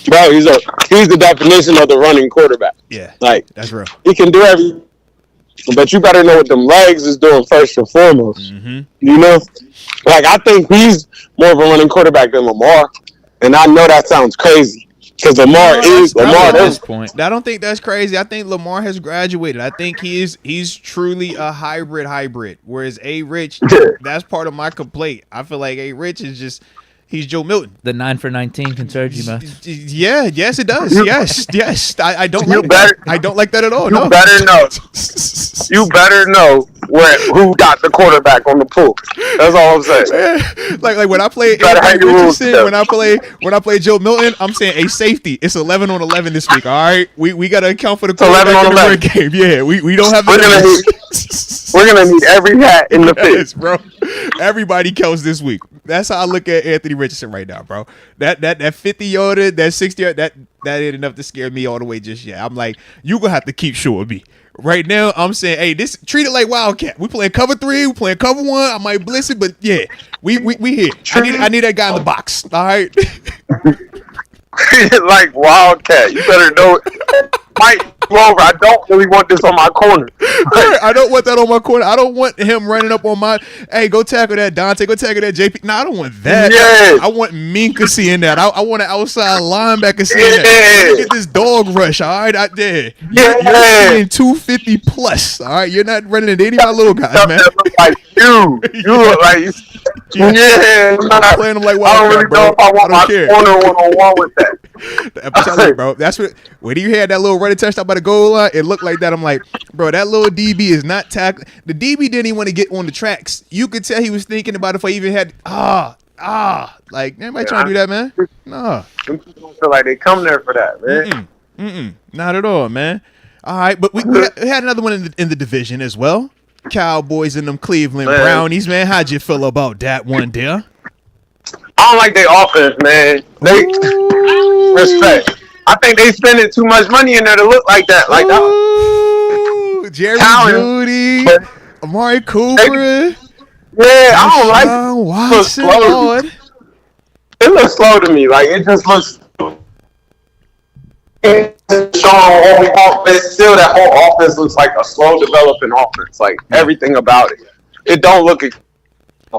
Bro, he's the definition of the running quarterback. Yeah, like that's real. He can do everything, but you better know what them legs is doing first and foremost. Mm-hmm. You know. Like, I think he's more of a running quarterback than Lamar. And I know that sounds crazy. Because Lamar at this point. I don't think that's crazy. I think Lamar has graduated. I think he's truly a hybrid. Whereas A-Rich, that's part of my complaint. I feel like A-Rich is just... He's Joe Milton. The 9 for 19 concerns you most. Yeah, yes, it does. Yes. I don't like that. I don't like that at all. You better know. You better know who got the quarterback on the pool. That's all I'm saying. Like when I play Anthony Richardson, when I play Joe Milton, I'm saying a safety. It's 11 on 11 this week. All right, we got to account for the quarterback in the red game. Yeah, we don't have. We're gonna need every hat in the pitch, bro. Everybody counts this week. That's how I look at Anthony Richardson right now, bro. That 50 yarder, that 60 yard, that ain't enough to scare me all the way just yet. I'm like, you gonna have to keep showing me. Right now, I'm saying, hey, treat it like Wildcat. We playing cover 3, we playing cover 1. I might blitz it, but yeah, we here. I need that guy in the box. All right. Treat it like Wildcat. You better know it. Mike over. I don't really want this on my corner. I don't want that on my corner. I don't want him running up on my. Hey, go tackle that Dante. Go tackle that JP. No, I don't want that. Yes. I want Minka seeing that. I want an outside linebacker seeing that. Look at this dog rush. All right, out there. You're seeing 250 plus. All right, you're not running into any of my little guys, man. Look like you. You look like. Yeah. I'm playing them like I don't really know if I want my corner one-on-one with that. I'm telling you, bro. That's what. When you had that little running touchdown by the goal line, it looked like that. I'm like, bro, that little DB is not tackling. The DB didn't even want to get on the tracks. You could tell he was thinking about if I even had like anybody trying to do that, man. No. Some people feel like they come there for that, man. Not at all, man. All right, but we had another one in the division as well. Cowboys and them Cleveland Brownies, man. How'd you feel about that one there? I don't like their offense, man. They respect. I think they spending too much money in there to look like that. Like that. Jerry Jeudy, Amari Cooper. I don't like Deshaun Watson. It looks slow to me. Like it just looks. Still, that whole offense looks like a slow developing offense. Like everything about it, it don't look.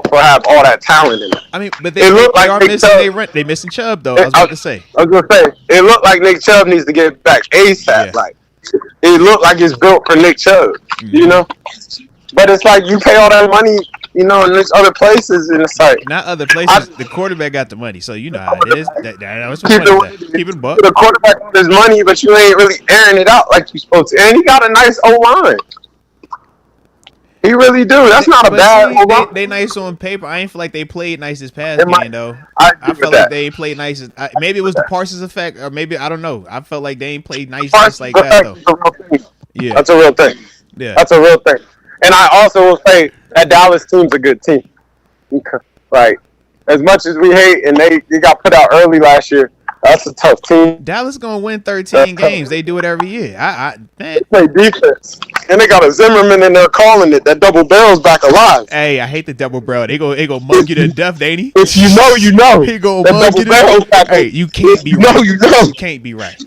for have all that talent in it. I mean, but they are missing. They missing Chubb though. I was about to say. I was gonna say it looked like Nick Chubb needs to get back ASAP. Yeah. Like it looked like it's built for Nick Chubb. Mm-hmm. You know, but it's like you pay all that money, you know, in these other places, and it's like not other places. The quarterback got the money, so you know how it is. That's what keep it buck. The quarterback got his money, but you ain't really airing it out like you supposed to. And he got a nice O-line. He really do. That's not a bad. They nice on paper. I ain't feel like they played nice this past game though. I felt like they ain't played nice. Maybe it was the Parsons effect, or maybe I don't know. I felt like they ain't played nice like that though. Yeah, that's a real thing. Yeah, that's a real thing. And I also will say that Dallas team's a good team. Like as much as we hate, and they got put out early last year. That's a tough team. Dallas gonna win 13 games. They do it every year. They play defense, and they got a Zimmerman in there calling it. That double barrel's back alive. Hey, I hate the double barrel. They go mug you to death, ain't he? If you know. He go mug you to death. Hey, you can't be right. You know. You can't be right.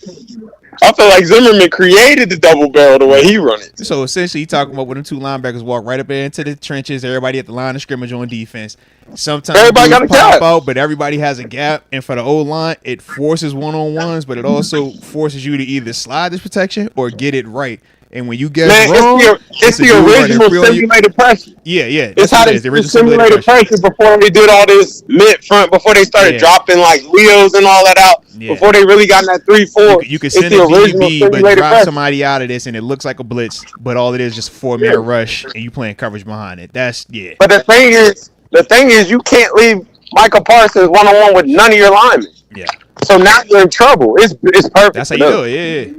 I feel like Zimmerman created the double barrel the way he run it. So essentially, talking about when them two linebackers walk right up into the trenches, everybody at the line of scrimmage on defense. Sometimes everybody got a gap out, but everybody has a gap. And for the O-line, it forces one-on-ones, but it also forces you to either slide this protection or get it right. And when you get wrong, it's the original simulated pressure. Yeah. It's how they simulated pressure before they did all this mid-front, before they started dropping like wheels and all that out, before they really got in that 3-4. You can send a DB, but drop somebody out of this, and it looks like a blitz, but all it is just a 4-man rush, and you playing coverage behind it. But the thing is, you can't leave Michael Parsons one-on-one with none of your linemen. Yeah. So now you're in trouble. It's perfect. That's how you do it.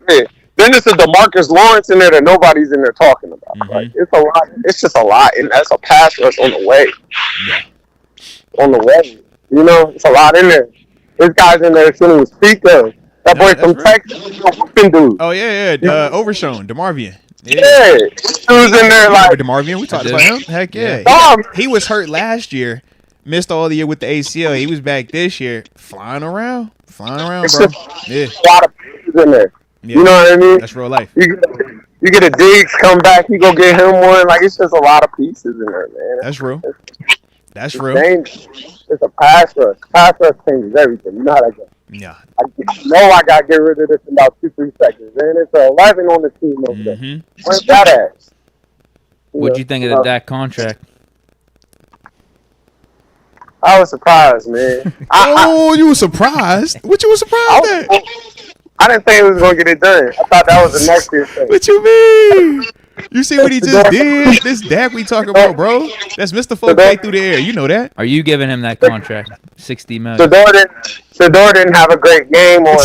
Yeah. Then it's a DeMarcus Lawrence in there that nobody's in there talking about. Mm-hmm. Like it's a lot. It's just a lot, and that's a pass rush on the way. Yeah. On the way, you know, it's a lot in there. There's guys in there shouldn't even speak of. That boy from Texas, whooping dude. Oh yeah. Overshown, Demarvin. Yeah, he was in there like Demarvin. We talked about him. Heck yeah. He was hurt last year. Missed all the year with the ACL. He was back this year, flying around, bro. Yeah. A lot of pieces in there. Yeah. You know what I mean? That's real life. You get a Diggs come back, you go get him one. Like it's just a lot of pieces in there, man. That's real. That's real. It's a pass rush. Pass rush changes everything. You know how that goes. Yeah. I got to get rid of this in about 2-3 seconds. And it's 11 on the team over there. Where's that at? What'd you think of the Dak contract? I was surprised, man. You were surprised? What you were surprised at? I didn't think it was going to get it done. I thought that was the next year thing. What you mean? You see what he just did? This Dak we talking about, bro. That's Mr. Folk through the air. You know that. Are you giving him that contract? $60 million. Shador didn't have a great game on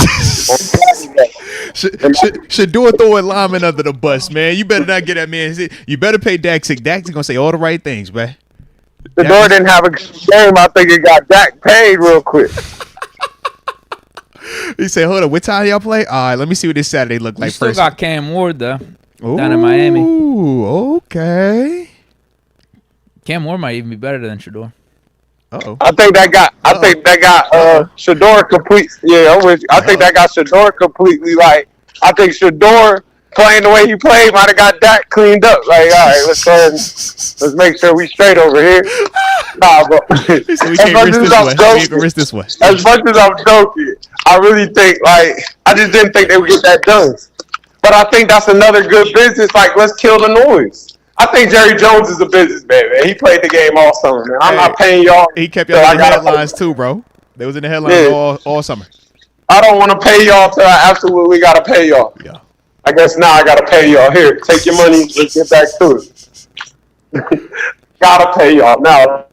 Shador throwing linemen under the bus, man. You better not get that man. You better pay Dak sick. Dak's going to say all the right things, man. Shador didn't have a good game. I think it got Dak paid real quick. He said, hold on, what time y'all play? All right, let me see what this Saturday look like first. Still got Cam Ward, though, down in Miami. Ooh, okay. Cam Ward might even be better than Shador. Uh-oh. I think that got Shador complete. Yeah, I think that got Shador completely, like, I think Shador playing the way he played might have got Dak cleaned up. Like, all right, let's make sure we straight over here. Nah, bro. We can't risk this way. As much as I'm joking, I really think, like, I just didn't think they would get that done. But I think that's another good business. Like, let's kill the noise. I think Jerry Jones is a businessman, man. He played the game all summer, man. I'm not paying y'all. He kept y'all in the headlines too, bro. They was in the headlines all summer. I don't want to pay y'all till I absolutely got to pay y'all. Yeah. I guess now I got to pay y'all. Here, take your money. Let's get back to it. Got to pay y'all now.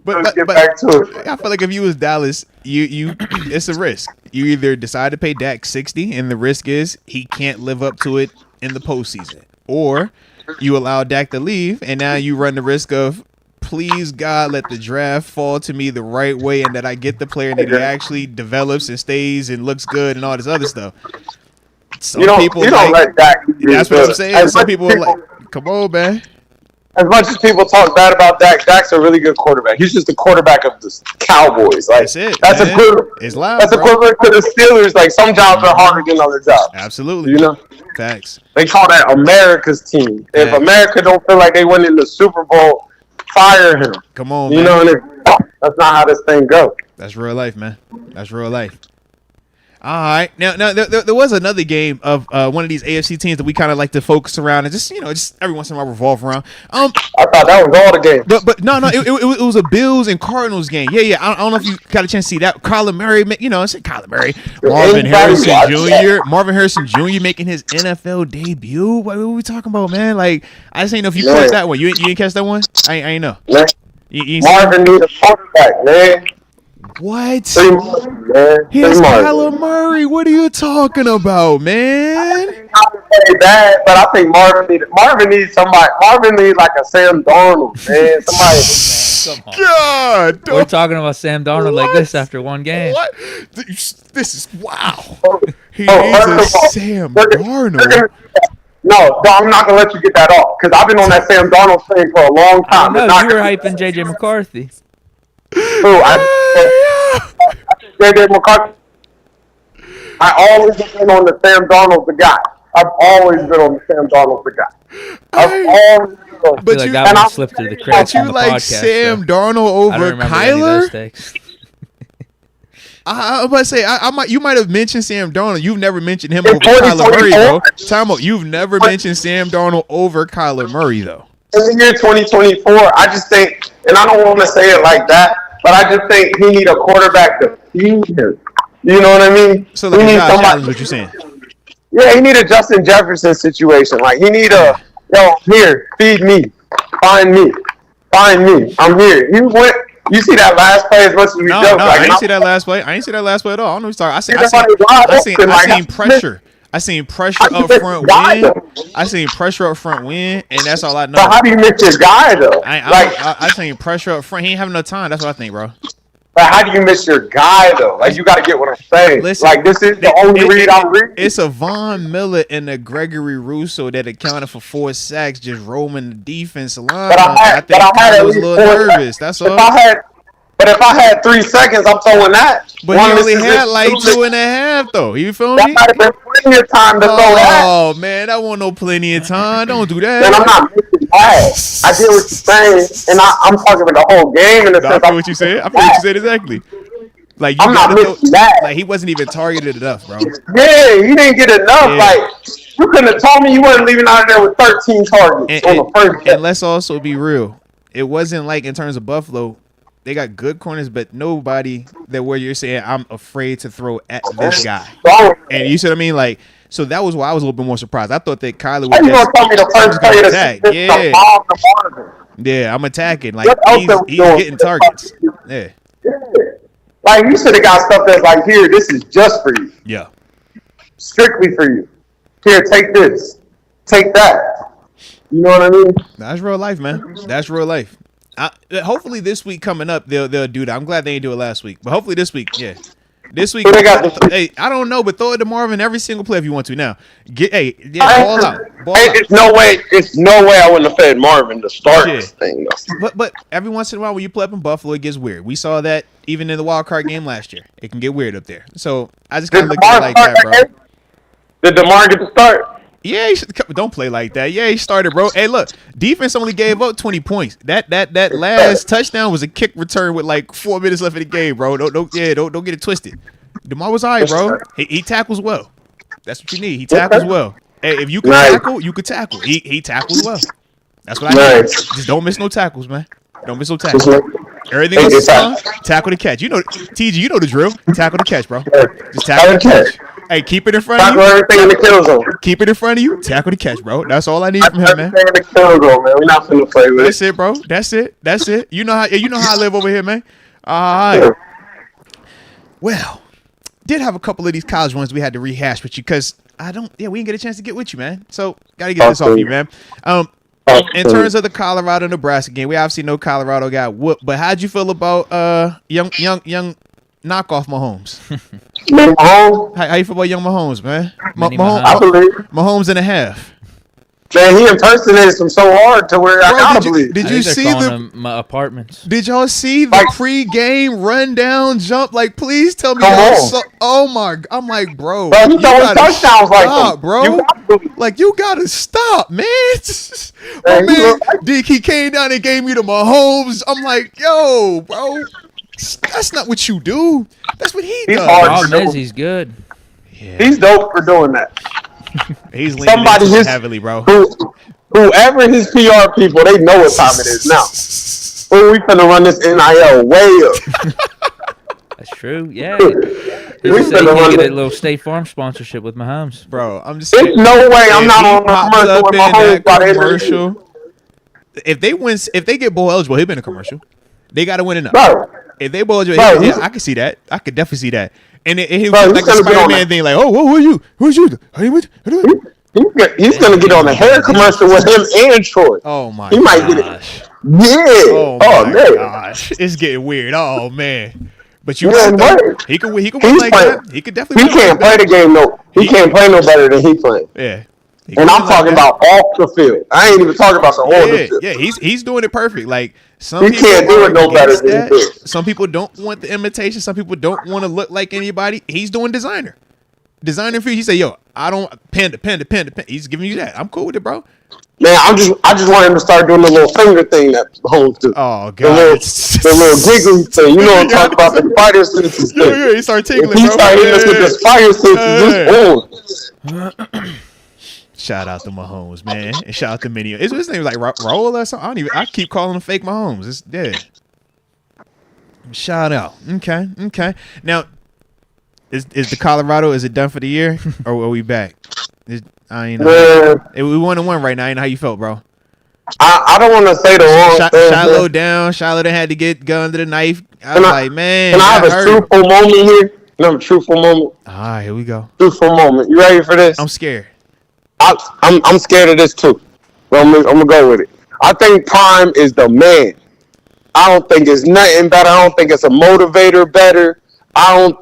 Let's get back to it. I feel like if you was Dallas, you it's a risk. You either decide to pay Dak $60, and the risk is he can't live up to it in the postseason, or you allow Dak to leave, and now you run the risk of, please God, let the draft fall to me the right way, and that I get the player that he actually develops and stays and looks good and all this other stuff. Some people don't let Dak. That's what I'm saying. Some people are like, come on, man. As much as people talk bad about Dak, Dak's a really good quarterback. He's just the quarterback of the Cowboys. Like, that's it. That's equivalent. It's loud, that's equivalent to the Steelers. Like, some jobs are harder than other jobs. Absolutely. You know? Facts. They call that America's team. If America don't feel like they win in the Super Bowl, fire him. Come on, you man. know, and that's not how this thing goes. That's real life, man. That's real life. All right. Now there was another game of one of these AFC teams that we kind of like to focus around and just every once in a while revolve around. I thought that was all the games. But no, it was a Bills and Cardinals game. Yeah. I don't know if you got a chance to see that. Kyler Murray, I said Kyler Murray. Marvin Harrison Jr. making his NFL debut. What are we talking about, man? Like, I just ain't know if you caught that one. You didn't catch that one? I ain't know. Marvin needs a quarterback, man. What? Man. Here's Kyler Murray. What are you talking about, man? I think say bad, but I think Marvin needs somebody. Marvin needs like a Sam Darnold, man. Somebody. God, we're talking about Sam Darnold like this after one game. What? This is wow. He needs a Sam Darnold. No, I'm not gonna let you get that off because I've been on that Sam Darnold thing for a long time. No, you were hyping JJ McCarthy. JJ McCarthy. I always have been on the Sam Darnold the guy. I've always been on the Sam Darnold the guy. I've always been on. But you that one slipped through the cracks. But you like podcast, Sam Darnold over Kyler? I was about to say you might have mentioned Sam Darnold. You've never mentioned him over Kyler Murray, though. Time out. You've never mentioned Sam Darnold over Kyler Murray, though. In the year 2024, I just think, and I don't want to say it like that, but I just think he need a quarterback to feed him. You know what I mean? So like he need somebody. What you saying? Yeah, he need a Justin Jefferson situation. Like he need here, feed me, find me, I'm here. You see that last play as much as we joke. No, I didn't see that last play. I didn't see that last play at all. I don't know what you're talking. I seen pressure. I seen pressure up front win. I seen pressure up front win, and that's all I know. So how do you miss your guy though? I seen pressure up front. He ain't having no time. That's what I think, bro. But how do you miss your guy though? Like you got to get what I'm saying. Listen, like this is the only read I'm reading. It's a Von Miller and a Gregory Rousseau that accounted for 4 sacks, just roaming the defense line. I think I was a little nervous. That's all. But if I had 3 seconds, I'm throwing that. But he only had like 2.5 though. You feel me? That might have been plenty of time to throw that. Oh man, that wasn't no plenty of time. Don't do that. Man, I'm not missing that. I get what you're saying, and I'm talking about the whole game in the sense. I feel what you said. I feel what you said exactly. Like I'm not missing that. Like he wasn't even targeted enough, bro. Yeah, he didn't get enough. Yeah. Like you couldn't have told me you wasn't leaving out of there with 13 targets on the first. And let's also be real. It wasn't like in terms of Buffalo. They got good corners, but nobody that where you're saying I'm afraid to throw at this guy. And you see what I mean? Like, so that was why I was a little bit more surprised. I thought that Kyler was Yeah, I'm attacking. Like he's getting targets. Yeah. Like you should have got stuff that's like, here, this is just for you. Yeah. Strictly for you. Here, take this. Take that. You know what I mean? That's real life, man. That's real life. Hopefully this week coming up they'll do that. I'm glad they didn't do it last week, but hopefully this week, yeah. This week, hey, I don't know, but throw it to Marvin every single play if you want to. Now, ball out. It's no way I wouldn't have fed Marvin to start this thing. But every once in a while when you play up in Buffalo, it gets weird. We saw that even in the wild card game last year. It can get weird up there. So I just kind of look at it like that, bro. Did DeMar get to start? Yeah, don't play like that. Yeah, he started, bro. Hey, look, defense only gave up 20 points. That last touchdown was a kick return with like 4 minutes left in the game, bro. Don't get it twisted. DeMar was all right, bro. He tackles well. That's what you need. He tackles well. Hey, if you can tackle, you can tackle. He tackles well. That's what I need. Just don't miss no tackles, man. Don't miss no tackles. Everything else is fine. Tackle the catch. You know, TG, you know the drill. Tackle the catch, bro. Just tackle the catch. Hey, keep it in front of you. Everything in the kill zone. Keep it in front of you. Tackle the catch, bro. That's all I need from him, man. Everything in the kill zone, man. We're not finna play with it. That's it, bro. That's it. You know how I live over here, man. All right. Well, did have a couple of these college ones we had to rehash with you because we didn't get a chance to get with you, man. So gotta get this off you, man. In terms of the Colorado Nebraska game, we obviously know Colorado got whooped, but how'd you feel about young knockoff Mahomes? Mahomes? How you feel about young Mahomes, man? I believe Mahomes and a half. Man, he impersonated him so hard to where I gotta believe. Did you see my apartments? Did y'all see the pre-game rundown jump? Like, please tell me. Oh my! I'm like, bro. Bro, he throwing touchdowns like that, bro. You gotta stop, man. Man, Deke, he came down and gave me the Mahomes. I'm like, yo, bro. That's not what you do. That's what he does. He's good. Yeah. He's dope for doing that. He's leaning into heavily, bro. Whoever his PR people, they know what time it is now. We finna run this NIL way up. That's true. Yeah. We finna run get a little State Farm sponsorship with Mahomes, bro. I'm just. There's no way I'm not on a commercial with Mahomes by the end of the commercial. If they get bowl eligible, he'll be in a commercial. They gotta win enough. Bro. If they bowl eligible, I can see that. I could definitely see that. And he was like the Spider-Man thing, like, oh, who are you? Who's you? He's gonna get on a hair commercial with him and Troy. Oh my! He might get it. Yeah. Oh my gosh, it's getting weird. Oh man. But he could win like that. He could definitely. He can't play the game no. He can't play no better than he playing. Yeah. And I'm talking about off the field. I ain't even talking about the on the field. Yeah, he's doing it perfect. Like he can't do it no better than he does. Some people don't want the imitation. Some people don't want to look like anybody. He's doing designer for you. He said, "Yo, I don't pen. He's giving you that. I'm cool with it, bro." Man, I just want him to start doing the little finger thing that Mahomes do. Oh god, the little giggly thing. You know what I'm talking about? The fire senses. Yeah, he started tingling. He started hitting us with this fire senses. Shout out to Mahomes, man, and shout out to Minnie. Is his name like Raul or something? I keep calling him fake Mahomes. It's dead. Shout out. Okay. Now, is the Colorado? Is it done for the year, or are we back? We 1-1 right now. You know how you felt, bro? I don't want to say the wrong thing. Shiloh down. Shiloh had to get gun to the knife. I was like, man. Can I have a truthful moment here? Can I have a truthful moment? All right, here we go. Truthful moment. You ready for this? I'm scared. I'm scared of this too. But I'm gonna go with it. I think Prime is the man. I don't think it's nothing better. I don't think it's a motivator better. I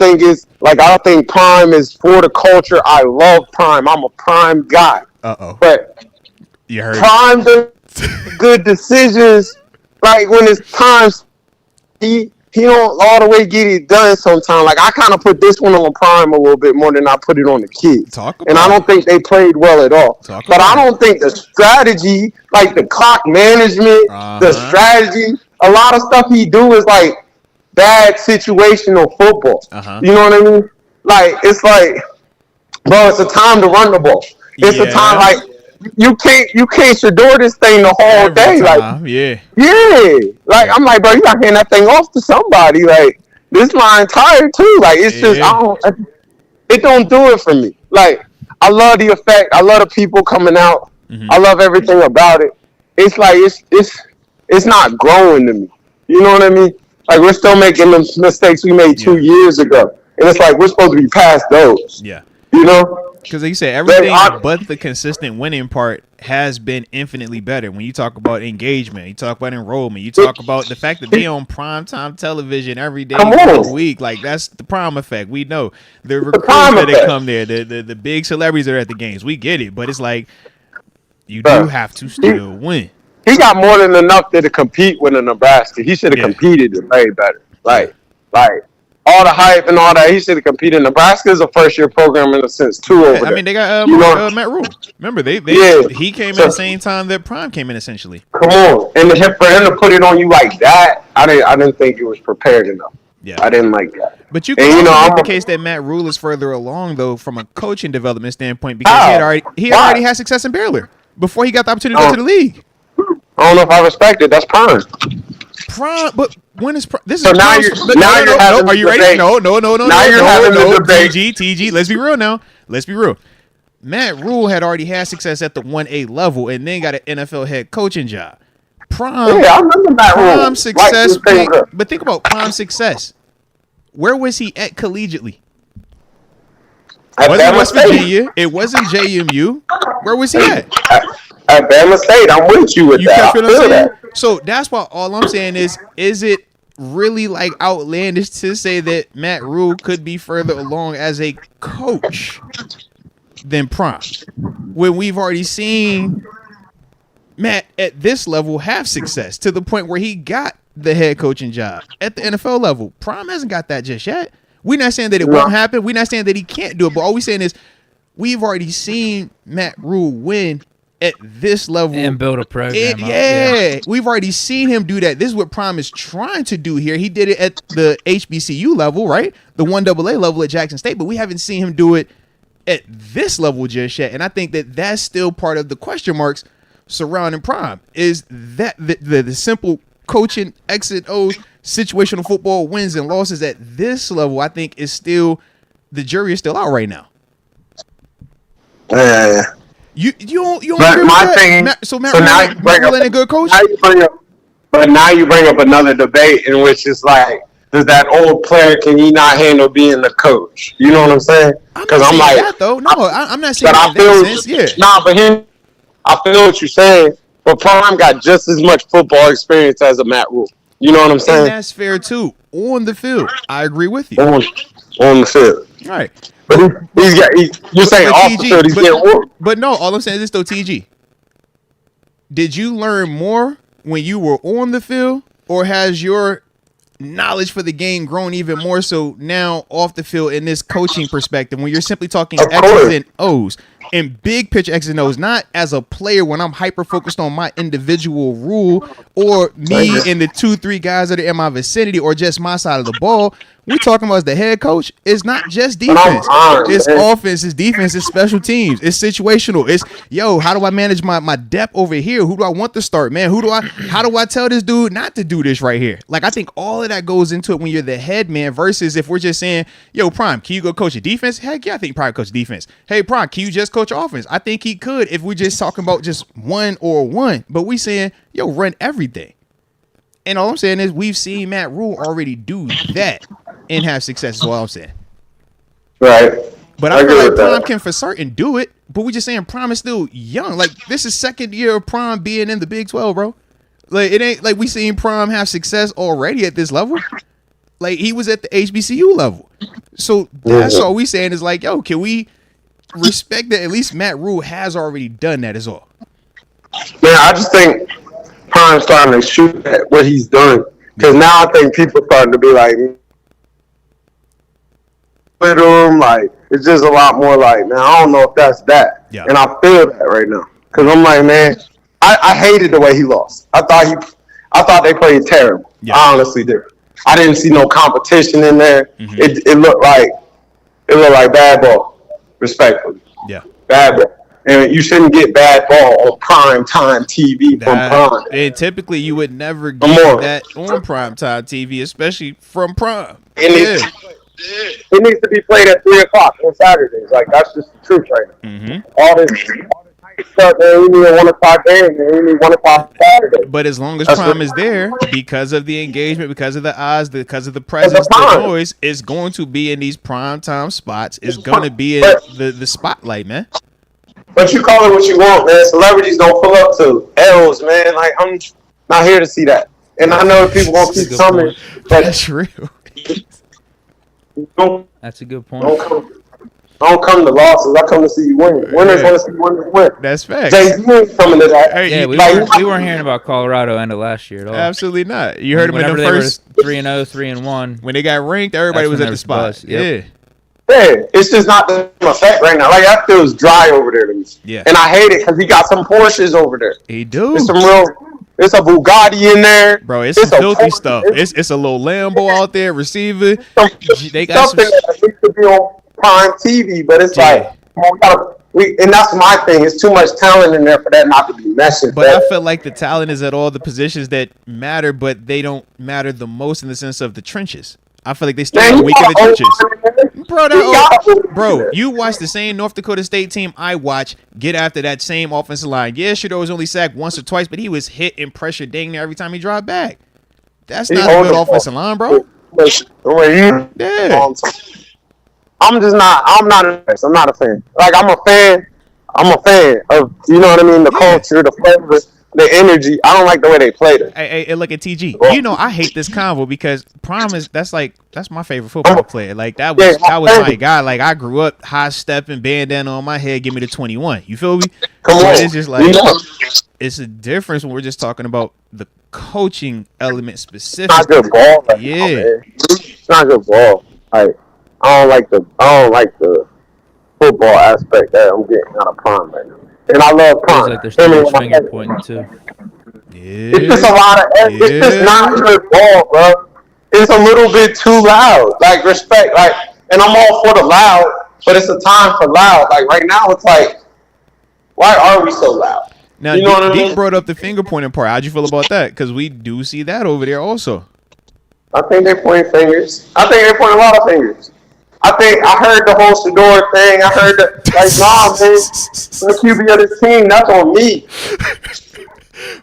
think Prime is for the culture. I love Prime. I'm a Prime guy. But you heard Prime does good decisions. Like when it's times, he don't all the way get it done sometimes. Like I kind of put this one on Prime a little bit more than I put it on the kids. And I don't think they played well at all. But I don't think the strategy, like the clock management, the strategy, a lot of stuff he do is like bad situational football. You know what I mean? Like it's like, bro, it's a time to run the ball. It's a time like you can't Shador this thing the whole day. Like like I'm like, bro, you gotta hand that thing off to somebody. Like this line tired too. Like it's just it don't do it for me. Like I love the effect. I love the people coming out. I love everything about it. It's like it's not growing to me. You know what I mean? Like we're still making the mistakes we made 2 years ago, and it's like we're supposed to be past those. Yeah, you know. Because like you said, everything but the consistent winning part has been infinitely better. When you talk about engagement, you talk about enrollment, you talk about the fact that they on primetime television every day of the week. Like that's the Prime effect. We know the recruits that come there, the big celebrities that are at the games. We get it, but it's like you do have to still win. He got more than enough to compete with a Nebraska. He should have competed and played better. Like all the hype and all that, he should have competed. Nebraska is a first-year program in a sense, too, over there. I mean, they got Matt Rule. Remember, he came at the same time that Prime came in, essentially. Come on. And for him to put it on you like that, I didn't think it was prepared enough. Yeah, I didn't like that. But you can make the case that Matt Rule is further along, though, from a coaching development standpoint, because he already had success in Baylor before he got the opportunity to go to the league. I don't know if I respect it. That's Prime. But when is this? So now you're having are you ready? No. Now you're having the debate. TG. Let's be real now. Let's be real. Matt Rule had already had success at the 1A level, and then got an NFL head coaching job. Prime. Yeah, I remember Matt Rule. Prime success. But think about Prime success. Where was he at collegiately? It wasn't West Virginia. It wasn't JMU. Where was he at? At Bama State, I'm with you with that. I feel that. So that's why all I'm saying is it really like outlandish to say that Matt Rule could be further along as a coach than Prime, when we've already seen Matt at this level have success to the point where he got the head coaching job at the NFL level. Prime hasn't got that just yet. We're not saying that it won't happen. We're not saying that he can't do it. But all we're saying is we've already seen Matt Rule win at this level and build a program. We've already seen him do that. This is what Prime is trying to do here. He did it at the HBCU level, right? The 1AA level at Jackson State, but we haven't seen him do it at this level just yet. And I think that that's still part of the question marks surrounding Prime. Is that the simple coaching X and O's situational football wins and losses at this level? I think is still the jury is still out right now. Yeah. You don't. But my thing. Now you bring up a good coach. Now you bring up another debate in which it's like, does that old player, can he not handle being the coach? You know what I'm saying? Because I'm like that though. No, I'm not saying that. I feel what you're saying. But Prime got just as much football experience as a Matt Rule. You know what I'm saying? And that's fair too. On the field, I agree with you. On the field, right? But you're saying off the field, he's getting work. But no, all I'm saying is this though, TG. Did you learn more when you were on the field, or has your knowledge for the game grown even more so now off the field in this coaching perspective when you're simply talking X's and O's and big picture X's and O's, not as a player when I'm hyper focused on my individual rule or me and the 2-3 guys that are in my vicinity or just my side of the ball. We're talking about as the head coach. It's not just defense. It's offense, it's defense, it's special teams, it's situational. It's how do I manage my depth over here? Who do I want to start, man? How do I tell this dude not to do this right here? Like, I think all of that goes into it when you're the head man versus if we're just saying, Prime, can you go coach a defense? Heck yeah, I think Prime coach defense. Hey, Prime, can you just coach offense? I think he could if we're just talking about just one. But we saying, run everything. And all I'm saying is we've seen Matt Rule already do that and have success is all I'm saying. Right. But I feel like Prime can for certain do it, but we just saying Prime is still young. Like, this is second year of Prime being in the Big 12, bro. Like, it ain't like we seen Prime have success already at this level. Like, he was at the HBCU level. So that's all we saying is like, can we respect that at least Matt Rule has already done that is all. Man, I just think Prime's starting to shoot at what he's done. Because now I think people starting to be like, like, it's just a lot more like, man, I don't know if that's that. Yeah. And I feel that right now. Because I'm like, man, I hated the way he lost. I thought they played terrible. Yeah. I honestly did. I didn't see no competition in there. Mm-hmm. It looked like bad ball, respectfully. Yeah. Bad ball. And you shouldn't get bad ball on prime time TV from Prime. And typically you would never get that on prime time TV, especially from Prime. It needs to be played at 3 o'clock on Saturdays. Like, that's just the truth right now. Mm-hmm. All this stuff, man, we need a 1 o'clock game, man. We need 1 o'clock Saturday. But as long as Prime is there, because of the engagement, because of the odds, because of the presence, the noise, it's going to be in these prime time spots. It's going to be in the spotlight, man. But you call it what you want, man. Celebrities don't pull up to L's, man. Like, I'm not here to see that. And I know people won't keep coming. That's real. That's a good point. I don't come to losses. I come to see you win. Winners want to see winners win. That's fact. Jay-Z ain't coming to that. Yeah, we weren't hearing about Colorado end of last year at all. Absolutely not. You heard them in the first 3-0, 3-1. When they got ranked, everybody was at the spot. Yep. Yeah, it's just not the effect right now. Like, that feels dry over there to me. Yeah. And I hate it because he got some Porsches over there. He do. It's a Bugatti in there. Bro, it's some filthy stuff. It's a little Lambo out there, receiver. They got something that needs to be on Prime TV, but it's like, and that's my thing. It's too much talent in there for that not to be messing. But I feel like the talent is at all the positions that matter, but they don't matter the most in the sense of the trenches. I feel like they still weak in the trenches. Bro, you watch the same North Dakota State team I watch get after that same offensive line. Yeah, Shador was only sacked once or twice, but he was hit and pressured dang near every time he dropped back. That's not a good offensive line, bro. Yeah. I'm not a fan. Like, I'm a fan of, you know what I mean, the culture, the flavors. the energy. I don't like the way they played it. Hey, look at TG. You know, I hate this convo because Prime that's my favorite football player. Like that was my guy. Like I grew up high stepping, bandana on my head, give me the 21. You feel me? Come on. It's just like it's a difference when we're just talking about the coaching element specifically. It's not good ball. Like, it's not good ball. Like I don't like the football aspect that I'm getting out of Prime right now. And I love Prime. Like there's too much finger pointing too. Yeah. It's just a lot of. It's just not good ball, bro. It's a little bit too loud. Like respect, like, and I'm all for the loud, but it's a time for loud. Like right now, it's like, why are we so loud? Now, you know what I mean? Deke brought up the finger pointing part. How'd you feel about that? Because we do see that over there also. I think they point fingers. I think they point a lot of fingers. I heard the whole Shador thing. I heard nah, man, the QB of this team, that's on me.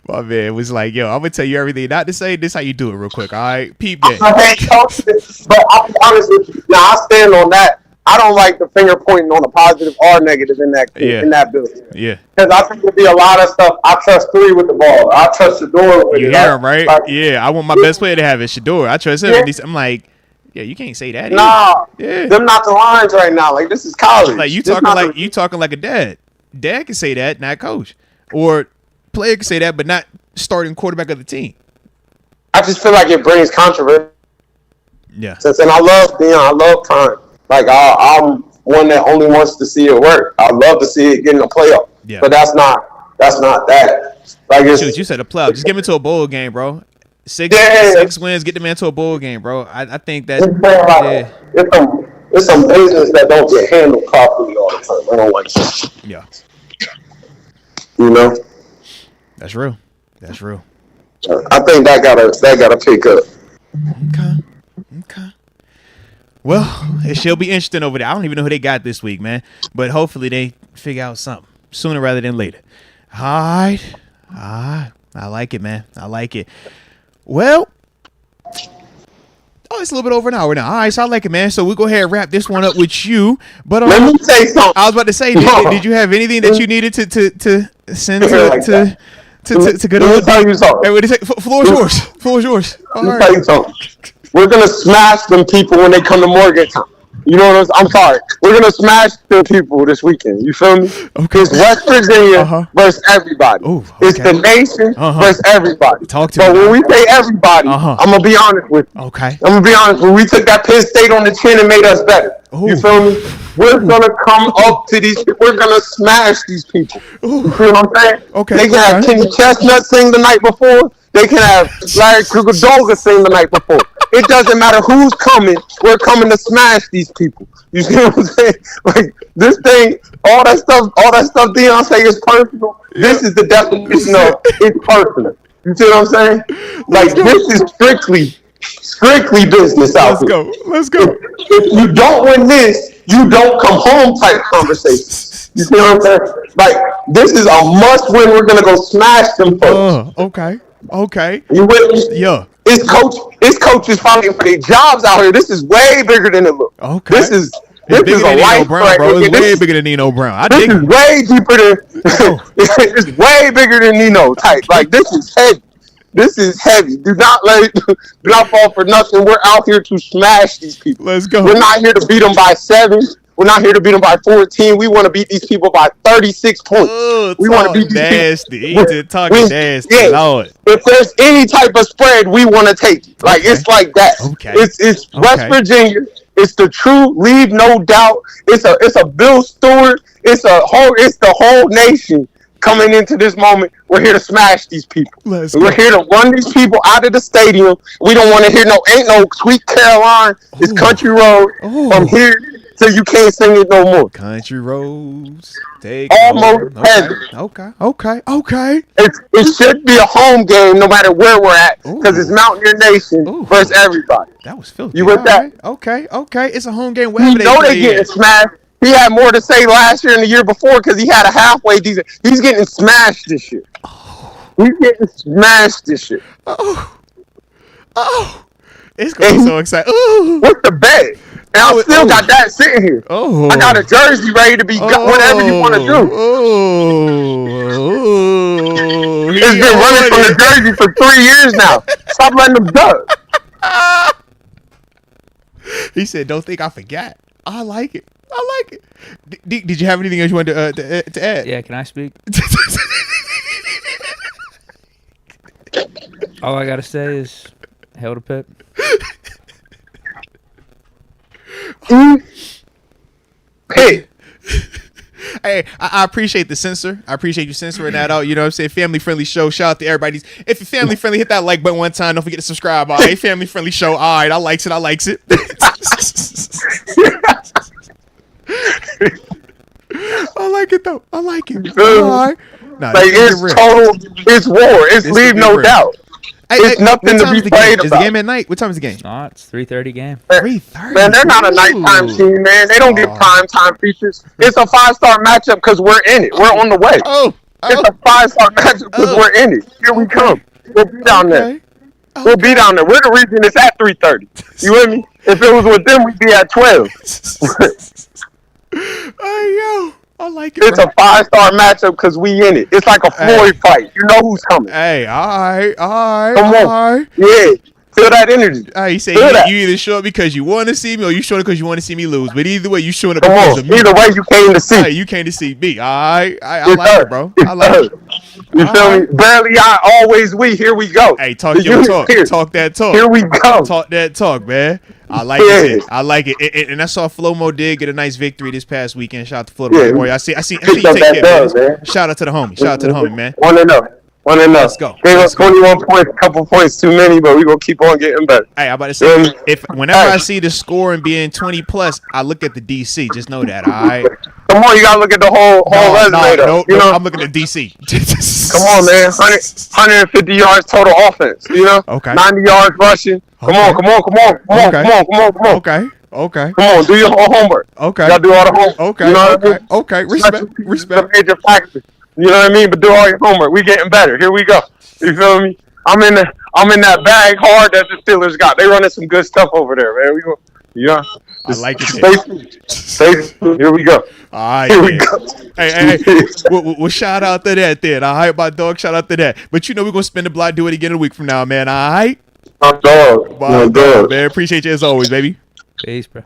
My man was like, yo, I'm going to tell you everything. Not to say this how you do it real quick, all right? Peep that. But I'll be honest with you. Now, I stand on that. I don't like the finger pointing on a positive or negative in that building. Yeah. Because I think there'll be a lot of stuff. I trust 3 with the ball. I trust Shador with it. You hear him, right? Yeah, I want my best player to have it, Shador. I trust him. Yeah. I'm like, yeah, you can't say that. Nah, them not the lines right now. Like this is college. Like you talking like a dad. Dad can say that, not coach. Or player can say that, but not starting quarterback of the team. I just feel like it brings controversy. Yeah. And I love Deion. I love Prime. Like I'm one that only wants to see it work. I love to see it get in a playoff. Yeah. But that's not that. Like you said a playoff. Just give it to a bowl game, bro. Six wins, get the man to a bowl game, bro. I think that's it's some business that don't get handled properly all the time. I don't like that. Yeah. You know? That's real. That's real. I think that gotta pick up. Okay. Well, it shall be interesting over there. I don't even know who they got this week, man. But hopefully they figure out something sooner rather than later. All right. I like it, man. I like it. Well, it's a little bit over an hour now. All right, so I like it, man. So we'll go ahead and wrap this one up with you. But let me say something. I was about to say, did you have anything that you needed to send to good old? Let me tell you something. Hey, what did you say? Floor is yours. Floor is yours. Let me tell you something. We're gonna smash them people when they come to Morgantown. You know what I'm sorry. We're going to smash the people this weekend. You feel me? Okay. It's West Virginia versus everybody. Ooh, okay. It's the nation versus everybody. Talk to me. But when we say everybody, I'm going to be honest with you. Okay. I'm going to be honest. When we took that Penn State on the chin and made us better. Ooh. You feel me? We're going to come up to these people. We're going to smash these people. Ooh. You feel what I'm saying? Okay. They can have Kenny Chestnut sing the night before. They can have Larry Kruger sing the night before. It doesn't matter who's coming. We're coming to smash these people. You see what I'm saying? Like this thing, all that stuff Deion say is personal. This is the definition of it's personal. You see what I'm saying? Like this is strictly business out here. Let's go. If you don't win this, you don't come home type conversation. You see what I'm saying? Like this is a must win. We're gonna go smash them folks. Okay. You with me? Yeah. It's coaches fighting for their jobs out here. This is way bigger than it looks. Okay. This is a life Brown, bro. It's way bigger than Nino Brown. This is way deeper than. It's way bigger than Nino type. Like this is heavy. This is heavy. Do not fall for nothing. We're out here to smash these people. Let's go. We're not here to beat them by 7. We're not here to beat them by 14. We want to beat these people by 36 points. We want to beat these people. Talking nasty. Lord. If there's any type of spread, we want to take it. Like it's like that. Okay. It's West Virginia. It's the true leave no doubt. It's a Bill Stewart. It's the whole nation coming into this moment. We're here to smash these people. We're here to run these people out of the stadium. We don't want to hear ain't no Sweet Caroline. It's Country Road from here. So you can't sing it no more. Country roads take almost heavy. Okay. It should be a home game no matter where we're at because it's Mountaineer Nation versus everybody. That was filthy. You with that? Okay. It's a home game. You know they getting smashed. He had more to say last year and the year before because he had a halfway decent. He's getting smashed this year. He's getting smashed this year. It's gonna be so exciting. What's the bet? And I still got that sitting here. I got a jersey ready to be whatever you want to do. It's been running from the jersey for 3 years now. Stop letting them duck. He said, "Don't think I forgot. I like it. I like it." Did you have anything else you wanted to add? Yeah, can I speak? All I gotta say is, hail to Pip. Hey. Hey, I appreciate the censor. I appreciate you censoring that out. You know what I'm saying? Family friendly show. Shout out to everybody. If you're family friendly, hit that like button one time. Don't forget to subscribe. All right, family friendly show. All right, I likes it. I likes it. I like it though. I like it. All right. Nah, like it's total. It's war. It's leave no doubt. It's nothing to be played about. Is the game at night? What time is the game? No, it's 3:30 game. 3:30. Man, they're not a nighttime team, man. They don't get prime time features. It's a 5-star matchup because we're in it. We're on the way. It's a 5-star matchup because we're in it. Here we come. We'll be down there. We'll be down there. We're the reason it's at 3:30. You with me? If it was with them, we'd be at 12. Hey, yo. I like it. It's a 5-star matchup because we in it. It's like a Floyd fight. You know who's coming. Hey, all right. Come on. Yeah. Feel that energy. You say you either show up because you want to see me or you show up because you want to see me lose. But either way, you showing up because of me. Either way, you came to see. Hey, you came to see me. All right. I like it, bro. I like it. You feel me? Barely I, always we. Here we go. Hey, talk your talk. Here. Talk that talk. Here we go. Talk that talk, man. I like it. I like it. And I saw Flomo did get a nice victory this past weekend. Shout out to Florida Warrior. I see you take care of it. Shout out to the homie. Shout out to the homie, man. Want to know. Let's go. Gave us 21 points, a couple points too many, but we're going to keep on getting better. Hey, I'm about to say, whenever I see the scoring being 20 plus, I look at the DC. Just know that, all right? Come on, you got to look at the whole resume, though. No, I'm looking at DC. Come on, man. 150 yards total offense, you know? Okay. 90 yards rushing. Come on. Okay. Come on, do your whole homework. Okay. You got to do all the homework. Okay. You know what I mean? Okay. Respect. Major factor. You know what I mean? But do all your homework. We getting better. Here we go. You feel me? I'm in that bag hard that the Steelers got. They running some good stuff over there, man. We go. Yeah. I like it. Stay. Here we go. All right. Here we go. Hey. We'll shout out to that then. All right, my dog. Shout out to that. But you know we're gonna spin the block. Do it again a week from now, man. All right. I'm dog. My dog, man. Appreciate you as always, baby. Peace, bro.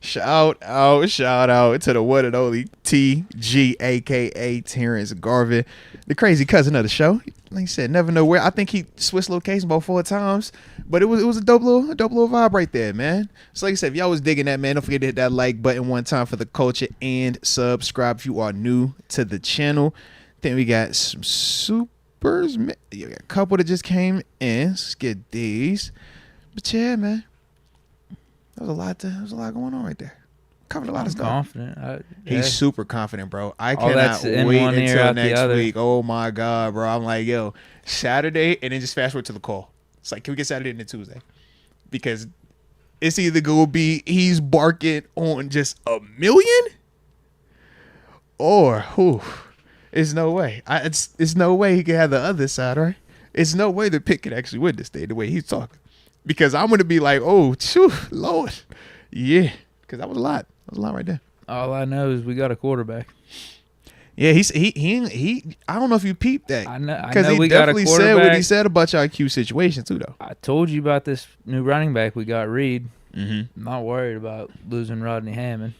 Shout out to the one and only TG, aka Terence Garvin, the crazy cousin of the show. Like you said, never know where. I think he switched location about 4 times, but it was a dope little vibe right there, man. So like I said, if y'all was digging that, man, don't forget to hit that like button one time for the culture and subscribe if you are new to the channel. Then we got some supers, man. You got a couple that just came in. Let's get these. But yeah, man. There was a lot going on right there. Covered a lot of stuff. Confident. He's super confident, bro. I cannot wait until next week. Oh my God, bro. I'm like, yo, Saturday, and then just fast forward to the call. It's like, can we get Saturday and then Tuesday? Because it's either going to be he's barking on just $1 million, or there's no way. It's no way he can have the other side, right? It's no way the pick can actually win this day the way he's talking. Because I'm going to be like, oh, Lord. Yeah. Because that was a lot. That was a lot right there. All I know is we got a quarterback. Yeah, he I don't know if you peeped that. I know Because he definitely said what he said about your IQ situation too, though. I told you about this new running back we got, Reed. Mm-hmm. I'm not worried about losing Rodney Hammond.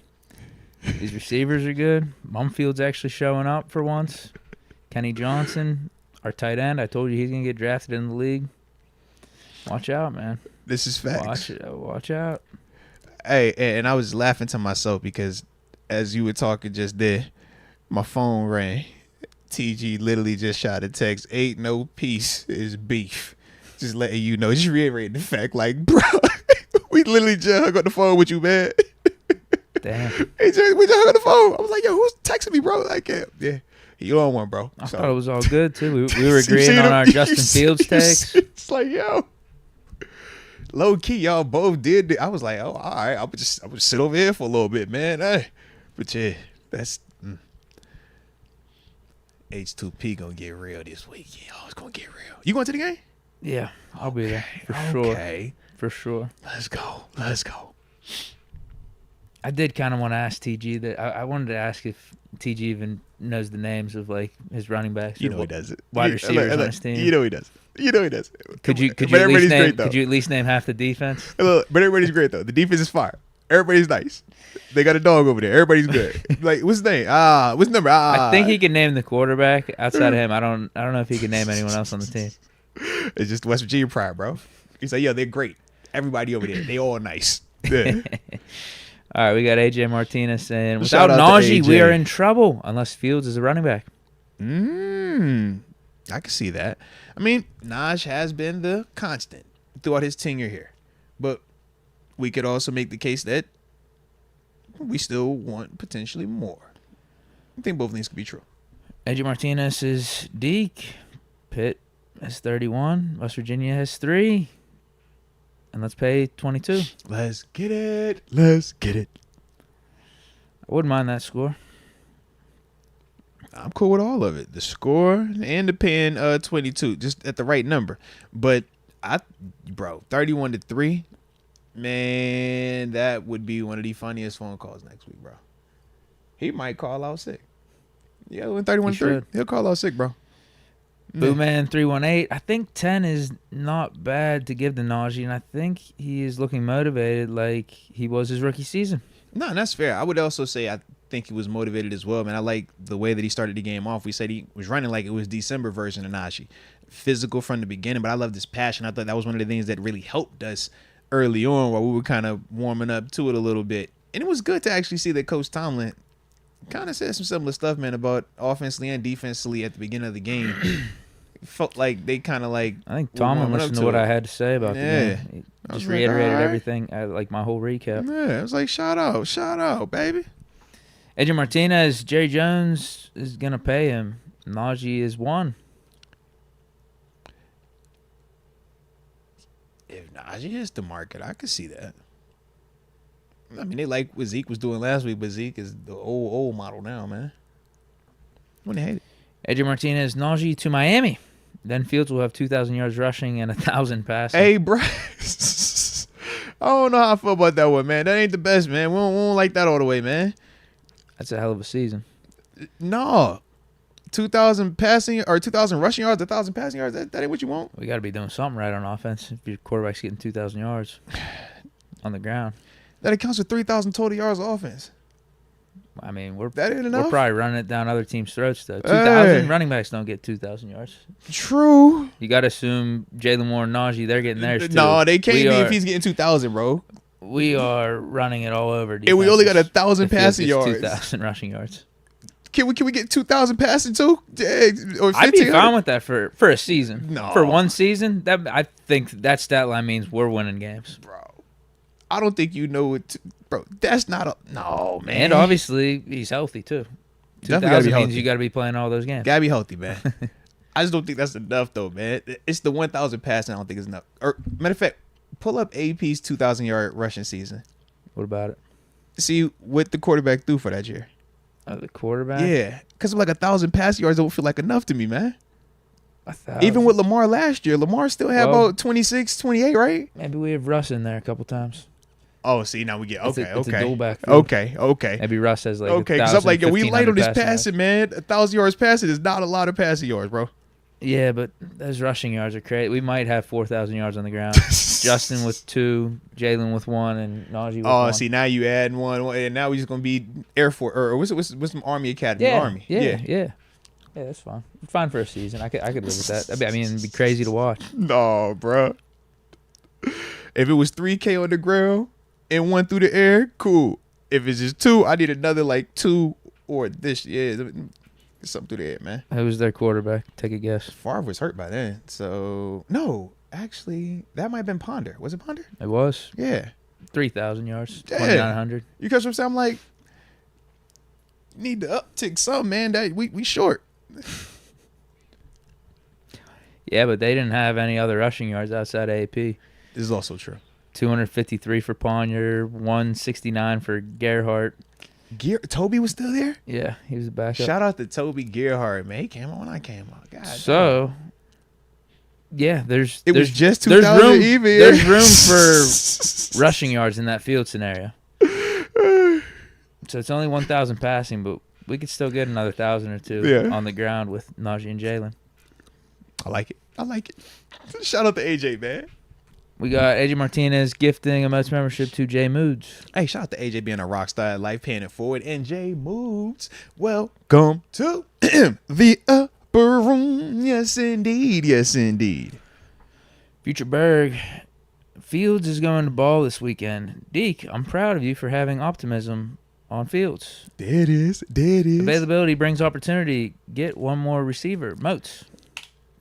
These receivers are good. Mumfield's actually showing up for once. Kenny Johnson, our tight end, I told you he's going to get drafted in the league. Watch out, man. This is facts. Watch out. Hey, and I was laughing to myself because as you were talking just there, my phone rang. TG literally just shot a text. Ain't no peace is beef. Just letting you know. Just reiterating the fact, like, bro, we literally just hung on the phone with you, man. Damn. We just hung on the phone. I was like, yo, who's texting me, bro? Like, yeah. You on one, bro. I thought it was all good, too. We were agreeing on our Justin Fields takes. It's like, yo. Low key, y'all both did. I was like, oh, all right. I would just sit over here for a little bit, man. Hey. But yeah, that's H2P gonna get real this week. Yeah, it's gonna get real. You going to the game? Yeah, I'll be there for sure. Okay, for sure. Let's go. I did kind of want to ask TG that. I wanted to ask if TG even knows the names of like his running backs. You know he does it. Wide receivers on his team. You know he does it. You know he does it. Could you at least name half the defense? Look, but everybody's great though. The defense is fire. Everybody's nice. They got a dog over there. Everybody's good. Like, what's his name? What's his number? I think he can name the quarterback. Outside of him, I don't know if he can name anyone else on the team. It's just West Virginia pride, bro. He's like, they're great. Everybody over there, they all nice. Yeah. All right, we got AJ Martinez saying, without Naji, we are in trouble unless Fields is a running back. I can see that. I mean, Naj has been the constant throughout his tenure here. But we could also make the case that we still want potentially more. I think both things could be true. AJ Martinez is Deke. Pitt has 31. West Virginia has 3. And let's pay 22. Let's get it. Let's get it. I wouldn't mind that score. I'm cool with all of it. The score and the paying 22, just at the right number. But 31-3, man, that would be one of the funniest phone calls next week, bro. He might call out sick. Yeah, when 31-3, he'll call out sick, bro. Booman 318. I think 10 is not bad to give to Naji, and I think he is looking motivated like he was his rookie season. No, that's fair. I would also say I think he was motivated as well, man. I like the way that he started the game off. We said he was running like it was December version of Naji. Physical from the beginning, but I love this passion. I thought that was one of the things that really helped us early on while we were kind of warming up to it a little bit. And it was good to actually see that Coach Tomlin kind of said some similar stuff, man, about offensively and defensively at the beginning of the game. It felt like they kind of like... I think Tomlin listened to what I had to say about the game. He just reiterated everything, like my whole recap. Yeah, it was like, shout out, baby. AJ Martinez, Jerry Jones is going to pay him. Naji is 1. If Naji hits the market, I could see that. I mean, they like what Zeke was doing last week, but Zeke is the old model now, man. Wouldn't hate it. AJ Martinez, Naji to Miami. Then Fields will have 2,000 yards rushing and 1,000 passing. Hey, bro. I don't know how I feel about that one, man. That ain't the best, man. We don't like that all the way, man. That's a hell of a season. No. 2,000 passing or 2,000 rushing yards, 1,000 passing yards, that ain't what you want. We got to be doing something right on offense if your quarterback's getting 2,000 yards on the ground. That accounts for 3,000 total yards of offense. I mean, we're enough? probably running it down other teams' throats, though. 2,000 running backs don't get 2,000 yards. True. You got to assume Jalen Moore and Naji, they're getting theirs, too. No, they can't be if he's getting 2,000, bro. We are running it all over. And we only got 1,000 passing yards. 2,000 rushing yards. Can we get 2,000 passing, too? Or I'd be fine with that for a season. No. For one season, I think that stat line means we're winning games. Bro. I don't think you know it. Bro, that's not a... No, man. And obviously, he's healthy, too. 2,000 means you got to be playing all those games. Got to be healthy, man. I just don't think that's enough, though, man. It's the 1,000 passing I don't think is enough. Or, matter of fact, pull up AP's 2,000-yard rushing season. What about it? See what the quarterback threw for that year. The quarterback? Yeah. Because like 1,000 passing yards don't feel like enough to me, man. 1,000. Even with Lamar last year, Lamar still had about 26, 28, right? Maybe we have Russ in there a couple times. Oh, see, now we get It's a dual backfield. Okay. Maybe Russ has like okay, because I'm like, yo, we light on this passing, man. 1,000 yards passing is not a lot of passing yards, bro. Yeah, but those rushing yards are crazy. We might have 4,000 yards on the ground. Justin with 2, Jalen with 1, and Naji with 1. Oh, see, now you add one, and now we're just gonna be Air Force or what's some Army Academy? Yeah, Army. Yeah, that's fine. Fine for a season. I could live with that. I mean, it'd be crazy to watch. No, bro. If it was 3K on the ground and 1 through the air, cool. If it's just 2, I need another like 2 or this. Yeah, something through the air, man. Who was their quarterback? Take a guess. Favre was hurt by then, so no. Actually, that might have been Ponder. Was it Ponder? It was. Yeah. 3,000 yards. 2,900. You catch what I'm saying? I'm like, need to uptick some, man. That we short. Yeah, but they didn't have any other rushing yards outside of AP. This is also true. 253 for Ponier, 169 for Gerhardt. Toby was still there? Yeah, he was a backup. Shout out to Toby Gerhardt, man. He came on when I came on. God. So, yeah, there's was just 2,000 even. There's room for rushing yards in that field scenario. So it's only 1,000 passing, but we could still get another 1,000 or 2 on the ground with Naji and Jalen. I like it. Shout out to AJ, man. We got AJ Martinez gifting a Moats membership to Jay Moods. Hey, shout out to AJ being a rock star at life, paying it forward. And Jay Moods, welcome to the upper room. Yes, indeed. Yes, indeed. Future Berg, Fields is going to ball this weekend. Deke, I'm proud of you for having optimism on Fields. There it is. Availability brings opportunity. Get one more receiver. Moats.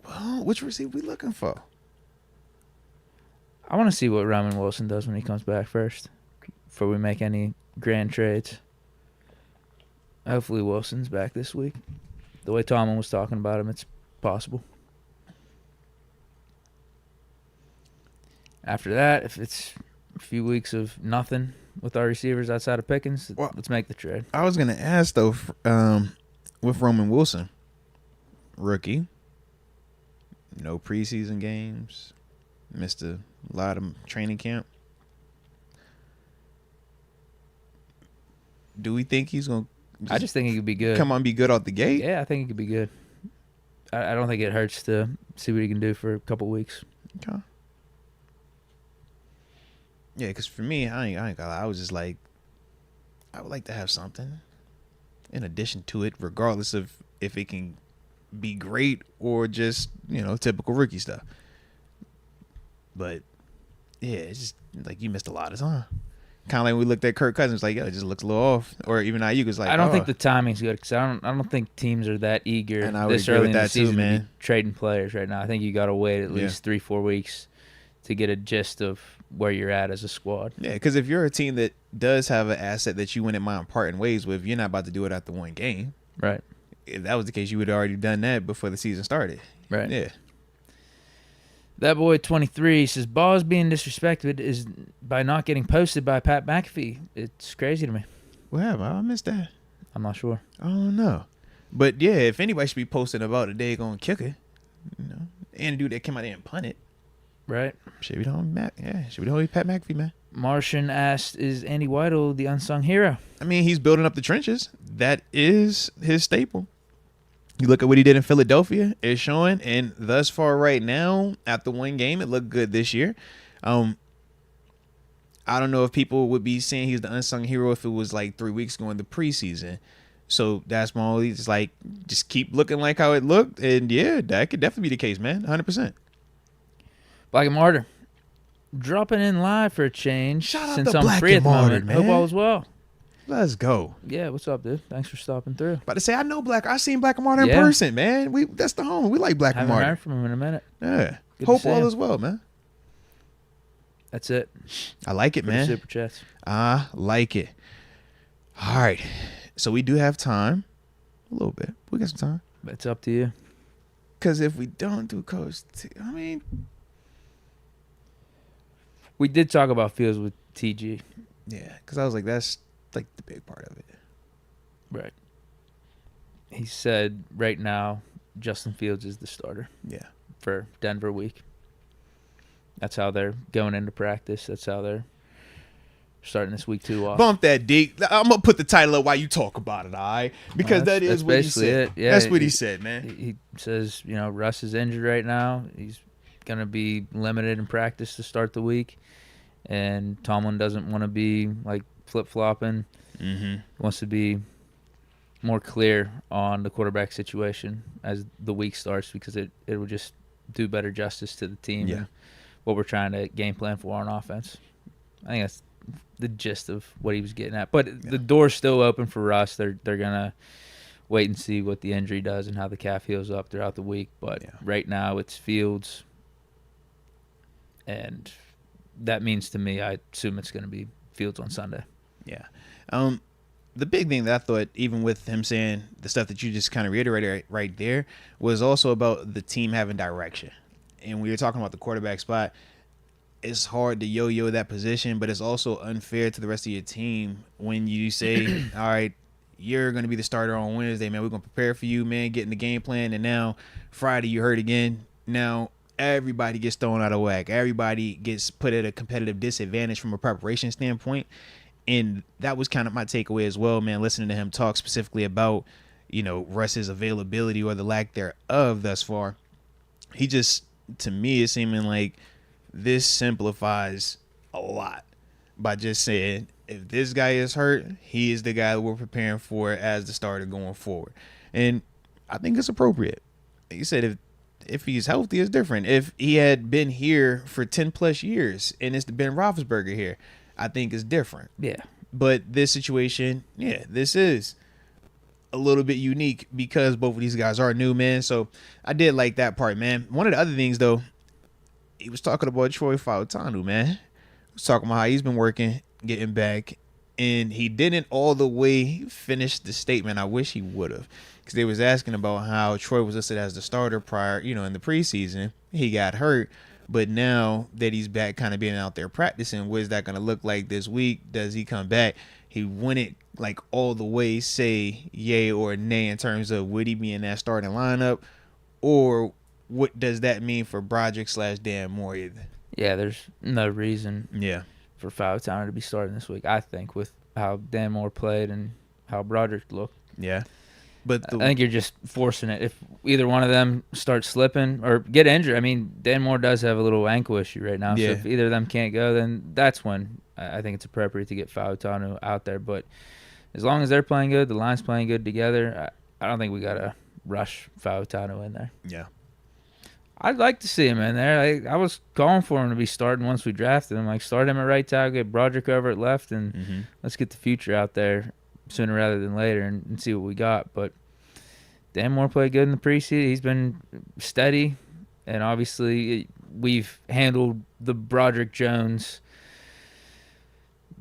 Well, which receiver we looking for? I want to see what Roman Wilson does when he comes back first before we make any grand trades. Hopefully Wilson's back this week. The way Tomlin was talking about him, it's possible. After that, if it's a few weeks of nothing with our receivers outside of Pickens, let's make the trade. I was going to ask, though, with Roman Wilson, rookie, no preseason games, missed a lot of training camp. Do we think he's going to... I just think he could be good. Come on, be good out the gate? Yeah, I think he could be good. I don't think it hurts to see what he can do for a couple weeks. Okay. Yeah, because for me, I ain't gonna lie, I was just like, I would like to have something in addition to it, regardless of if it can be great or just, typical rookie stuff. But, yeah, it's just like you missed a lot of time. Kind of like when we looked at Kirk Cousins, like, it just looks a little off. Or even Ayuk was like, I don't think the timing's good because I don't think teams are that eager and I would this agree early with in that the season too, man. to be trading players right now. I think you got to wait at least 3-4 weeks to get a gist of where you're at as a squad. Yeah, because if you're a team that does have an asset that you wouldn't mind parting ways with, you're not about to do it after one game. Right. If that was the case, you would have already done that before the season started. Right. Yeah. That boy 23 says, Ball's being disrespected is by not getting posted by Pat McAfee. It's crazy to me. What happened? I missed that. I'm not sure. I don't know. But, yeah, if anybody should be posting about a day going kicker, and a dude that came out there and punted. Right. Should we don't Pat McAfee, man. Martian asked, is Andy Weidl the unsung hero? I mean, he's building up the trenches. That is his staple. You look at what he did in Philadelphia, it's showing. And thus far right now, after one game, it looked good this year. I don't know if people would be saying he's the unsung hero if it was like 3 weeks ago in the preseason. So that's my only, just keep looking like how it looked. And, yeah, that could definitely be the case, man. 100%. Black and Martyr, dropping in live for a change. Shout out since to I'm Black free and at the Martyr, moment. man. Hope all is well. Let's go. Yeah, what's up, dude? Thanks for stopping through. About to say, I know Black. I seen Black and Martyr in person, man. That's the home. We like Black and Martyr. Haven't heard from him in a minute. Yeah. Good Hope all is well, man. That's it. I like it, man. Super chats. I like it. All right. So we do have time. A little bit. We got some time. But it's up to you. Because if we don't do Coach we did talk about Fields with TG. Yeah, because I was like, that's like the big part of it. Right. He said right now Justin Fields is the starter. Yeah. For Denver week. That's how they're going into practice. That's how they're starting this week 2 off. Bump that, Deke. I'm going to put the title up while you talk about it, all right? Because that is what he said. Yeah, that's what he said, man. He says, Russ is injured right now. He's going to be limited in practice to start the week. And Tomlin doesn't want to be like flip-flopping. Mm-hmm. He wants to be more clear on the quarterback situation as the week starts because it will just do better justice to the team and what we're trying to game plan for on offense. I think that's the gist of what he was getting at. But the door's still open for Russ. They're going to wait and see what the injury does and how the calf heals up throughout the week. But right now it's Fields. And that means to me, I assume it's going to be Fields on Sunday. Yeah. The big thing that I thought, even with him saying the stuff that you just kind of reiterated right there, was also about the team having direction. And we were talking about the quarterback spot. It's hard to yo-yo that position, but it's also unfair to the rest of your team when you say, all right, you're going to be the starter on Wednesday, man. We're going to prepare for you, man, get in the game plan. And now Friday you hurt again. Now everybody gets thrown out of whack. Everybody gets put at a competitive disadvantage from a preparation standpoint. And that was kind of my takeaway as well, man, listening to him talk specifically about, Russ's availability or the lack thereof thus far. He just, to me, it's seeming like this simplifies a lot by just saying, if this guy is hurt, he is the guy that we're preparing for as the starter going forward. And I think it's appropriate. Like you said, if he's healthy, it's different. If he had been here for 10 plus years and it's the Ben Roethlisberger here, I think it's different. Yeah. But this situation, this is a little bit unique because both of these guys are new, man. So I did like that part, man. One of the other things, though, he was talking about Troy Fautanu, man. He was talking about how he's been working, getting back, and he didn't all the way finish the statement. I wish he would have, because they was asking about how Troy was listed as the starter prior, in the preseason. He got hurt, but now that he's back kind of being out there practicing, what is that going to look like this week? Does he come back? He wouldn't like all the way say yay or nay in terms of would he be in that starting lineup, or what does that mean for Broderick / Dan Moore either? Yeah, there's no reason for Fautanu to be starting this week, I think, with how Dan Moore played and how Broderick looked. Yeah. But I think you're just forcing it. If either one of them starts slipping or get injured, I mean, Dan Moore does have a little ankle issue right now. Yeah. So if either of them can't go, then that's when I think it's appropriate to get Fautanu out there. But as long as they're playing good, the line's playing good together, I don't think we got to rush Fautanu in there. Yeah. I'd like to see him in there. I was calling for him to be starting once we drafted him. Like, start him at right tackle, get Broderick over at left, and let's get the future out there sooner rather than later and see what we got. But Dan Moore played good in the preseason. He's been steady, and obviously we've handled the Broderick Jones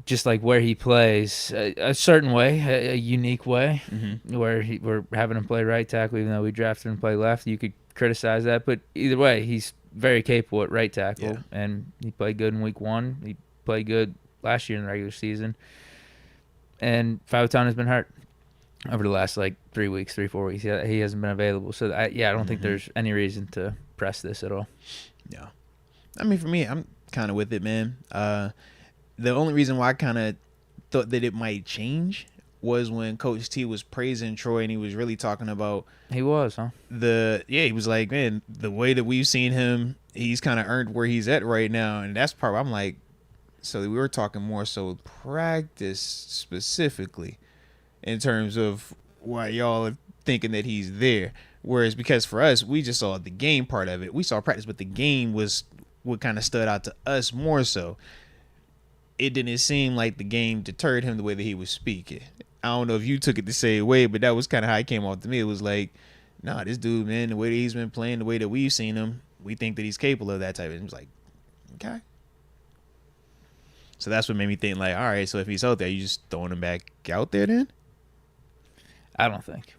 just like where he plays a certain way, a unique way, where we're having him play right tackle even though we drafted him to play left. You could criticize that, but either way, he's very capable at right tackle, and he played good in week 1. He played good last year in the regular season. And Fautanu has been hurt over the last 4 weeks. He hasn't been available. So I don't think there's any reason to press this at all. Yeah. I mean, for me, I'm kind of with it, man. The only reason why I kind of thought that it might change was when Coach T was praising Troy, and he was really talking about he was, huh? He was like, man, the way that we've seen him, he's kind of earned where he's at right now. And that's part where I'm like, so we were talking more so practice specifically in terms of why y'all are thinking that he's there. Whereas because for us, we just saw the game part of it. We saw practice, but the game was what kind of stood out to us more so. It didn't seem like the game deterred him the way that he was speaking. I don't know if you took it the same way, but that was kind of how it came off to me. It was like, nah, this dude, man, the way that he's been playing, the way that we've seen him, we think that he's capable of that type of thing. It was like, okay. So that's what made me think, like, all right, so if he's out there, you just throwing him back out there then? I don't think.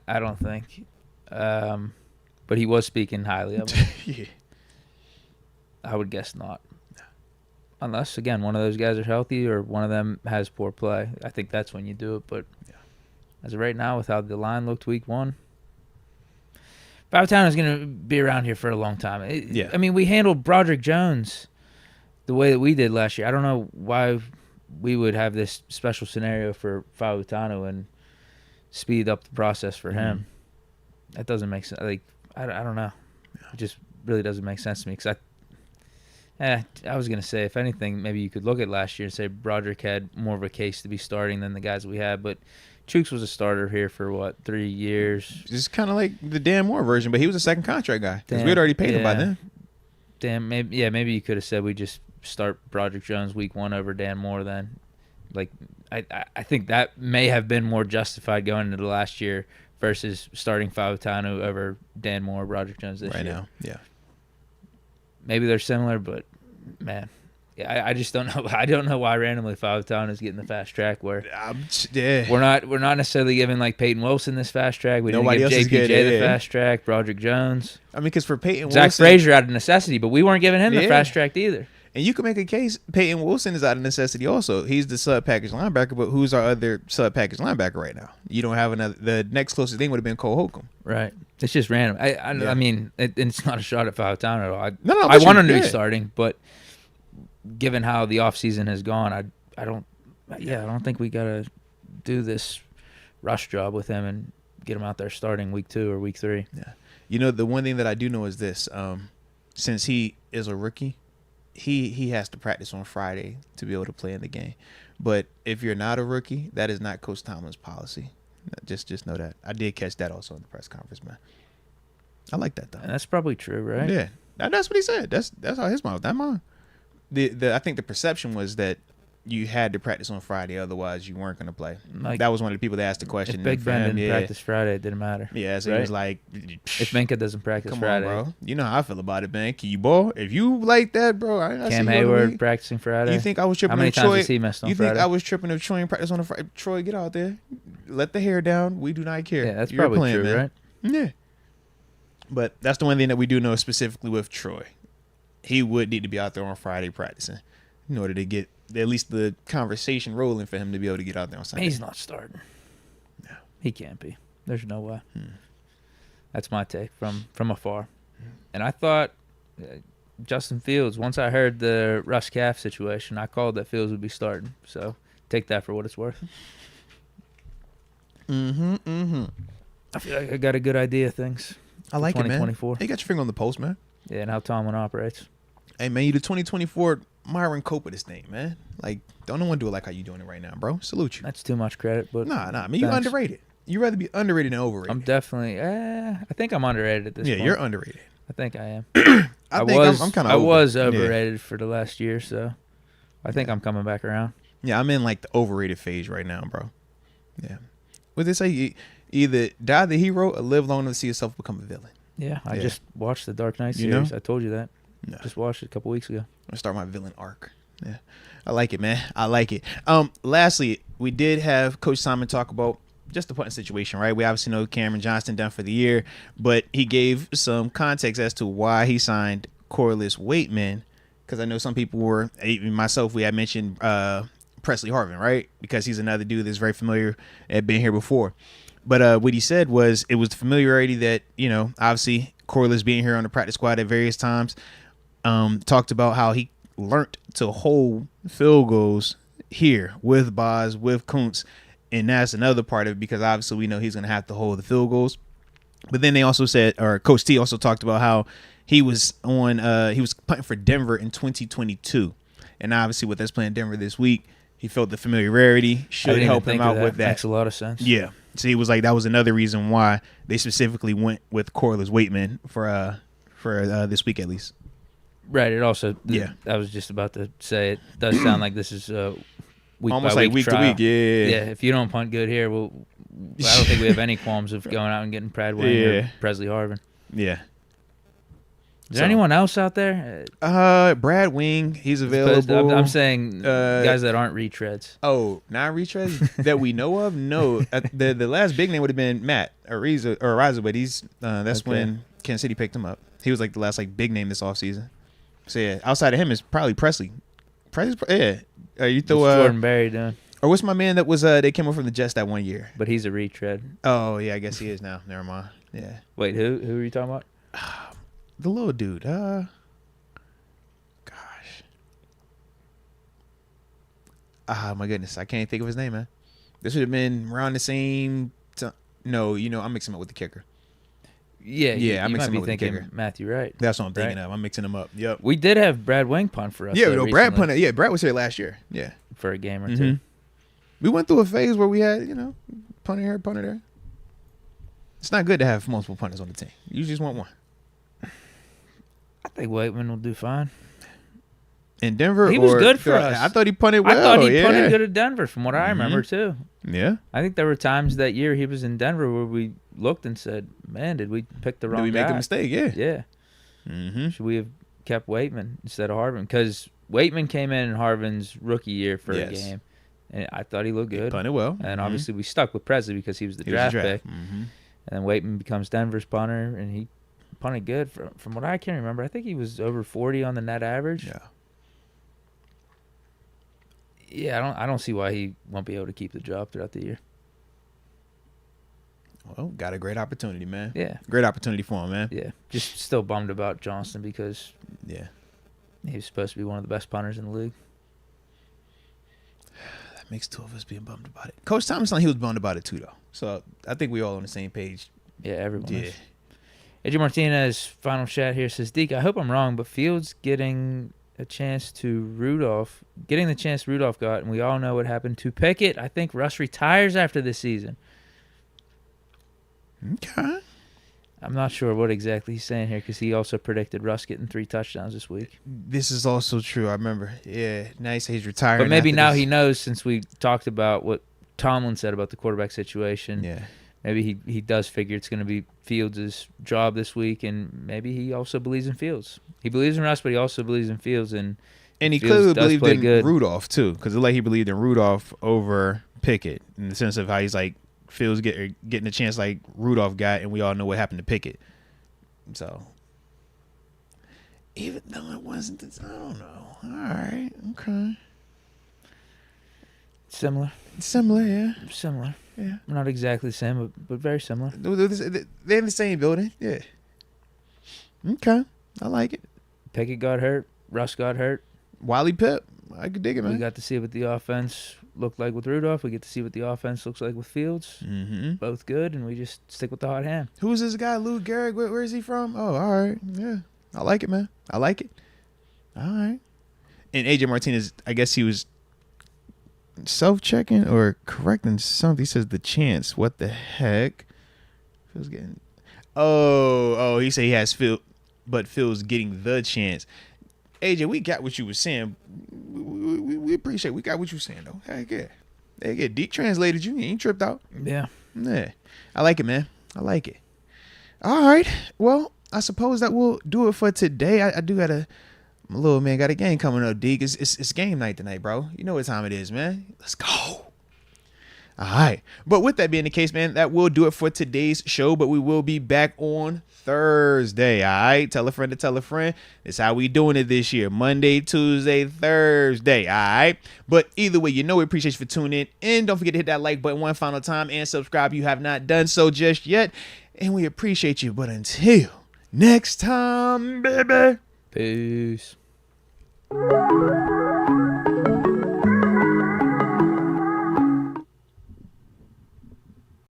I don't think. But he was speaking highly of him. Yeah. I would guess not. Unless, again, one of those guys are healthy or one of them has poor play. I think that's when you do it. But as of right now, with how the line looked week 1, Fautanu is going to be around here for a long time. I mean, we handled Broderick Jones the way that we did last year. I don't know why we would have this special scenario for Fautanu and speed up the process for him. That doesn't make sense. Like, I don't know. It just really doesn't make sense to me because I was going to say, if anything, maybe you could look at last year and say Broderick had more of a case to be starting than the guys we had. But Chooks was a starter here for, 3 years? Just kind of like the Dan Moore version, but he was a second contract guy because we had already paid him by then. Maybe you could have said we just start Broderick Jones week 1 over Dan Moore then. Like, I think that may have been more justified going into the last year versus starting Fautanu over Dan Moore, Broderick Jones this year. Right now, yeah. Maybe they're similar, but man, I just don't know. I don't know why randomly Fautanu is getting the fast track. Where we're not necessarily giving like Peyton Wilson this fast track. We didn't give JPJ the fast track. Broderick Jones. I mean, because for Peyton Zach Wilson, Frazier out of necessity, but we weren't giving him the fast track either. And you can make a case Peyton Wilson is out of necessity also. He's the sub-package linebacker, but who's our other sub-package linebacker right now? You don't have another. The next closest thing would have been Cole Holcomb. Right. It's just random. I mean, it's not a shot at Fautanu at all. No, I want him to be starting, but given how the offseason has gone, I Yeah, I don't think we got to do this rush job with him and get him out there starting week 2 or week 3. Yeah. The one thing that I do know is this. Since he is a rookie, he has to practice on Friday to be able to play in the game. But if you're not a rookie, that is not Coach Tomlin's policy. Just know that. I did catch that also in the press conference, man. I like that, though. And that's probably true, right? Yeah. That's what he said. That's how his mouth. That mine. I think the perception was that you had to practice on Friday, otherwise you weren't going to play. Like, that was one of the people that asked the question. If Big Ben didn't practice Friday, it didn't matter. Yeah, so right? he was like, if Minka doesn't practice come Friday. on, bro. You know how I feel about it, man. Can you ball? If you like that, bro, I Cam Hayward practicing Friday. You think I was tripping How many if times Troy? has he missed on You Friday? think I was tripping if Troy practice on a Friday? Troy, get out there. Let the hair down. We do not care. Yeah, that's You're probably playing, true, man. right? Yeah. But that's the one thing that we do know specifically with Troy. He would need to be out there on Friday practicing in order to get at least the conversation rolling for him to be able to get out there on Sunday. He's not starting. No. He can't be. There's no way. That's my take from afar. And I thought Justin Fields, once I heard the Russ Calf situation, I called that Fields would be starting. So take that for what it's worth. I feel like I got a good idea of things. I like it, man. 2024. Hey, you got your finger on the pulse, man. Yeah, and how Tomlin operates. Hey, man, you the 2024 Myron Cope of this thing, man. Like, don't no one do it like how you doing it right now, bro. Salute you. That's too much credit, but Nah. I mean, you underrated. You rather be underrated than overrated. I'm definitely. I think I'm underrated at this point. Yeah, you're underrated. I think I am. I think I'm kind of. I was overrated for the last year, so I think I'm coming back around. Yeah, I'm in like the overrated phase right now, bro. Yeah. What they say? Either die the hero or live long enough to see yourself become a villain. Yeah, I just watched the Dark Knight You series. know? I told you that. No. Just watched it a couple weeks ago. I'm gonna start my villain arc. Yeah, I like it, man. I like it. Lastly, we did have Coach Tomlin talk about just the punting situation, right? We obviously know Cameron Johnston done for the year, but he gave some context as to why he signed Corliss Waitman, because I know some people were, even myself, we had mentioned Presley Harvin, right? Because he's another dude that's very familiar, had been here before. But what he said was it was the familiarity that, obviously Corliss being here on the practice squad at various times, talked about how he learned to hold field goals here with Boz, with Kuntz, and that's another part of it because obviously we know he's going to have to hold the field goals. But then they also said, or Coach T also talked about how he was punting for Denver in 2022. And obviously with us playing Denver this week, he felt the familiarity should help him out with that. Makes a lot of sense. Yeah. So he was like, that was another reason why they specifically went with Corliss Waitman for this week at least. Right. It also, yeah. I was just about to say, it does sound like this is week almost by like week trial. to week. Yeah. Yeah. If you don't punt good here, I don't think we have any qualms of going out and getting Brad Wayne or Presley Harvin. Yeah. Is there anyone else out there? Brad Wing, he's available. I'm saying guys that aren't retreads. Oh, not retreads that we know of? No. The last big name would have been Matt Ariza, but he's that's when Kansas City picked him up. He was like the last big name this offseason. So yeah, outside of him is probably Presley. Yeah. You throw What's Jordan Berry doing? Or what's my man that was they came up from the Jets that 1 year? But he's a retread. Oh yeah, I guess he is now. Never mind. Yeah. Wait, who are you talking about? The little dude. Gosh. My goodness, I can't think of his name, man. This would have been around the same time. No, I'm mixing him up with the kicker. Yeah, I'm you might mixing be him up with the thinking kicker. Matthew Wright. That's what I'm thinking of. I'm mixing him up. Yep. We did have Brad Wing punt for us. Yeah, though, Brad recently, punted. Yeah, Brad was here last year. Yeah, for a game or two. We went through a phase where we had, punter here, punter there. It's not good to have multiple punters on the team. You just want one. I think Waitman will do fine. In Denver, he was good for us. I thought he punted well. I thought he punted good at Denver, from what I remember too. Yeah, I think there were times that year he was in Denver where we looked and said, "Man, did we pick the wrong guy? Did we make a mistake?" Yeah. Yeah. Mm-hmm. Should we have kept Waitman instead of Harvin? Because Waitman came in Harvin's rookie year for a game, and I thought he looked good. He punted well. And obviously we stuck with Presley because he was the draft pick. And then Waitman becomes Denver's punter, and he punted good. From what I can remember, I think he was over 40 on the net average. Yeah. Yeah, I don't see why he won't be able to keep the job throughout the year. Well, got a great opportunity, man. Yeah. Great opportunity for him, man. Yeah. Just still bummed about Johnston because he was supposed to be one of the best punters in the league. That makes two of us being bummed about it. Coach Tomlin, he was bummed about it too, though. So I think we all on the same page. Yeah, everyone is. AJ Martinez, final chat here, says, Deke, I hope I'm wrong, but Fields getting the chance Rudolph got, and we all know what happened to Pickett. I think Russ retires after this season. Okay. I'm not sure what exactly he's saying here because he also predicted Russ getting 3 touchdowns this week. This is also true. I remember. Yeah, now he says he's retiring. But maybe now he knows, since we talked about what Tomlin said about the quarterback situation. Yeah. Maybe he does figure it's going to be Fields' job this week, and maybe he also believes in Fields. He believes in Russ, but he also believes in Fields. And he Fields clearly believed in good. Rudolph, too, because he believed in Rudolph over Pickett in the sense of how he's like, Fields getting a chance like Rudolph got, and we all know what happened to Pickett. So, even though it wasn't, I don't know. All right, okay. Similar, yeah. Similar. Yeah. Not exactly the same, but very similar. They're in the same building. Yeah. Okay. I like it. Pickett got hurt. Russ got hurt. Wally Pipp. I could dig it, man. We got to see what the offense looked like with Rudolph. We get to see what the offense looks like with Fields. Mm-hmm. Both good, and we just stick with the hot hand. Who's this guy, Lou Gehrig? Where is he from? Oh, all right. Yeah. I like it, man. I like it. All right. And AJ Martinez, I guess he was self-checking or correcting something. He says the chance. What the heck? Phil's getting. Oh, he said he has Phil, but Phil's getting the chance. AJ, we got what you were saying. We appreciate. We got what you were saying though. Heck yeah. Deke translated you. You ain't tripped out. Yeah. I like it, man. I like it. All right. Well, I suppose that will do it for today. I do got a little man got a game coming up, Deke. It's game night tonight, bro. You know what time it is, man. Let's go. All right. But with that being the case, man, that will do it for today's show. But we will be back on Thursday. All right. Tell a friend to tell a friend. That's how we doing it this year. Monday, Tuesday, Thursday. All right. But either way, we appreciate you for tuning in. And don't forget to hit that like button one final time and subscribe if you have not done so just yet. And we appreciate you. But until next time, baby. Peace.